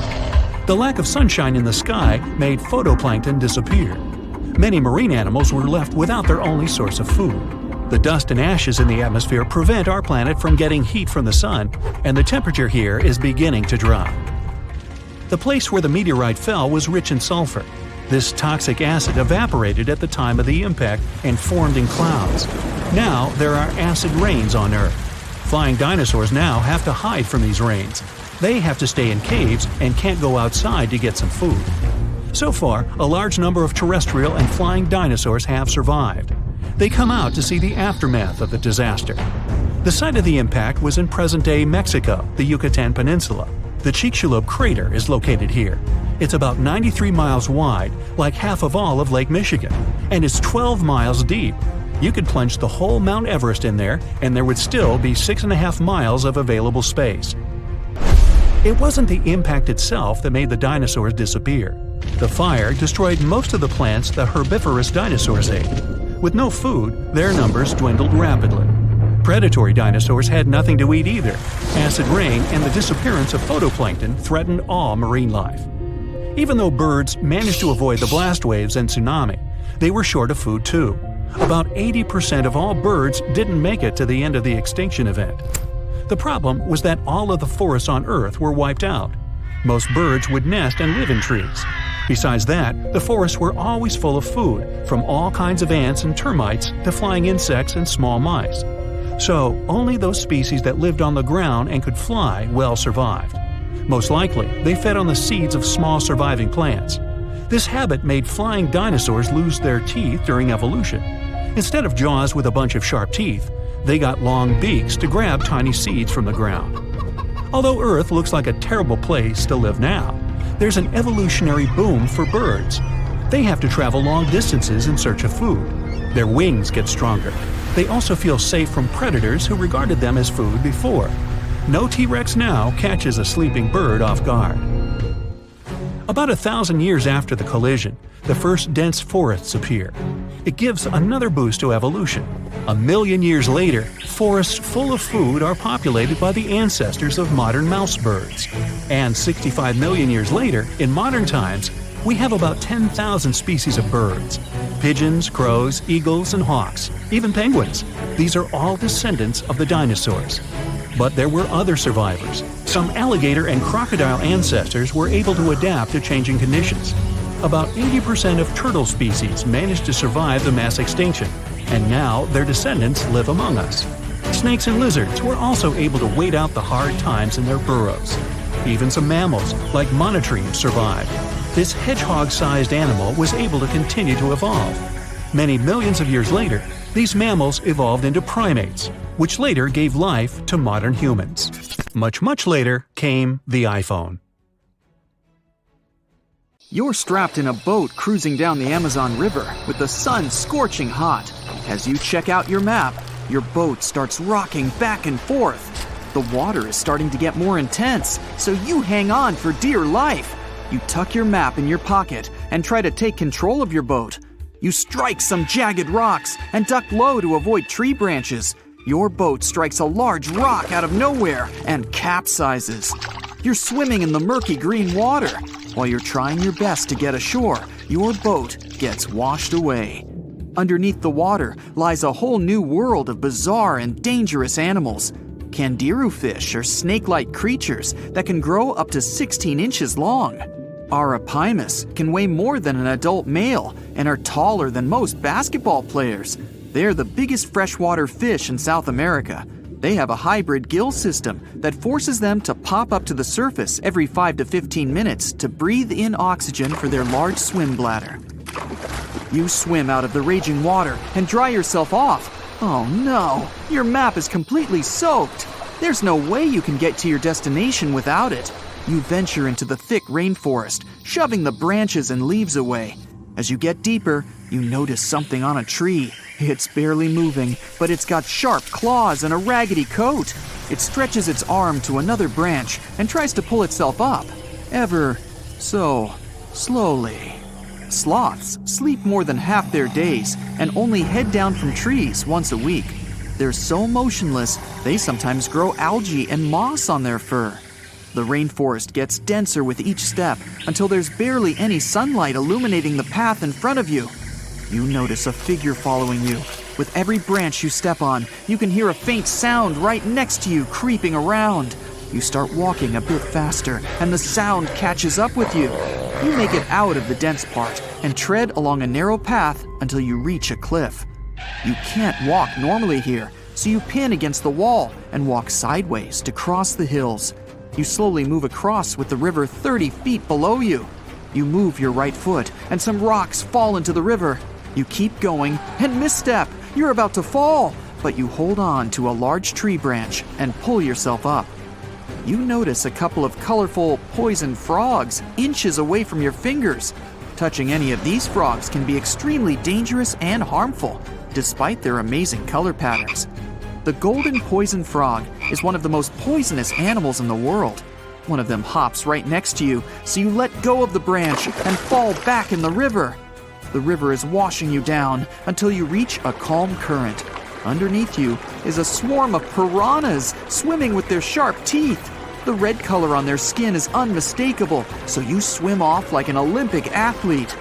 The lack of sunshine in the sky made photoplankton disappear. Many marine animals were left without their only source of food. The dust and ashes in the atmosphere prevent our planet from getting heat from the sun, and the temperature here is beginning to drop. The place where the meteorite fell was rich in sulfur. This toxic acid evaporated at the time of the impact and formed in clouds. Now there are acid rains on Earth. Flying dinosaurs now have to hide from these rains. They have to stay in caves and can't go outside to get some food. So far, a large number of terrestrial and flying dinosaurs have survived. They come out to see the aftermath of the disaster. The site of the impact was in present-day Mexico, the Yucatan Peninsula. The Chicxulub crater is located here. It's about 93 miles wide, like half of all of Lake Michigan, and it's 12 miles deep. You could plunge the whole Mount Everest in there, and there would still be 6.5 miles of available space. It wasn't the impact itself that made the dinosaurs disappear. The fire destroyed most of the plants the herbivorous dinosaurs ate. With no food, their numbers dwindled rapidly. Predatory dinosaurs had nothing to eat either. Acid rain and the disappearance of phytoplankton threatened all marine life. Even though birds managed to avoid the blast waves and tsunami, they were short of food too. About 80% of all birds didn't make it to the end of the extinction event. The problem was that all of the forests on Earth were wiped out. Most birds would nest and live in trees. Besides that, the forests were always full of food, from all kinds of ants and termites to flying insects and small mice. So, only those species that lived on the ground and could fly well survived. Most likely, they fed on the seeds of small surviving plants. This habit made flying dinosaurs lose their teeth during evolution. Instead of jaws with a bunch of sharp teeth, they got long beaks to grab tiny seeds from the ground. Although Earth looks like a terrible place to live now, there's an evolutionary boom for birds. They have to travel long distances in search of food. Their wings get stronger. They also feel safe from predators who regarded them as food before. No T-Rex now catches a sleeping bird off guard. About 1,000 years after the collision, the first dense forests appear. It gives another boost to evolution. 1 million years later, forests full of food are populated by the ancestors of modern mouse birds. And 65 million years later, in modern times, we have about 10,000 species of birds. Pigeons, crows, eagles, and hawks, even penguins. These are all descendants of the dinosaurs. But there were other survivors. Some alligator and crocodile ancestors were able to adapt to changing conditions. About 80% of turtle species managed to survive the mass extinction, and now their descendants live among us. Snakes and lizards were also able to wait out the hard times in their burrows. Even some mammals, like monotremes, survived. This hedgehog-sized animal was able to continue to evolve. Many millions of years later, these mammals evolved into primates, which later gave life to modern humans. Much later came the iPhone. You're strapped in a boat cruising down the Amazon River with the sun scorching hot. As you check out your map, your boat starts rocking back and forth. The water is starting to get more intense, so you hang on for dear life. You tuck your map in your pocket and try to take control of your boat. You strike some jagged rocks and duck low to avoid tree branches. Your boat strikes a large rock out of nowhere and capsizes. You're swimming in the murky green water. While you're trying your best to get ashore, your boat gets washed away. Underneath the water lies a whole new world of bizarre and dangerous animals. Candiru fish are snake-like creatures that can grow up to 16 inches long. Arapimus can weigh more than an adult male and are taller than most basketball players. They're the biggest freshwater fish in South America. They have a hybrid gill system that forces them to pop up to the surface every 5 to 15 minutes to breathe in oxygen for their large swim bladder. You swim out of the raging water and dry yourself off. Oh no, your map is completely soaked. There's no way you can get to your destination without it. You venture into the thick rainforest, shoving the branches and leaves away. As you get deeper, you notice something on a tree. It's barely moving, but it's got sharp claws and a raggedy coat. It stretches its arm to another branch and tries to pull itself up, ever so slowly. Sloths sleep more than half their days and only head down from trees once a week. They're so motionless, they sometimes grow algae and moss on their fur. The rainforest gets denser with each step until there's barely any sunlight illuminating the path in front of you. You notice a figure following you. With every branch you step on, you can hear a faint sound right next to you creeping around. You start walking a bit faster, and the sound catches up with you. You make it out of the dense part and tread along a narrow path until you reach a cliff. You can't walk normally here, so you pin against the wall and walk sideways to cross the hills. You slowly move across with the river 30 feet below you. You move your right foot, and some rocks fall into the river. You keep going and misstep. You're about to fall, but you hold on to a large tree branch and pull yourself up. you notice a couple of colorful, poison frogs inches away from your fingers. Touching any of these frogs can be extremely dangerous and harmful, despite their amazing color patterns. The golden poison frog is one of the most poisonous animals in the world. One of them hops right next to you, so you let go of the branch and fall back in the river. The river is washing you down until you reach a calm current. Underneath you is a swarm of piranhas swimming with their sharp teeth. The red color on their skin is unmistakable, so you swim off like an Olympic athlete.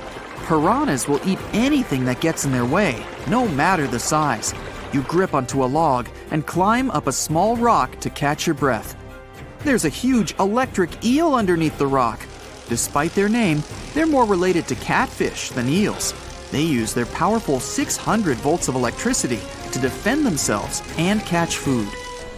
Piranhas will eat anything that gets in their way, no matter the size. You grip onto a log and climb up a small rock to catch your breath. There's a huge electric eel underneath the rock. Despite their name, they're more related to catfish than eels. They use their powerful 600 volts of electricity to defend themselves and catch food.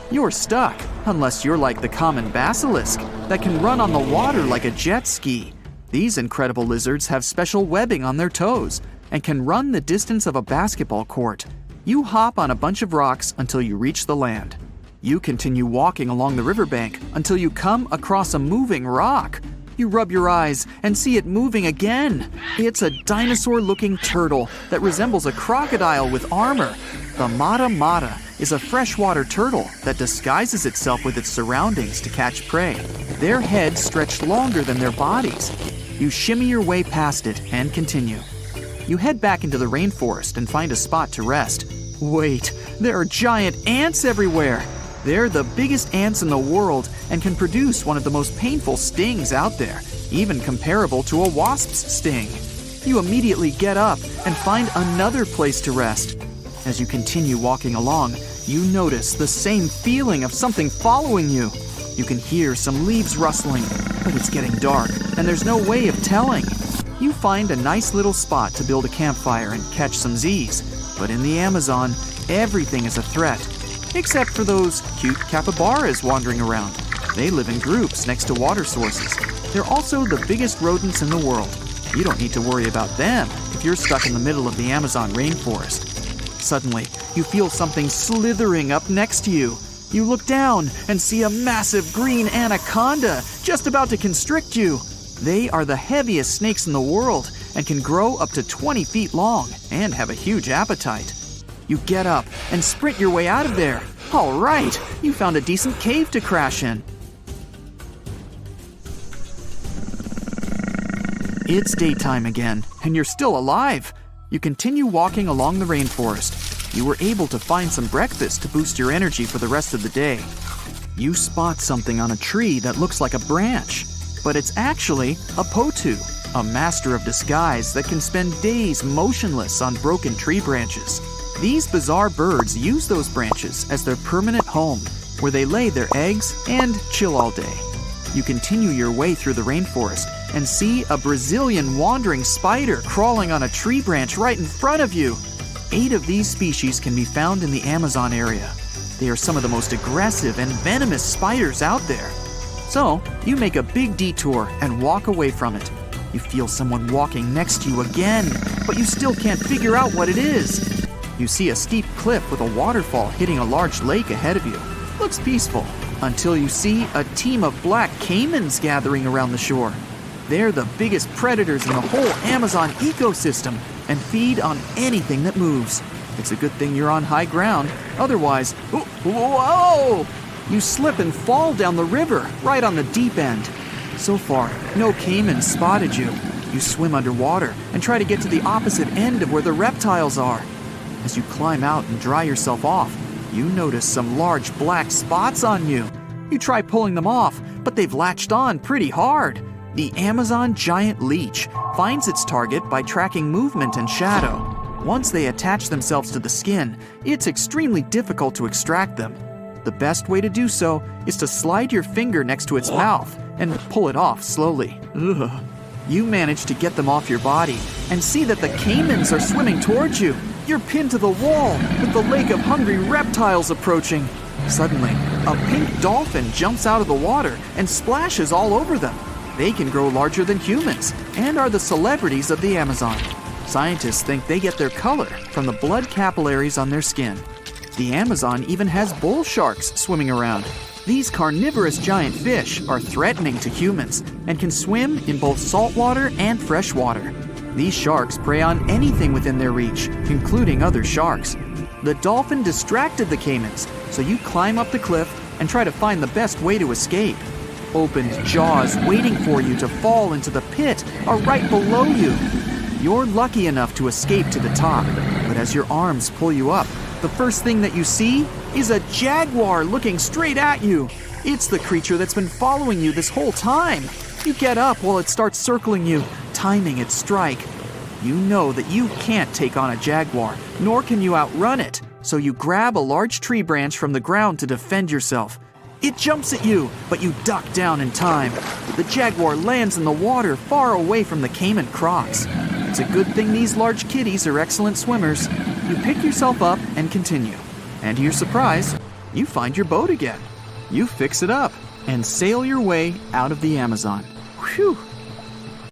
You're stuck, unless you're like the common basilisk that can run on the water like a jet ski. These incredible lizards have special webbing on their toes and can run the distance of a basketball court. You hop on a bunch of rocks until you reach the land. You continue walking along the riverbank until you come across a moving rock. You rub your eyes and see it moving again. It's a dinosaur-looking turtle that resembles a crocodile with armor. The mata mata is a freshwater turtle that disguises itself with its surroundings to catch prey. Their heads stretch longer than their bodies. You shimmy your way past it and continue. You head back into the rainforest and find a spot to rest. Wait, there are giant ants everywhere. They're the biggest ants in the world and can produce one of the most painful stings out there, even comparable to a wasp's sting. You immediately get up and find another place to rest. As you continue walking along, you notice the same feeling of something following you. You can hear some leaves rustling, but it's getting dark and there's no way of telling. You find a nice little spot to build a campfire and catch some Z's. But in the Amazon, everything is a threat. Except for those cute capybaras wandering around. They live in groups next to water sources. They're also the biggest rodents in the world. You don't need to worry about them if you're stuck in the middle of the Amazon rainforest. Suddenly, you feel something slithering up next to you. You look down and see a massive green anaconda just about to constrict you. They are the heaviest snakes in the world and can grow up to 20 feet long and have a huge appetite. You get up and sprint your way out of there. All right, you found a decent cave to crash in. It's daytime again, and you're still alive. You continue walking along the rainforest. You were able to find some breakfast to boost your energy for the rest of the day. You spot something on a tree that looks like a branch, but it's actually a potu, a master of disguise that can spend days motionless on broken tree branches. These bizarre birds use those branches as their permanent home, where they lay their eggs and chill all day. You continue your way through the rainforest and see a Brazilian wandering spider crawling on a tree branch right in front of you. 8 of these species can be found in the Amazon area. They are some of the most aggressive and venomous spiders out there. So, you make a big detour and walk away from it. You feel someone walking next to you again, but you still can't figure out what it is. You see a steep cliff with a waterfall hitting a large lake ahead of you. Looks peaceful, until you see a team of black caimans gathering around the shore. They're the biggest predators in the whole Amazon ecosystem and feed on anything that moves. It's a good thing you're on high ground, otherwise, whoa! You slip and fall down the river, right on the deep end. So far, no caimans spotted you. You swim underwater and try to get to the opposite end of where the reptiles are. As you climb out and dry yourself off, you notice some large black spots on you. You try pulling them off, but they've latched on pretty hard. The Amazon giant leech finds its target by tracking movement and shadow. Once they attach themselves to the skin, it's extremely difficult to extract them. The best way to do so is to slide your finger next to its mouth and pull it off slowly. Ugh. You manage to get them off your body and see that the caimans are swimming towards you. You're pinned to the wall with the lake of hungry reptiles approaching. Suddenly, a pink dolphin jumps out of the water and splashes all over them. They can grow larger than humans and are the celebrities of the Amazon. Scientists think they get their color from the blood capillaries on their skin. The Amazon even has bull sharks swimming around. These carnivorous giant fish are threatening to humans and can swim in both saltwater and freshwater. These sharks prey on anything within their reach, including other sharks. The dolphin distracted the caimans, so you climb up the cliff and try to find the best way to escape. Opened jaws waiting for you to fall into the pit are right below you. You're lucky enough to escape to the top, but as your arms pull you up, the first thing that you see is a jaguar looking straight at you. It's the creature that's been following you this whole time. You get up while it starts circling you, timing its strike. You know that you can't take on a jaguar, nor can you outrun it, so you grab a large tree branch from the ground to defend yourself. It jumps at you, but you duck down in time. The jaguar lands in the water far away from the caiman crocs. It's a good thing these large kitties are excellent swimmers. You pick yourself up and continue. And to your surprise, you find your boat again. You fix it up and sail your way out of the Amazon. Whew,